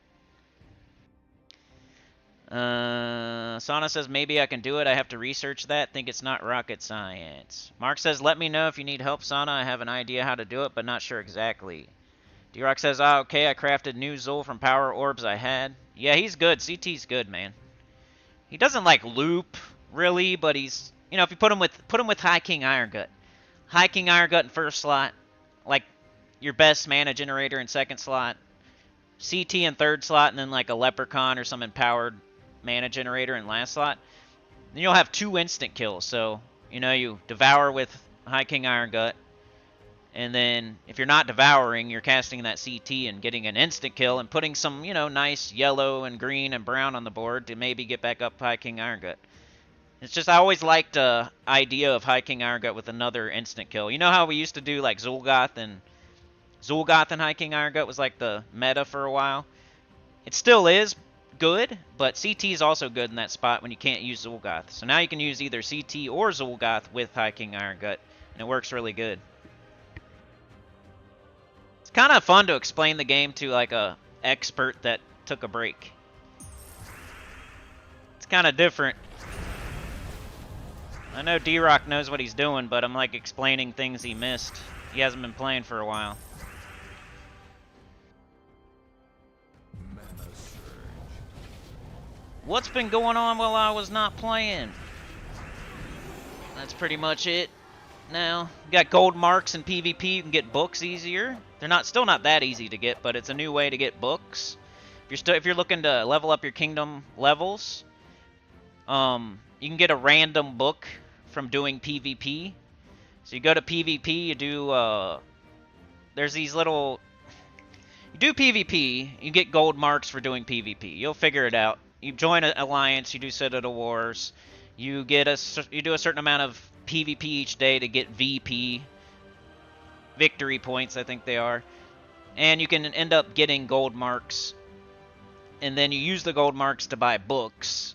Sauna says, maybe I can do it. I have to research that. Think it's not rocket science. Mark says, let me know if you need help, Sauna. I have an idea how to do it, but not sure exactly. D-Rock says, okay, I crafted new Zul from power orbs I had. Yeah, he's good. CT's good, man. He doesn't, like, loop, really, but he's... You know, if you put him with High King Iron Gut. High King Iron Gut in first slot. Like, your best mana generator in second slot. CT in third slot, and then, like, a Leprechaun or some empowered mana generator in last slot. Then you'll have 2 instant kills. So, you know, you devour with High King Iron Gut. And then, if you're not devouring, you're casting that CT and getting an instant kill and putting some, you know, nice yellow and green and brown on the board to maybe get back up High King Iron Gut. It's just, I always liked the idea of High King Iron Gut with another instant kill. You know how we used to do, like, Zul'Goth and High King Iron Gut was, like, the meta for a while? It still is good, but CT is also good in that spot when you can't use Zul'Goth. So now you can use either CT or Zul'Goth with High King Iron Gut, and it works really good. Kind of fun to explain the game to like a expert that took a break. It's kind of different. I know D-Rock knows what he's doing, but I'm like explaining things he missed. He hasn't been playing for a while. What's been going on while I was not playing? That's pretty much it. Now, you got gold marks in PvP, you can get books easier. They're still not that easy to get, but it's a new way to get books. If you're looking to level up your kingdom levels, you can get a random book from doing PvP. So you go to PvP, you do there's these little... You do PvP, you get gold marks for doing PvP. You'll figure it out. You join an alliance, you do Citadel Wars, you do a certain amount of PvP each day to get VP, victory points, I think they are. And you can end up getting gold marks. And then you use the gold marks to buy books.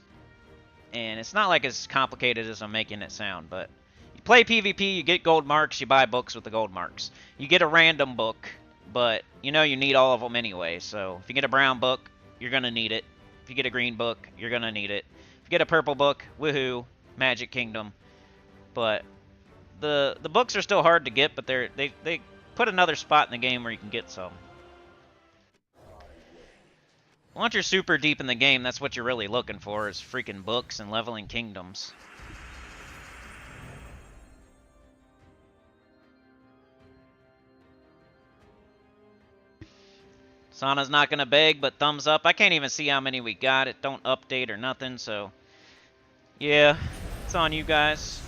And it's not like as complicated as I'm making it sound, but you play PvP, you get gold marks, you buy books with the gold marks. You get a random book, but you know you need all of them anyway. So if you get a brown book, you're going to need it. If you get a green book, you're going to need it. If you get a purple book, woohoo, Magic Kingdom. But the books are still hard to get, but they put another spot in the game where you can get some. Once you're super deep in the game, that's what you're really looking for, is freaking books and leveling kingdoms. Sauna's not going to beg, but thumbs up. I can't even see how many we got. It don't update or nothing, so... Yeah, it's on you guys.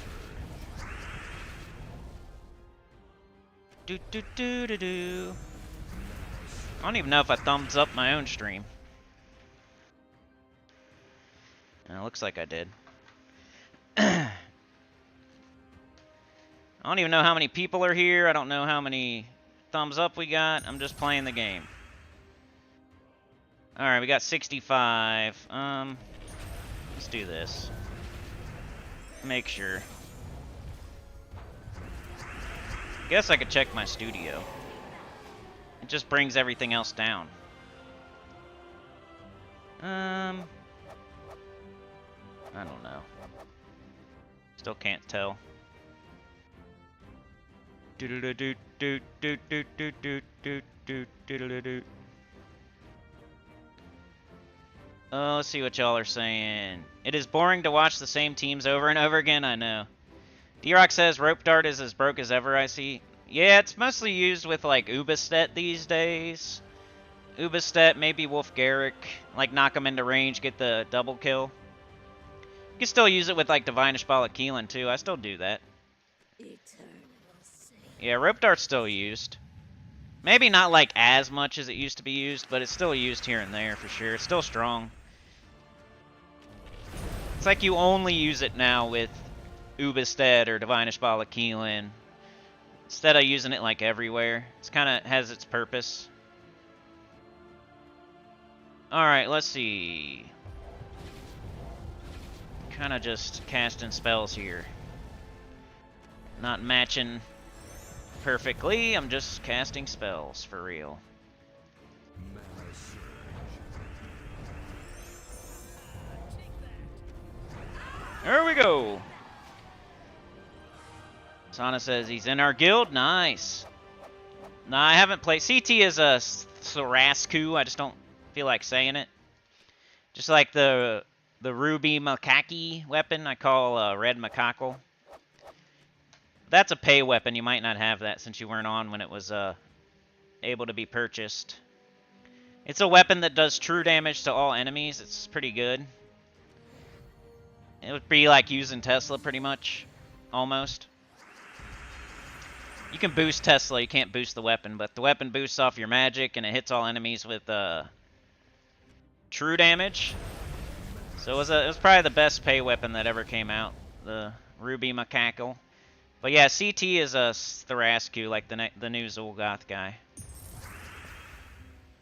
do do do do do. I don't even know if I thumbs up my own stream. It looks like I did. I don't even know how many people are here. I don't know how many thumbs up we got. I'm just playing the game. Alright, we got 65. Let's do this. Make sure. Guess I could check my studio. It just brings everything else down. I don't know. Still can't tell. Let's see what y'all are saying. It is boring to watch the same teams over and over again, I know. D-Rock says Rope Dart is as broke as ever, I see. Yeah, it's mostly used with, like, Ubistet these days. Ubistet, maybe Wolf Garrick. Like, knock him into range, get the double kill. You can still use it with, like, Divinish Ball of Keelan, too. I still do that. Yeah, Rope Dart's still used. Maybe not, like, as much as it used to be used, but it's still used here and there, for sure. It's still strong. It's like you only use it now with Ubistet or Divinish Ball of Keelan. Instead of using it, like, everywhere. It's kind of has its purpose. Alright, let's see. Kind of just casting spells here. Not matching perfectly, I'm just casting spells for real. Mana surge. There we go. Sana says he's in our guild. Nice. Nah, I haven't played. CT is a Sarasku. I just don't feel like saying it. Just like the Ruby Macaque weapon I call Red Macaque. That's a pay weapon. You might not have that since you weren't on when it was able to be purchased. It's a weapon that does true damage to all enemies. It's pretty good. It would be like using Tesla pretty much. Almost. You can boost Tesla, you can't boost the weapon, but the weapon boosts off your magic and it hits all enemies with true damage. So it was probably the best pay weapon that ever came out, the Ruby Macaque. But yeah, CT is a Tharasku, like the new Zul'Goth guy.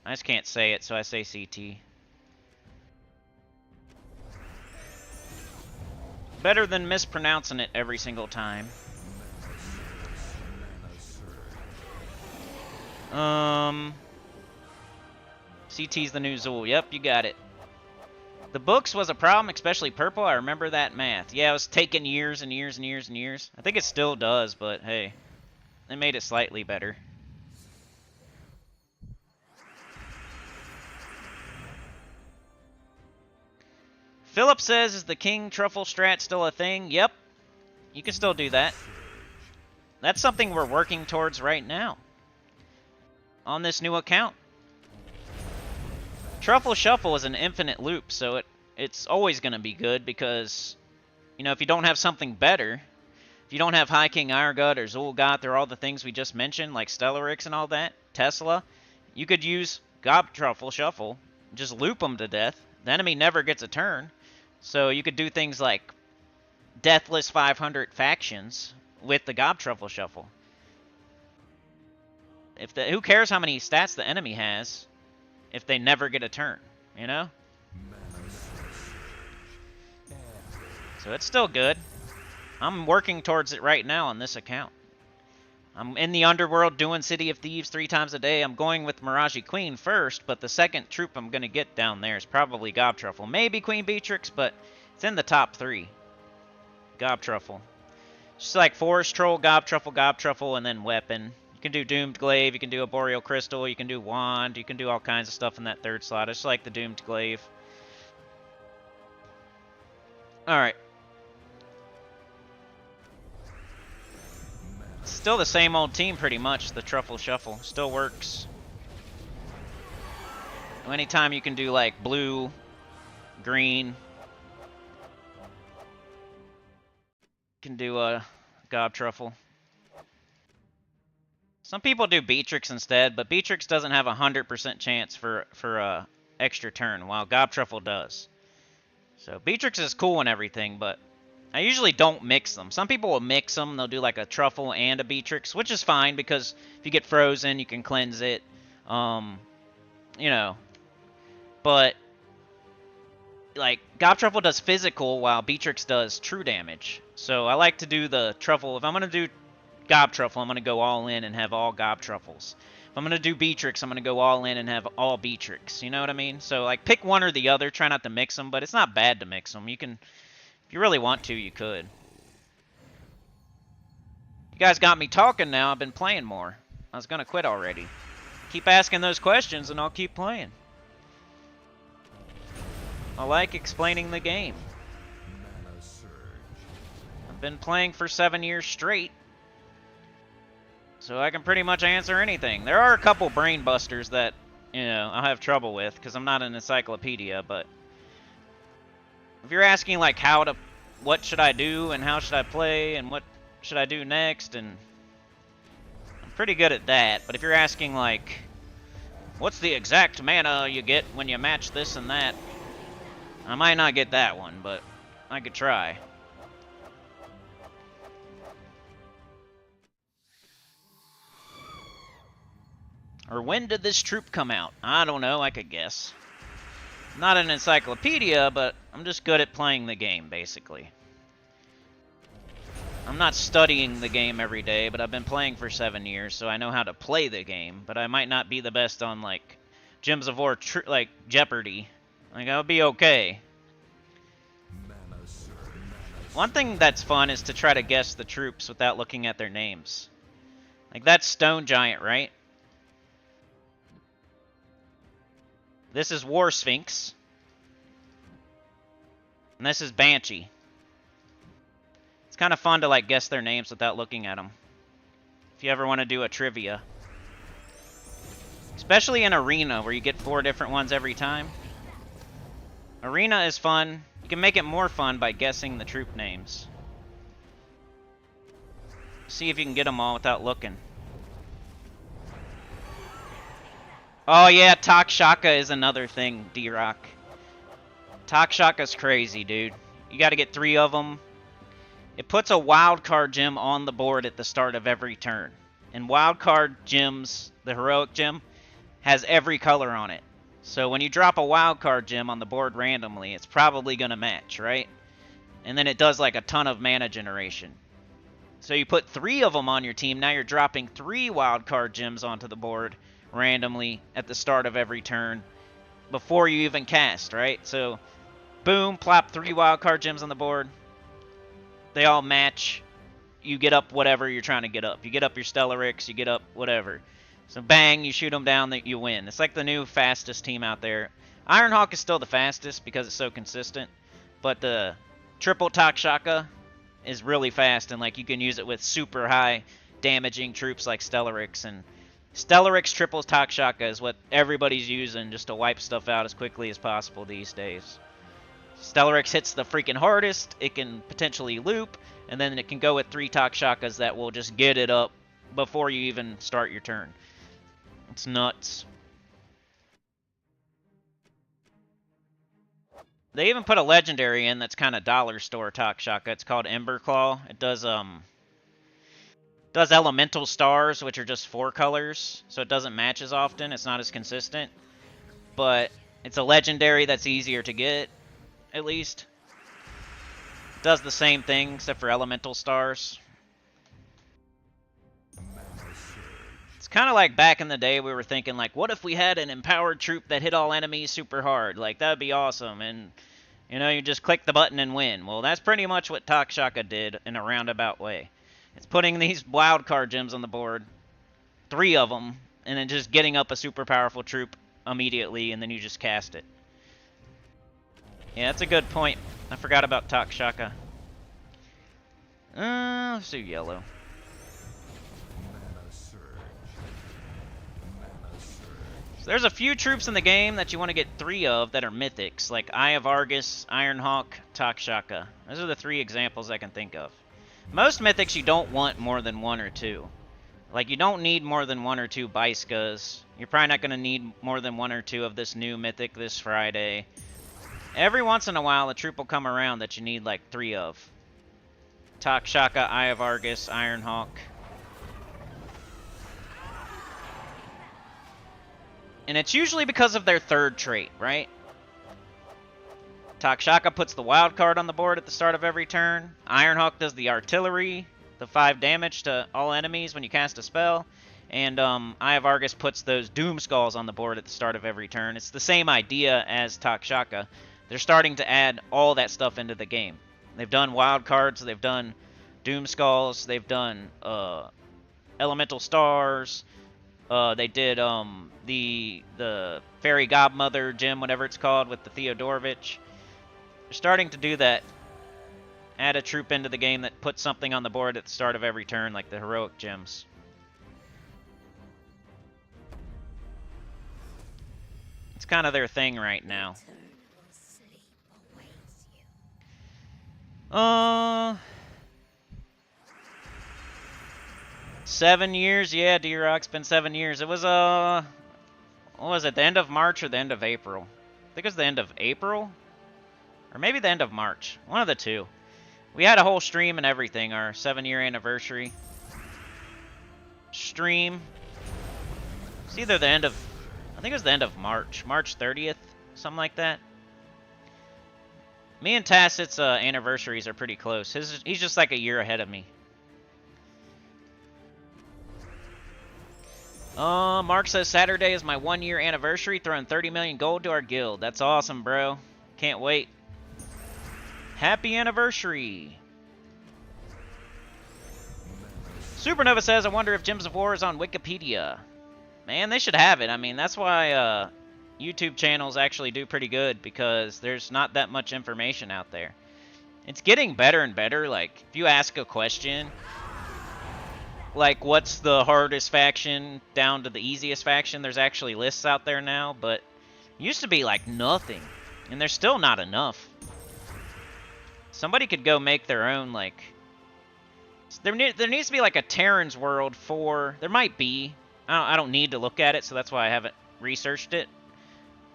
I just can't say it, so I say CT. Better than mispronouncing it every single time. CT's the new Zul. Yep, you got it. The books was a problem, especially purple. I remember that math. Yeah, it was taking years and years and years and years. I think it still does, but hey, they made it slightly better. Philip says, is the King Truffle strat still a thing? Yep. You can still do that. That's something we're working towards right now. On this new account. Truffle Shuffle is an infinite loop, so it's always going to be good because, you know, if you don't have something better, if you don't have High King Irongut or Zul'Goth or all the things we just mentioned, like Stellarix and all that, Tesla, you could use Gob Truffle Shuffle, just loop them to death. The enemy never gets a turn, so you could do things like Deathless 500 factions with the Gob Truffle Shuffle. Who cares how many stats the enemy has if they never get a turn, you know? So it's still good. I'm working towards it right now on this account. I'm in the Underworld doing City of Thieves 3 times a day. I'm going with Mirage Queen first, but the second troop I'm going to get down there is probably Gob Truffle. Maybe Queen Beatrix, but it's in the top 3. Gob Truffle. Just like Forest Troll, Gob Truffle, and then Weapon. You can do Doomed Glaive, you can do a Boreal Crystal, you can do Wand, you can do all kinds of stuff in that 3rd slot. I just like the Doomed Glaive. Alright. Still the same old team pretty much, the Truffle Shuffle. Still works. Anytime you can do like blue, green. You can do a Gob Truffle. Some people do Beatrix instead, but Beatrix doesn't have a 100% chance for a extra turn, while Gob Truffle does. So Beatrix is cool and everything, but I usually don't mix them. Some people will mix them. They'll do like a Truffle and a Beatrix, which is fine because if you get frozen, you can cleanse it. You know, but like Gob Truffle does physical while Beatrix does true damage. So I like to do the Truffle. If I'm going to do Gob Truffle, I'm going to go all in and have all Gob Truffles. If I'm going to do Beatrix, I'm going to go all in and have all Beatrix. You know what I mean? So like pick one or the other. Try not to mix them, but it's not bad to mix them. You can, if you really want to, you could. You guys got me talking now. I've been playing more. I was going to quit already. Keep asking those questions and I'll keep playing. I like explaining the game. I've been playing for 7 years straight, so I can pretty much answer anything. There are a couple brain busters that, you know, I have trouble with because I'm not an encyclopedia, but if you're asking like what should I do and how should I play and what should I do next, and I'm pretty good at that. But if you're asking like, what's the exact mana you get when you match this and that, I might not get that one, but I could try. Or when did this troop come out? I don't know, I could guess. Not an encyclopedia, but I'm just good at playing the game, basically. I'm not studying the game every day, but I've been playing for 7 years, so I know how to play the game. But I might not be the best on, like, Gems of War, like, Jeopardy. Like, I'll be okay. One thing that's fun is to try to guess the troops without looking at their names. Like, that's Stone Giant, right? This is War Sphinx. And this is Banshee. It's kind of fun to, like, guess their names without looking at them. If you ever want to do a trivia. Especially in Arena, where you get 4 different ones every time. Arena is fun. You can make it more fun by guessing the troop names. See if you can get them all without looking. Oh yeah, Takshaka is another thing, D-Rock. Takshaka's crazy, dude. You gotta get 3 of them. It puts a wild card gem on the board at the start of every turn. And wild card gems, the heroic gem, has every color on it. So when you drop a wild card gem on the board randomly, it's probably gonna match, right? And then it does like a ton of mana generation. So you put 3 of them on your team, now you're dropping 3 wild card gems onto the board randomly at the start of every turn before you even cast, right? So boom, plop 3 wild card gems on the board. They all match. You get up whatever you're trying to get up. You get up your Stellarix, you get up whatever. So bang, you shoot them down, you win. It's like the new fastest team out there. Ironhawk is still the fastest because it's so consistent, but the triple Takshaka is really fast, and like you can use it with super high damaging troops like Stellarix, and Stellarix triple Takshaka is what everybody's using just to wipe stuff out as quickly as possible these days. Stellarix hits the freaking hardest, it can potentially loop, and then it can go with 3 Takshakas that will just get it up before you even start your turn. It's nuts. They even put a legendary in that's kind of dollar store Takshaka. It's called Emberclaw. It does elemental stars, which are just 4 colors, so it doesn't match as often. It's not as consistent, but it's a legendary that's easier to get, at least. It does the same thing except for elemental stars. It's kind of like back in the day we were thinking, like, what if we had an empowered troop that hit all enemies super hard? Like, that would be awesome, and, you know, you just click the button and win. Well, that's pretty much what Takshaka did in a roundabout way. It's putting these wild card gems on the board, 3 of them, and then just getting up a super powerful troop immediately, and then you just cast it. Yeah, that's a good point. I forgot about Takshaka. Let's do yellow. So there's a few troops in the game that you want to get 3 of that are mythics, like Eye of Argus, Ironhawk, Takshaka. Those are the 3 examples I can think of. Most mythics you don't want more than 1 or 2. Like, you don't need more than 1 or 2 Baiskas. You're probably not going to need more than 1 or 2 of this new Mythic this Friday. Every once in a while, a troop will come around that you need like 3 of. Takshaka, Eye of Argus, Ironhawk. And it's usually because of their 3rd trait, right? Takshaka puts the wild card on the board at the start of every turn. Ironhawk does the artillery, the 5 damage to all enemies when you cast a spell. And Eye of Argus puts those Doom Skulls on the board at the start of every turn. It's the same idea as Takshaka. They're starting to add all that stuff into the game. They've done wild cards, they've done Doom Skulls, they've done Elemental Stars. They did the Fairy Godmother gem, whatever it's called, with the Theodorovich. They're starting to do that. Add a troop into the game that puts something on the board at the start of every turn, like the heroic gems. It's kind of their thing right now. 7 years? Yeah, D-Rock's been 7 years. It was, what was it, the end of March or the end of April? I think it was the end of April? Or maybe the end of March. One of the two. We had a whole stream and everything, our 7-year anniversary stream. It's either the end of, I think it was the end of March. March 30th, something like that. Me and Tacit's anniversaries are pretty close. He's just like a year ahead of me. Mark says Saturday is my 1-year anniversary, throwing 30 million gold to our guild. That's awesome, bro. Can't wait. Happy anniversary. Supernova says, I wonder if Gems of War is on Wikipedia. Man, they should have it. I mean, that's why YouTube channels actually do pretty good, because there's not that much information out there. It's getting better and better. Like, if you ask a question, like, what's the hardest faction down to the easiest faction, there's actually lists out there now, but it used to be like nothing, and there's still not enough. Somebody could go make their own, like, there needs to be like a Terran's World for, there might be, I don't need to look at it, so that's why I haven't researched it,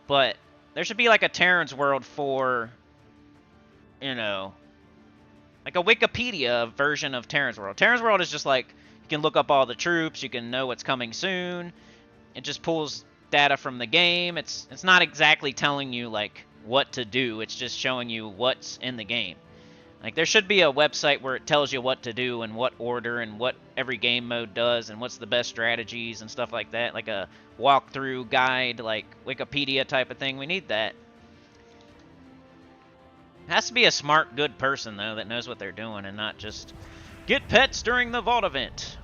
but there should be like a Terran's World for, you know, like a Wikipedia version of Terran's World. Terran's World is just like, you can look up all the troops, you can know what's coming soon. It just pulls data from the game. It's not exactly telling you like what to do, it's just showing you what's in the game. Like, there should be a website where it tells you what to do and what order and what every game mode does and what's the best strategies and stuff like that. Like a walkthrough guide, like Wikipedia type of thing. We need that. It has to be a smart, good person, though, that knows what they're doing and not just get pets during the vault event.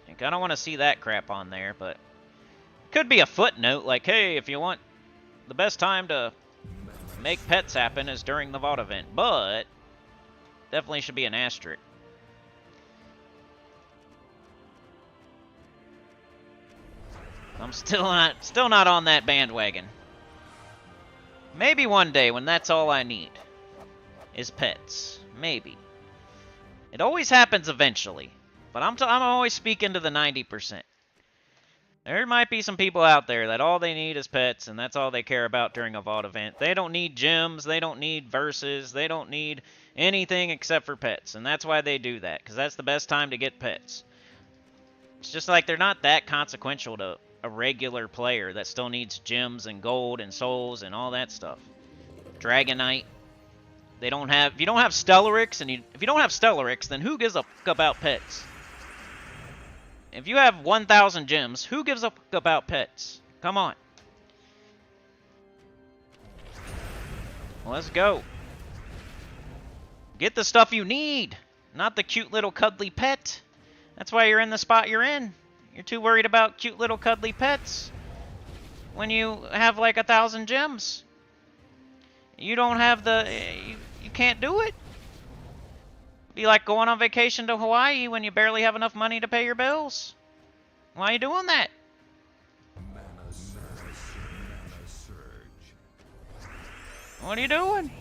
Like, I don't want to see that crap on there, but it could be a footnote like, hey, if you want the best time to make pets happen is during the vault event, but definitely should be an asterisk. I'm still not on that bandwagon. Maybe one day when that's all I need is pets. Maybe. It always happens eventually, but I'm always speaking to the 90%. There might be some people out there that all they need is pets, and that's all they care about during a vault event. They don't need gems, they don't need verses, they don't need anything except for pets, and that's why they do that, because that's the best time to get pets. It's just like they're not that consequential to a regular player that still needs gems and gold and souls and all that stuff. Dragonite. They don't have. If you don't have Stellarix, if you don't have Stellarix, then who gives a fuck about pets? If you have 1,000 gems, who gives a fuck about pets? Come on. Let's go. Get the stuff you need, not the cute little cuddly pet. That's why you're in the spot you're in. You're too worried about cute little cuddly pets when you have like 1,000 gems. You don't have the... You can't do it. Be like going on vacation to Hawaii when you barely have enough money to pay your bills. Why are you doing that? Mana surge. What are you doing?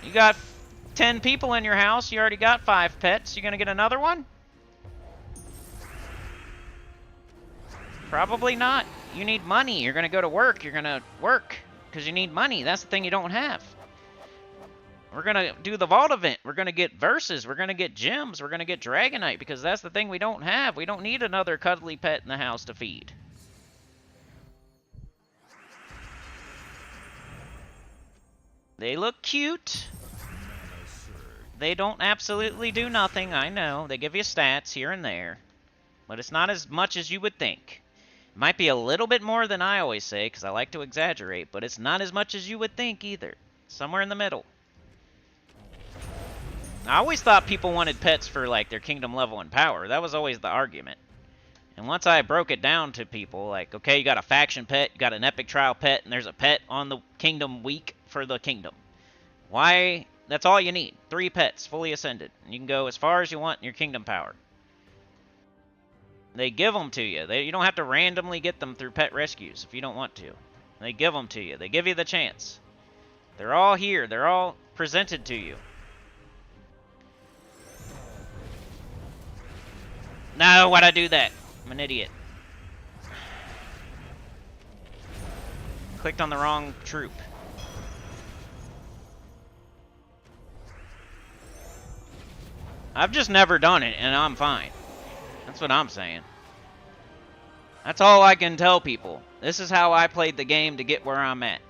You got 10 people in your house. You already got 5 pets. You gonna get another one? Probably not. You need money. You're gonna go to work. You're gonna work because you need money. That's the thing you don't have. We're gonna do the vault event. We're gonna get verses. We're gonna get gems. We're gonna get Dragonite because that's the thing we don't have. We don't need another cuddly pet in the house to feed. They look cute. They don't absolutely do nothing, I know. They give you stats here and there. But it's not as much as you would think. It might be a little bit more than I always say, because I like to exaggerate, but it's not as much as you would think either. Somewhere in the middle. I always thought people wanted pets for, like, their kingdom level and power. That was always the argument. And once I broke it down to people, like, okay, you got a faction pet, you got an epic trial pet, and there's a pet on the kingdom week for the kingdom. Why? That's all you need. 3 pets, fully ascended. And you can go as far as you want in your kingdom power. They give them to you. You don't have to randomly get them through pet rescues if you don't want to. They give them to you. They give you the chance. They're all here. They're all presented to you. No, why'd I do that? I'm an idiot. Clicked on the wrong troop. I've just never done it, and I'm fine. That's what I'm saying. That's all I can tell people. This is how I played the game to get where I'm at.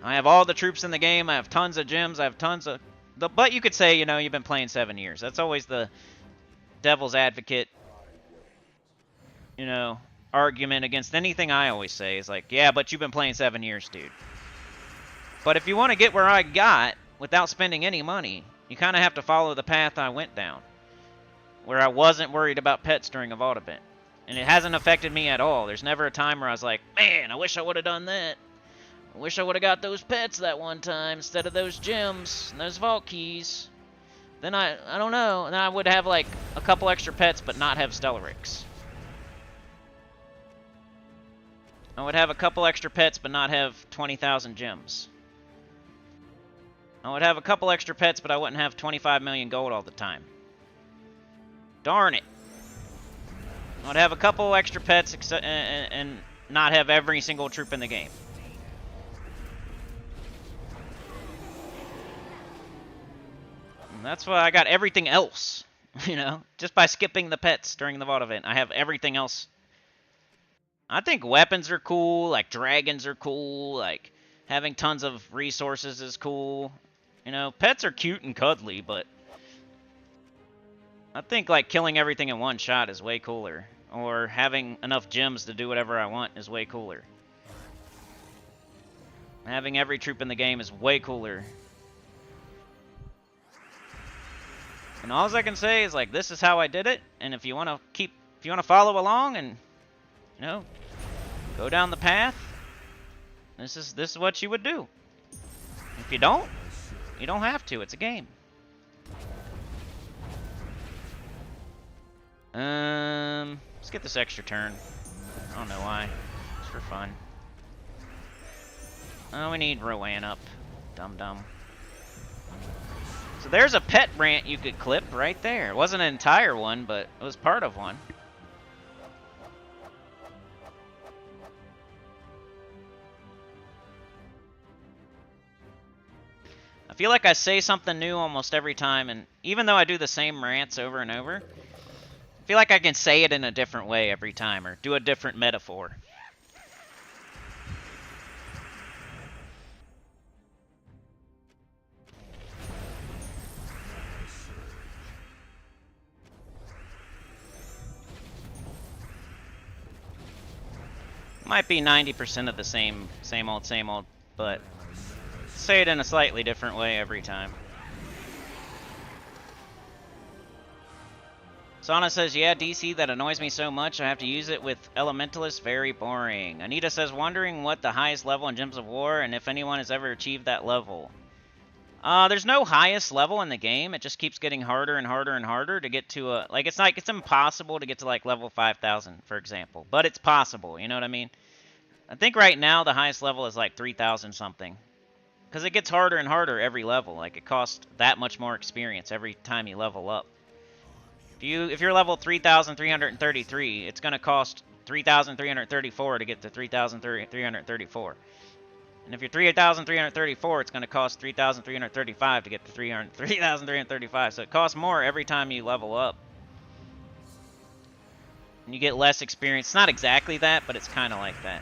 I have all the troops in the game. I have tons of gems. I have tons of... But you could say, you know, you've been playing 7 years. That's always the devil's advocate, you know, argument against anything I always say. Is like, yeah, but you've been playing 7 years, dude. But if you want to get where I got without spending any money, you kind of have to follow the path I went down, where I wasn't worried about pets during a vault event. And it hasn't affected me at all. There's never a time where I was like, man, I wish I would have done that. I wish I would have got those pets that one time instead of those gems and those vault keys. Then I don't know. Then I would have like a couple extra pets but not have Stellarix. I would have a couple extra pets but not have 20,000 gems. I would have a couple extra pets but I wouldn't have 25 million gold all the time. Darn it. I would have a couple extra pets and not have every single troop in the game. And that's why I got everything else, you know, just by skipping the pets during the vault event. I have everything else. I think weapons are cool, like dragons are cool, like having tons of resources is cool. You know, pets are cute and cuddly, but I think like killing everything in one shot is way cooler. Or having enough gems to do whatever I want is way cooler. Having every troop in the game is way cooler. And all I can say is like, this is how I did it. And if you want to follow along and, you know, go down the path, this is what you would do. If you don't, you don't have to. It's a game. Let's get this extra turn. I don't know why. It's for fun. Oh, we need Rowan up. Dum-dum. So there's a pet rant you could clip right there. It wasn't an entire one, but it was part of one. I feel like I say something new almost every time, and even though I do the same rants over and over, I feel like I can say it in a different way every time, or do a different metaphor. Might be 90% of the same old, but say it in a slightly different way every time. Sana says, yeah, DC, that annoys me so much I have to use it with Elementalist, very boring. Anita says, wondering what the highest level in Gems of War and if anyone has ever achieved that level. There's no highest level in the game. It just keeps getting harder and harder and harder to get to a... Like, it's impossible to get to, like, level 5,000, for example. But it's possible, you know what I mean? I think right now the highest level is, like, 3,000 something. Because it gets harder and harder every level. Like, it costs that much more experience every time you level up. If you're level 3,333, it's going to cost 3,334 to get to 3,334. And if you're 3,334, it's going to cost 3,335 to get to 3,335. So it costs more every time you level up. And you get less experience. It's not exactly that, but it's kind of like that.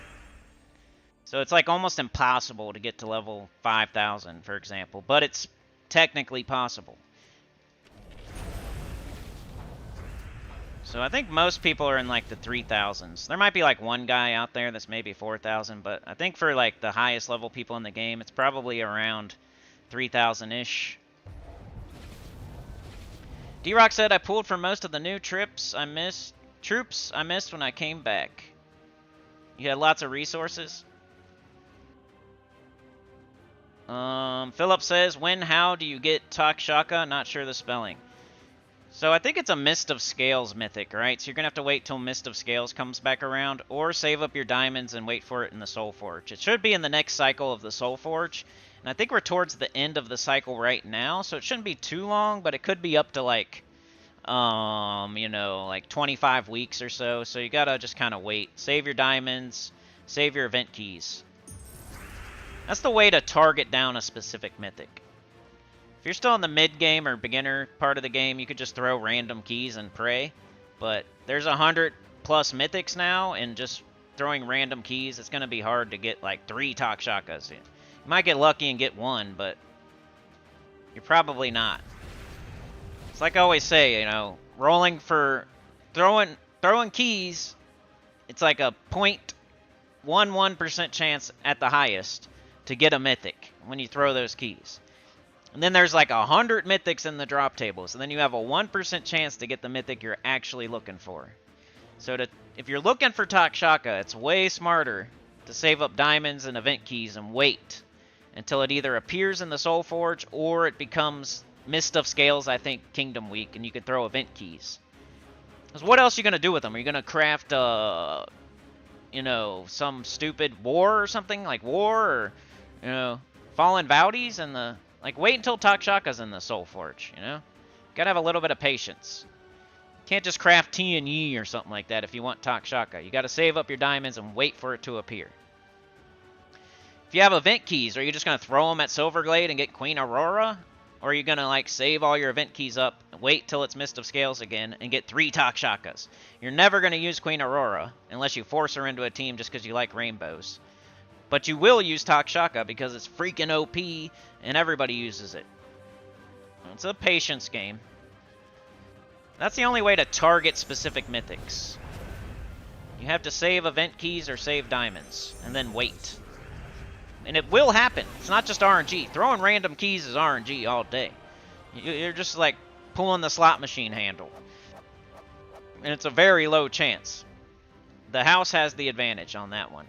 So it's like almost impossible to get to level 5,000, for example. But it's technically possible. So I think most people are in like the 3,000s. There might be like one guy out there that's maybe 4,000, but I think for like the highest level people in the game, it's probably around 3,000-ish. D-Rock said, I pulled for most of the new troops I missed when I came back. You had lots of resources? Philip says, how do you get Takshaka? Not sure the spelling. So I think it's a Mist of Scales mythic, right? So you're going to have to wait till Mist of Scales comes back around, or save up your diamonds and wait for it in the Soul Forge. It should be in the next cycle of the Soul Forge, and I think we're towards the end of the cycle right now, so it shouldn't be too long, but it could be up to like, you know, like 25 weeks or so, so you gotta just kind of wait. Save your diamonds, save your event keys. That's the way to target down a specific mythic. If you're still in the mid-game or beginner part of the game, you could just throw random keys and pray. But there's 100+ mythics now, and just throwing random keys, it's going to be hard to get like 3 Takshakas. You might get lucky and get 1, but you're probably not. It's like I always say, you know, rolling for throwing keys, it's like a 0.11% chance at the highest to get a mythic when you throw those keys. And then there's like 100 mythics in the drop table, so then you have a 1% chance to get the mythic you're actually looking for. So if you're looking for Takshaka, it's way smarter to save up diamonds and event keys and wait until it either appears in the Soul Forge or it becomes Mist of Scales, I think, Kingdom Week, and you can throw event keys. Because what else are you going to do with them? Are you going to craft, you know, some stupid war or something? Like war or, you know, Fallen Vowdies and the... Like, wait until Takshaka's in the Soul Forge, you know? Gotta have a little bit of patience. Can't just craft T and Yi or something like that if you want Takshaka. You gotta save up your diamonds and wait for it to appear. If you have event keys, are you just gonna throw them at Silverglade and get Queen Aurora? Or are you gonna, like, save all your event keys up, wait till it's Mist of Scales again, and get 3 Takshakas? You're never gonna use Queen Aurora unless you force her into a team just because you like rainbows. But you will use Takshaka because it's freaking OP and everybody uses it. It's a patience game. That's the only way to target specific mythics. You have to save event keys or save diamonds, and then wait. And it will happen. It's not just RNG. Throwing random keys is RNG all day. You're just like pulling the slot machine handle. And it's a very low chance. The house has the advantage on that one.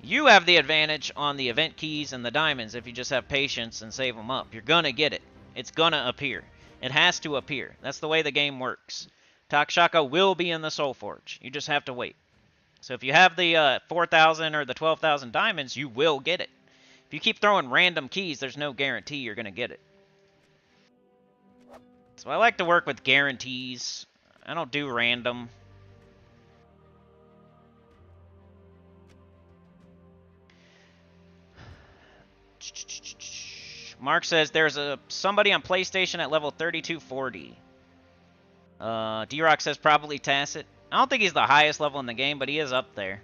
You have the advantage on the event keys and the diamonds if you just have patience and save them up. You're gonna get it. It's gonna appear. It has to appear. That's the way the game works. Takshaka will be in the Soul Forge. You just have to wait. So if you have the 4,000 or the 12,000 diamonds, you will get it. If you keep throwing random keys, there's no guarantee you're gonna get it. So I like to work with guarantees. I don't do random. Mark says there's somebody on PlayStation at level 3240. D-Rock says probably Tacit. I don't think he's the highest level in the game, but he is up there.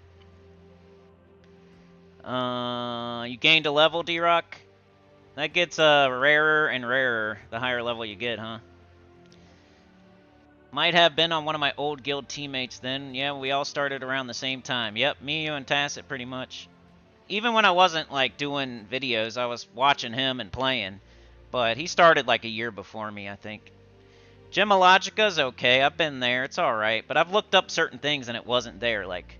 You gained a level, D-Rock? That gets rarer and rarer the higher level you get, huh? Might have been on one of my old guild teammates then. Yeah, we all started around the same time. Yep, me, you, and Tacit pretty much. Even when I wasn't, like, doing videos, I was watching him and playing. But he started, like, a year before me, I think. Gemologica's okay. I've been there. It's alright. But I've looked up certain things and it wasn't there. Like,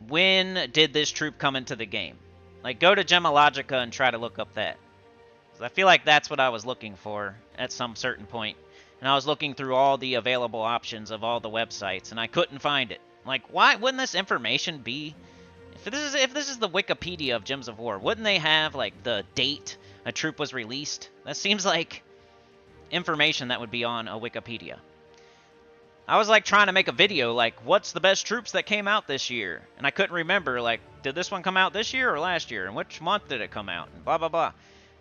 when did this troop come into the game? Like, go to Gemologica and try to look up that. 'Cause I feel like that's what I was looking for at some certain point. And I was looking through all the available options of all the websites, and I couldn't find it. Like, why wouldn't this information be If this is the Wikipedia of Gems of War, wouldn't they have like the date a troop was released? That seems like information that would be on a Wikipedia. I was like trying to make a video like, what's the best troops that came out this year? And I couldn't remember, like, did this one come out this year or last year? And which month did it come out? And blah, blah, blah.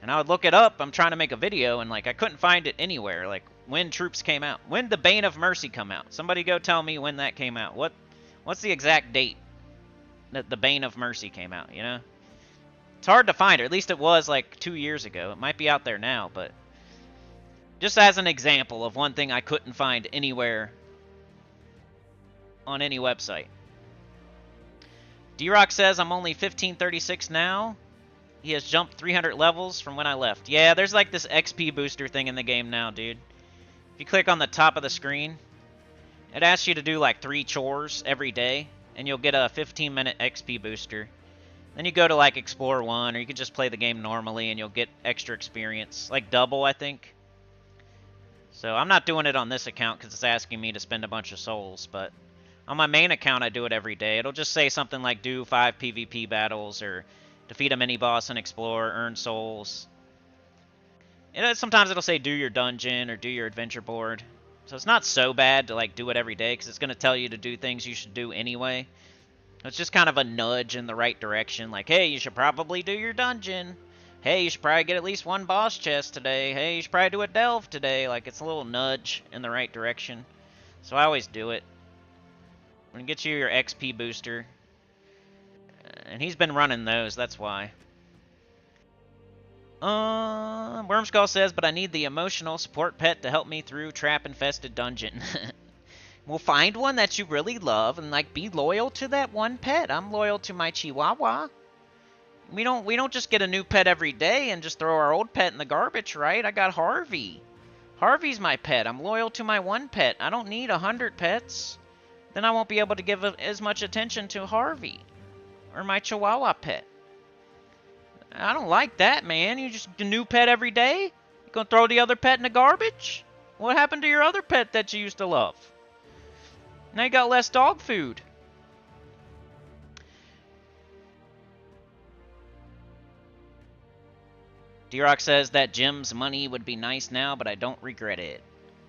And I would look it up. I'm trying to make a video, and like I couldn't find it anywhere. Like when troops came out. When did the Bane of Mercy come out? Somebody go tell me when that came out. What's the exact date that the Bane of Mercy came out, you know? It's hard to find, or at least it was like 2 years ago. It might be out there now, but just as an example of one thing I couldn't find anywhere on any website. D-Rock says I'm only 1536 now. He has jumped 300 levels from when I left. Yeah, there's like this XP booster thing in the game now, dude. If you click on the top of the screen, it asks you to do like 3 chores every day, and you'll get a 15-minute XP booster. Then you go to like Explore 1, or you can just play the game normally, and you'll get extra experience. Like double, I think. So I'm not doing it on this account because it's asking me to spend a bunch of souls, but on my main account I do it every day. It'll just say something like do 5 PvP battles, or defeat a mini-boss and explore, earn souls. Sometimes it'll say do your dungeon or do your adventure board. So it's not so bad to like do it every day because it's going to tell you to do things you should do anyway. It's just kind of a nudge in the right direction. Like, hey, you should probably do your dungeon. Hey, you should probably get at least 1 boss chest today. Hey, you should probably do a delve today. Like, it's a little nudge in the right direction. So I always do it. I'm going to get you your XP booster. And he's been running those, that's why. Wormskull says, but I need the emotional support pet to help me through trap-infested dungeon. We'll find one that you really love and, like, be loyal to that one pet. I'm loyal to my Chihuahua. We don't just get a new pet every day and just throw our old pet in the garbage, right? I got Harvey. Harvey's my pet. I'm loyal to my one pet. I don't need 100 pets. Then I won't be able to give as much attention to Harvey. Or my Chihuahua pet. I don't like that, man. You just get a new pet every day? You gonna throw the other pet in the garbage? What happened to your other pet that you used to love? Now you got less dog food. D-Rock says that Jim's money would be nice now, but I don't regret it.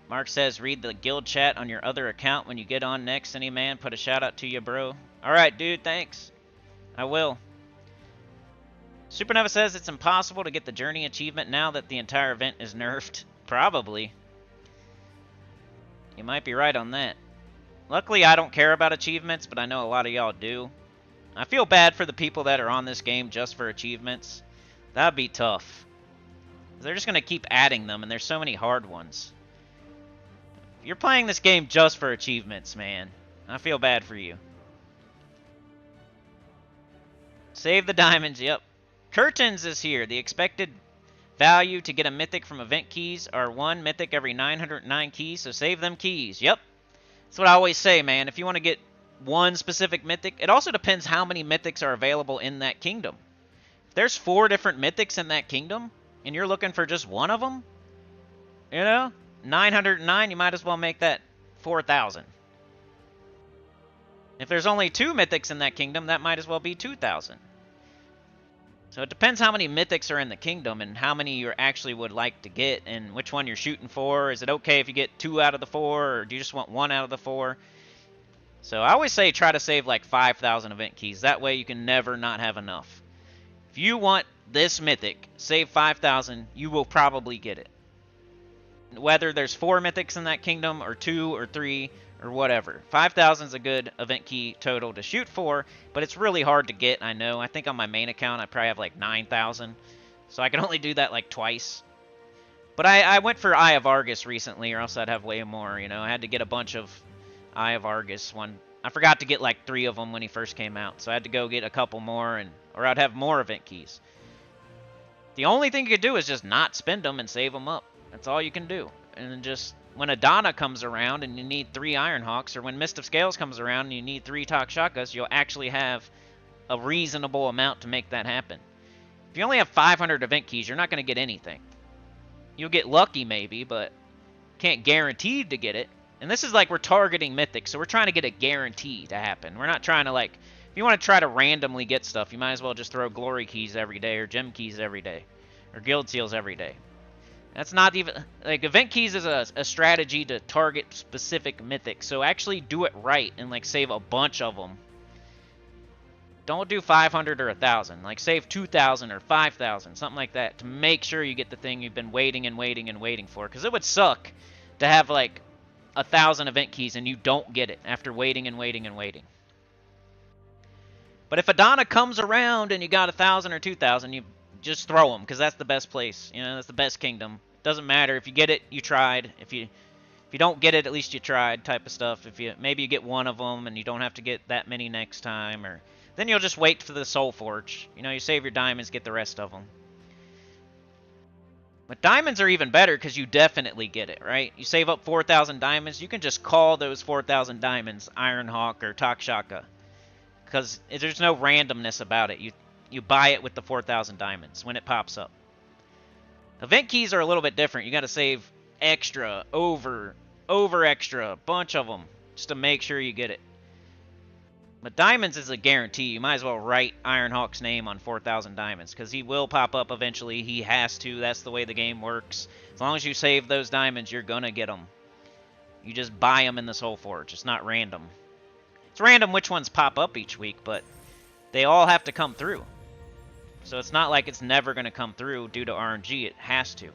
Mark says read the guild chat on your other account when you get on next. Any man, put a shout out to you, bro. Alright, dude, thanks. I will. Supernova says it's impossible to get the journey achievement now that the entire event is nerfed. Probably. You might be right on that. Luckily, I don't care about achievements, but I know a lot of y'all do. I feel bad for the people that are on this game just for achievements. That'd be tough. They're just going to keep adding them, and there's so many hard ones. If you're playing this game just for achievements, man, I feel bad for you. Save the diamonds, yep. Curtains is here. The expected value to get a mythic from event keys are 1 mythic every 909 keys, so save them keys. Yep. That's what I always say, man. If you want to get one specific mythic, it also depends how many mythics are available in that kingdom. If there's 4 different mythics in that kingdom, and you're looking for just one of them, you know, 909, you might as well make that 4,000. If there's only 2 mythics in that kingdom, that might as well be 2,000. So it depends how many mythics are in the kingdom and how many you actually would like to get and which one you're shooting for. Is it okay if you get 2 out of the 4, or do you just want 1 out of the 4? So I always say try to save like 5,000 event keys. That way you can never not have enough. If you want this mythic, save 5,000, you will probably get it. Whether there's 4 mythics in that kingdom, or 2, or 3, or whatever. 5,000 is a good event key total to shoot for, but it's really hard to get, I know. I think on my main account I probably have like 9,000, so I can only do that like twice. But I went for Eye of Argus recently, or else I'd have way more, you know. I had to get a bunch of Eye of Argus. I forgot to get like 3 of them when he first came out, so I had to go get a couple more, or I'd have more event keys. The only thing you could do is just not spend them and save them up. That's all you can do. And then just, when Adana comes around and you need 3 Ironhawks, or when Mist of Scales comes around and you need 3 Takshakas, you'll actually have a reasonable amount to make that happen. If you only have 500 event keys, you're not going to get anything. You'll get lucky maybe, but can't guarantee to get it. And this is like we're targeting Mythic, so we're trying to get a guarantee to happen. We're not trying to like If you want to try to randomly get stuff, you might as well just throw glory keys every day or gem keys every day or guild seals every day. That's not even, like, event keys is a strategy to target specific mythics, so actually do it right and, like, save a bunch of them. Don't do 500 or 1,000. Like, save 2,000 or 5,000, something like that, to make sure you get the thing you've been waiting and waiting and waiting for. Because it would suck to have, like, 1,000 event keys and you don't get it after waiting and waiting and waiting. But if Adana comes around and you got 1,000 or 2,000, you just throw them, because that's the best place. You know, that's the best kingdom. Doesn't matter if you get it, you tried. If you don't get it, at least you tried, type of stuff. If you maybe you get one of them and you don't have to get that many next time, or then you'll just wait for the Soul Forge. You know, you save your diamonds, get the rest of them. But diamonds are even better because you definitely get it, right? You save up 4,000 diamonds, you can just call those 4,000 diamonds Ironhawk or Takshaka, because there's no randomness about it. You buy it with the 4,000 diamonds when it pops up. Event keys are a little bit different. You got to save extra, over extra, a bunch of them, just to make sure you get it. But diamonds is a guarantee. You might as well write Ironhawk's name on 4,000 diamonds, because he will pop up eventually. He has to. That's the way the game works. As long as you save those diamonds, you're going to get them. You just buy them in the Soul Forge. It's not random. It's random which ones pop up each week, but they all have to come through. So it's not like it's never going to come through due to RNG. It has to.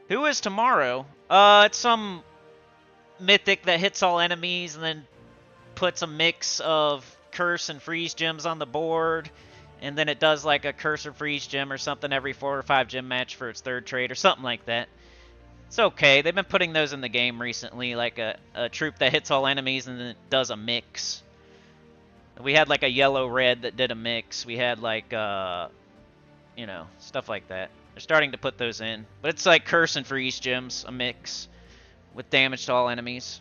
Who is tomorrow? It's some mythic that hits all enemies and then puts a mix of curse and freeze gems on the board. And then it does like a curse or freeze gem or something every 4 or 5 gem match for its third trade or something like that. It's okay. They've been putting those in the game recently, like a troop that hits all enemies and then it does a mix. We had like a yellow-red that did a mix. We had like, you know, stuff like that. They're starting to put those in. But it's like curse and freeze gems, a mix with damage to all enemies.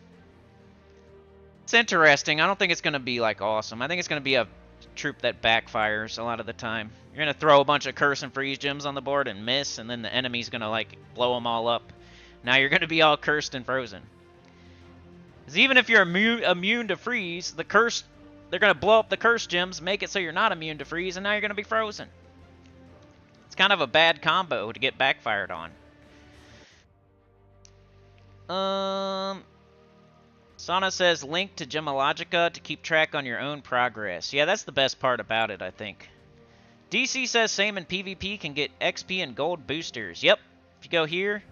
It's interesting. I don't think it's going to be like awesome. I think it's going to be a troop that backfires a lot of the time. You're going to throw a bunch of curse and freeze gems on the board and miss, and then the enemy's going to like blow them all up. Now you're going to be all cursed and frozen. Because even if you're immune to freeze, the curse, they're going to blow up the curse gems, make it so you're not immune to freeze, and now you're going to be frozen. It's kind of a bad combo to get backfired on. Sana says, link to Gemologica to keep track on your own progress. Yeah, that's the best part about it, I think. DC says, same in PvP, can get XP and gold boosters. Yep, if you go here.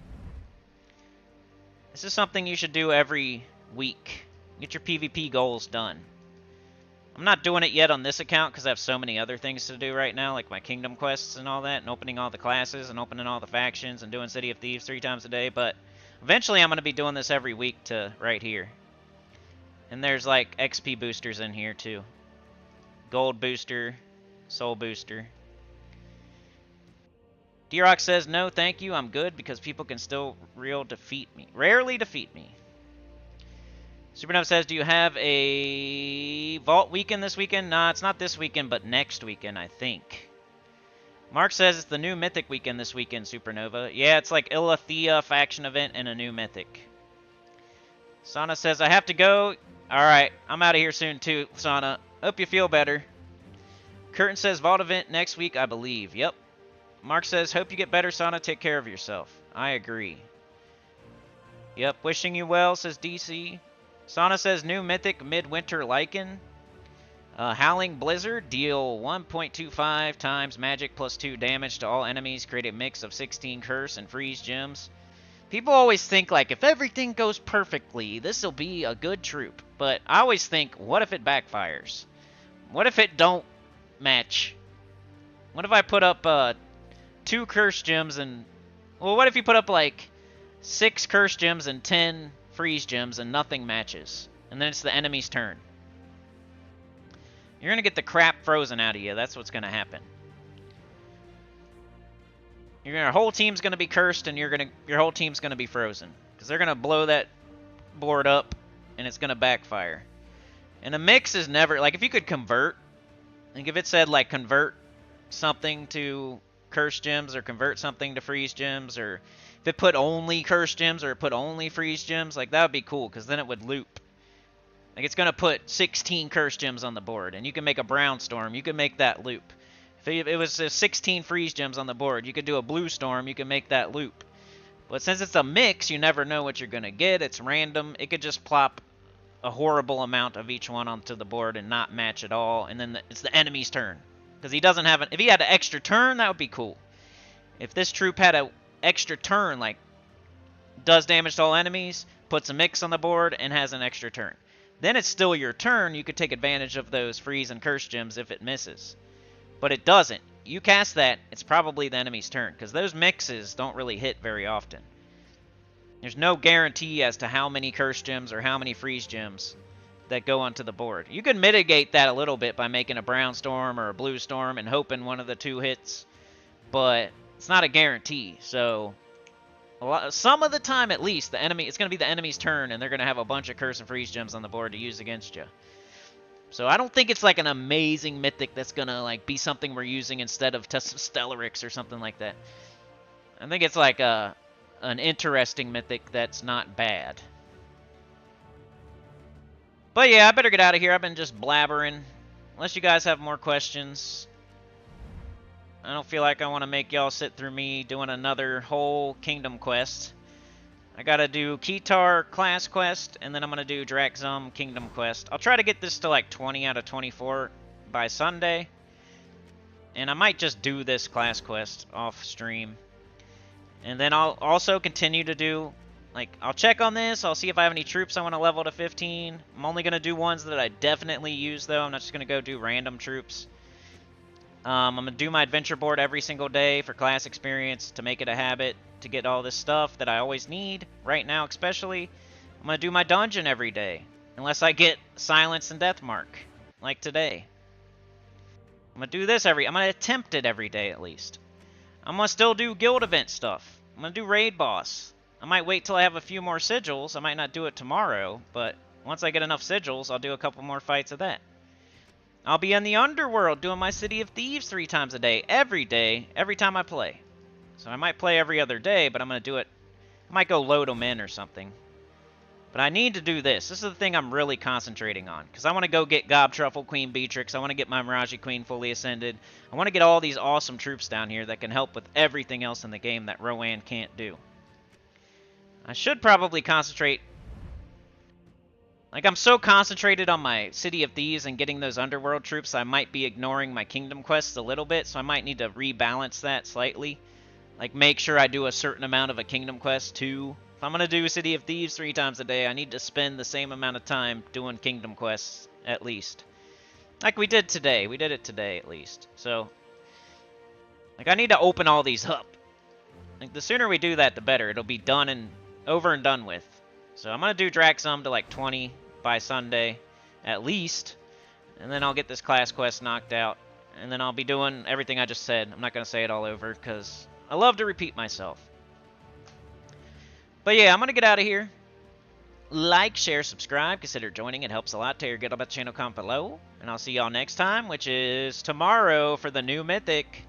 This is something you should do every week. Get your PvP goals done. I'm not doing it yet on this account because I have so many other things to do right now, like my kingdom quests and all that, and opening all the classes, and opening all the factions, and doing City of Thieves 3 times a day, but eventually I'm going to be doing this every week to right here. And there's like XP boosters in here too. Gold booster, soul booster. D-Rock says, no thank you, I'm good because people can still rarely defeat me. Supernova says, do you have a Vault weekend this weekend? Nah, it's not this weekend, but next weekend, I think. Mark says it's the new Mythic weekend this weekend, Supernova. Yeah, it's like Ilathea faction event and a new Mythic. Sana says, I have to go. Alright, I'm out of here soon too, Sana. Hope you feel better. Curtin says, Vault event next week, I believe. Yep. Mark says, hope you get better, Sana. Take care of yourself. I agree. Yep, wishing you well, says DC. Sana says, new Mythic Midwinter Lycan. Howling Blizzard. Deal 1.25 times magic plus 2 damage to all enemies. Create a mix of 16 curse and freeze gems. People always think, like, if everything goes perfectly, this will be a good troop. But I always think, what if it backfires? What if it don't match? What if I put up 2 curse gems and... Well, what if you put up, like, 6 curse gems and 10 freeze gems and nothing matches? And then it's the enemy's turn. You're going to get the crap frozen out of you. That's what's going to happen. Your whole team's going to be cursed and your whole team's going to be frozen. Because they're going to blow that board up and it's going to backfire. And a mix is never... Like, if you could convert... Like, if it said, like, convert something to curse gems or convert something to freeze gems, or if it put only curse gems or it put only freeze gems, like, that would be cool because then it would loop. Like, it's going to put 16 curse gems on the board, and you can make a brown storm. You can make that loop. If it was 16 freeze gems on the board, you could do a blue storm. You can make that loop. But since it's a mix, you never know what you're going to get. It's random. It could just plop a horrible amount of each one onto the board and not match at all, and then it's the enemy's turn. Because he doesn't have if he had an extra turn, that would be cool. If this troop had an extra turn, like does damage to all enemies, puts a mix on the board, and has an extra turn, then it's still your turn. You could take advantage of those freeze and curse gems if it misses. But it doesn't. You cast that, it's probably the enemy's turn, because those mixes don't really hit very often. There's no guarantee as to how many curse gems or how many freeze gems that go onto the board. You can mitigate that a little bit by making a brown storm or a blue storm and hoping one of the two hits, but it's not a guarantee. So some of the time, at least, it's going to be the enemy's turn, and they're going to have a bunch of curse and freeze gems on the board to use against you. So I don't think it's like an amazing mythic that's going to like be something we're using instead of Stellarix or something like that. I think it's like an interesting mythic that's not bad. But yeah, I better get out of here. I've been just blabbering. Unless you guys have more questions. I don't feel like I want to make y'all sit through me doing another whole kingdom quest. I gotta do Kitar class quest, and then I'm gonna do Draxum kingdom quest. I'll try to get this to like 20 out of 24 by Sunday. And I might just do this class quest off stream. And then I'll also continue to do, like, I'll check on this. I'll see if I have any troops I want to level to 15. I'm only going to do ones that I definitely use, though. I'm not just going to go do random troops. I'm going to do my adventure board every single day for class experience to make it a habit to get all this stuff that I always need, right now especially. I'm going to do my dungeon every day, unless I get Silence and Deathmark, like today. I'm going to do this I'm going to attempt it every day at least. I'm going to still do guild event stuff. I'm going to do raid boss. I might wait till I have a few more sigils. I might not do it tomorrow, but once I get enough sigils, I'll do a couple more fights of that. I'll be in the Underworld doing my City of Thieves 3 times a day, every time I play. So I might play every other day, but I'm going to do it. I might go load them in or something. But I need to do this. This is the thing I'm really concentrating on. Because I want to go get Gob Truffle Queen Beatrix. I want to get my Miraji Queen fully ascended. I want to get all these awesome troops down here that can help with everything else in the game that Rowan can't do. I should probably concentrate. Like, I'm so concentrated on my City of Thieves and getting those Underworld troops, I might be ignoring my Kingdom quests a little bit. So I might need to rebalance that slightly. Like, make sure I do a certain amount of a Kingdom quest too. If I'm going to do City of Thieves 3 times a day, I need to spend the same amount of time doing Kingdom quests, at least. Like we did today. We did it today, at least. So, like, I need to open all these up. Like, the sooner we do that, the better. It'll be done and over and done with. So I'm going to do Draxum to, like, 20 by Sunday, at least. And then I'll get this class quest knocked out. And then I'll be doing everything I just said. I'm not going to say it all over, because I love to repeat myself. But yeah, I'm going to get out of here. Like, share, subscribe. Consider joining. It helps a lot. Tell your good about the channel, comment below. And I'll see y'all next time, which is tomorrow for the new Mythic.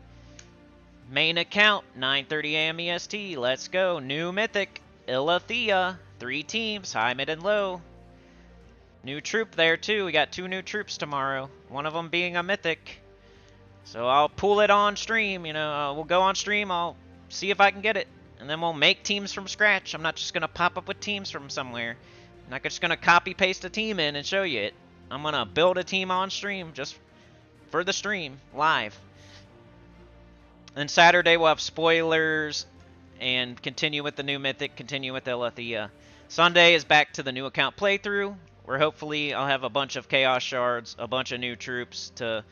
Main account, 9:30 a.m. EST. Let's go. New Mythic. Ilathea. 3 teams. High, mid, and low. New troop there, too. We got 2 new troops tomorrow. One of them being a Mythic. So I'll pull it on stream. You know, we'll go on stream. I'll see if I can get it. And then we'll make teams from scratch. I'm not just going to pop up with teams from somewhere. I'm not just going to copy-paste a team in and show you it. I'm going to build a team on stream just for the stream, live. And Saturday we'll have spoilers and continue with the new Mythic, continue with Ilathea. Sunday is back to the new account playthrough, where hopefully I'll have a bunch of Chaos Shards, a bunch of new troops to...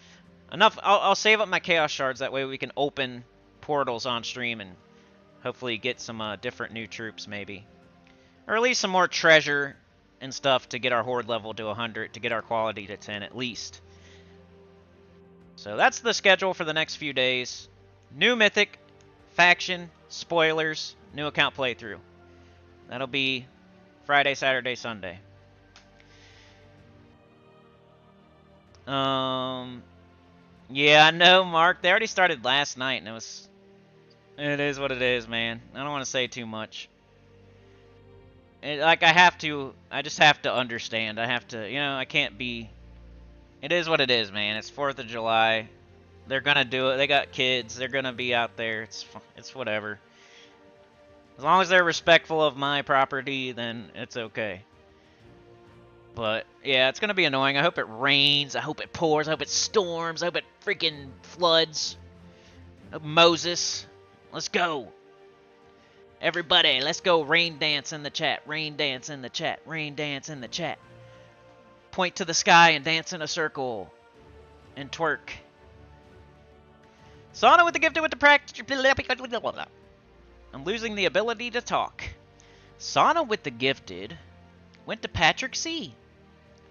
I'll save up my Chaos Shards, that way we can open portals on stream and hopefully get some different new troops, maybe. Or at least some more treasure and stuff to get our horde level to 100, to get our quality to 10 at least. So that's the schedule for the next few days. New Mythic, faction, spoilers, new account playthrough. That'll be Friday, Saturday, Sunday. Yeah, I know, Mark. They already started last night, and it is what it is, man. I don't want to say too much. like, I just have to understand. I have to, I can't be, it is what it is, man. It's 4th of July. They're gonna do it. They got kids. They're gonna be out there. It's whatever. As long as they're respectful of my property, then it's okay. But, yeah, it's gonna be annoying. I hope it rains. I hope it pours. I hope it storms. I hope it freaking floods. Moses, let's go. Everybody, let's go rain dance in the chat. Rain dance in the chat. Rain dance in the chat. Point to the sky and dance in a circle. And twerk. Sauna with the gifted with the practice. I'm losing the ability to talk. Sauna with the gifted went to Patrick C.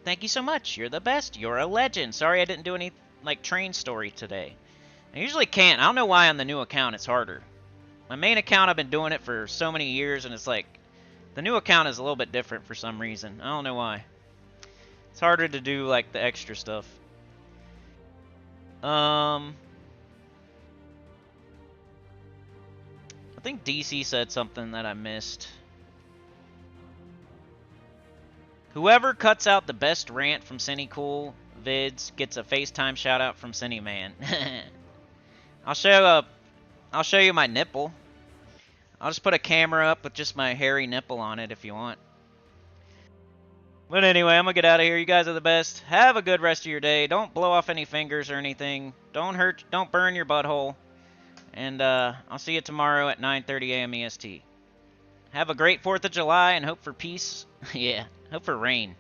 Thank you so much. You're the best. You're a legend. Sorry I didn't do any, like, train story today. I usually can't. I don't know why on the new account it's harder. My main account, I've been doing it for so many years, and it's like, the new account is a little bit different for some reason. I don't know why. It's harder to do, like, the extra stuff. I think DC said something that I missed. Whoever cuts out the best rant from Cinecool vids gets a FaceTime shout out from Cineman. I'll show you my nipple. I'll just put a camera up with just my hairy nipple on it if you want. But anyway, I'm gonna get out of here. You guys are the best. Have a good rest of your day. Don't blow off any fingers or anything. Don't burn your butthole. And I'll see you tomorrow at 9:30 a.m. EST. Have a great 4th of July and hope for peace. Yeah, hope for rain.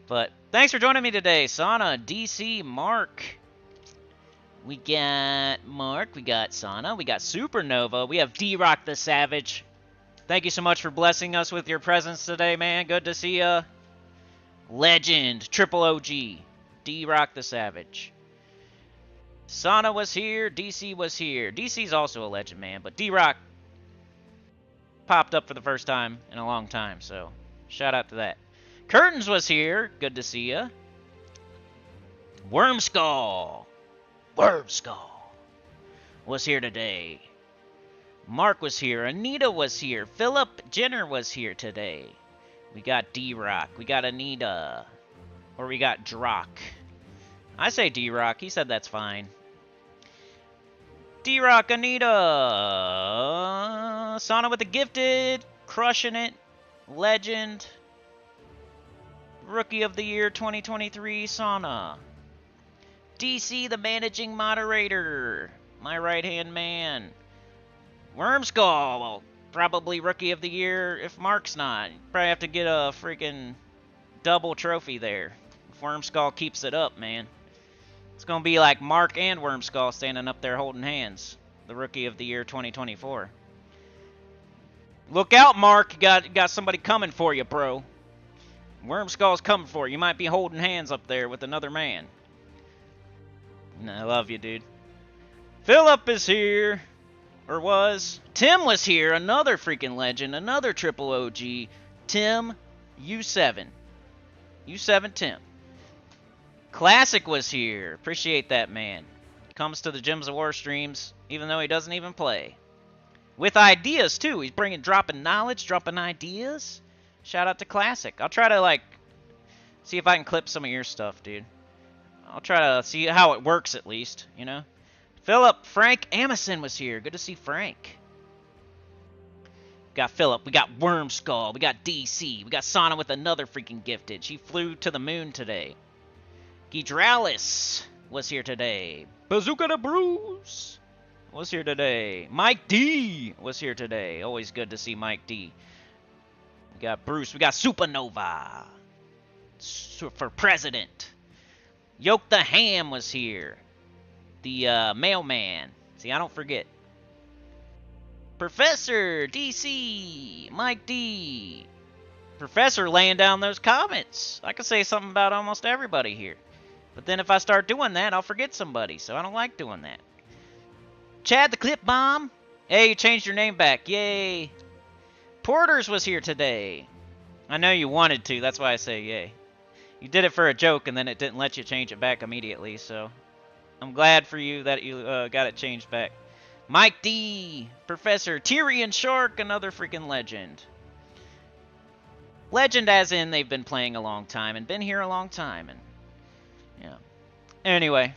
But thanks for joining me today. Sauna, DC, Mark. We got Mark, we got Sauna, we got Supernova, we have D-Rock the Savage. Thank you so much for blessing us with your presence today, man. Good to see ya. Legend, Triple OG, D-Rock the Savage. Sauna was here, DC was here. DC's also a legend, man, but D-Rock popped up for the first time in a long time, so shout out to that. Curtains was here, good to see ya. Wormskull was here today. Mark was here. Anita was here. Philip Jenner was here today. We got D-Rock. We got Anita. Or we got Drock. I say D-Rock. He said that's fine. D-Rock, Anita. Sauna with the gifted. Crushing it. Legend. Rookie of the Year 2023, Sauna. DC, the managing moderator. My right-hand man. Wormskull, well, probably Rookie of the Year if Mark's not. Probably have to get a freaking double trophy there. If Wormskull keeps it up, man. It's going to be like Mark and Wormskull standing up there holding hands. The Rookie of the Year 2024. Look out, Mark. You got somebody coming for you, bro. Wormskull's coming for you. You might be holding hands up there with another man. I love you, dude. Philip is here. Or was. Tim was here. Another freaking legend. Another triple OG. Tim U7. U7 Tim. Classic was here. Appreciate that, man. Comes to the Gems of War streams, even though he doesn't even play. With ideas, too. He's dropping knowledge, dropping ideas. Shout out to Classic. I'll try to, like, see if I can clip some of your stuff, dude. I'll try to see how it works, at least, you know? Philip, Frank Amison was here. Good to see Frank. Got Philip. We got Wormskull. We got DC. We got Sauna with another freaking gifted. She flew to the moon today. Gidralis was here today. Bazooka the Bruce was here today. Mike D was here today. Always good to see Mike D. We got Bruce. We got Supernova for president. Yoke the Ham was here. The mailman. See, I don't forget. Professor DC. Mike D. Professor laying down those comments. I could say something about almost everybody here. But then if I start doing that, I'll forget somebody. So I don't like doing that. Chad the Clip Bomb. Hey, you changed your name back. Yay. Porters was here today. I know you wanted to. That's why I say yay. You did it for a joke, and then it didn't let you change it back immediately, so I'm glad for you that you got it changed back. Mike D, Professor Tyrion Shark, another freaking legend. Legend as in they've been playing a long time and been here a long time. And, yeah. Anyway.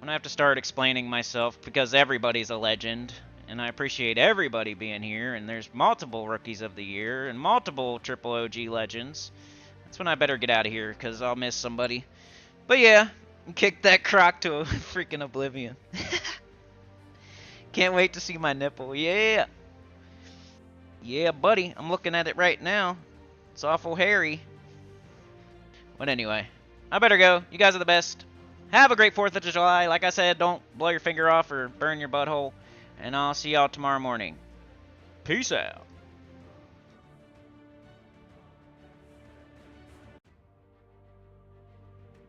I'm gonna have to start explaining myself because everybody's a legend. And I appreciate everybody being here. And there's multiple Rookies of the Year and multiple Triple OG Legends. That's when I better get out of here because I'll miss somebody. But yeah, kick that croc to a freaking oblivion. Can't wait to see my nipple. Yeah. Yeah, buddy. I'm looking at it right now. It's awful hairy. But anyway, I better go. You guys are the best. Have a great 4th of July. Like I said, don't blow your finger off or burn your butthole. And I'll see y'all tomorrow morning. Peace out.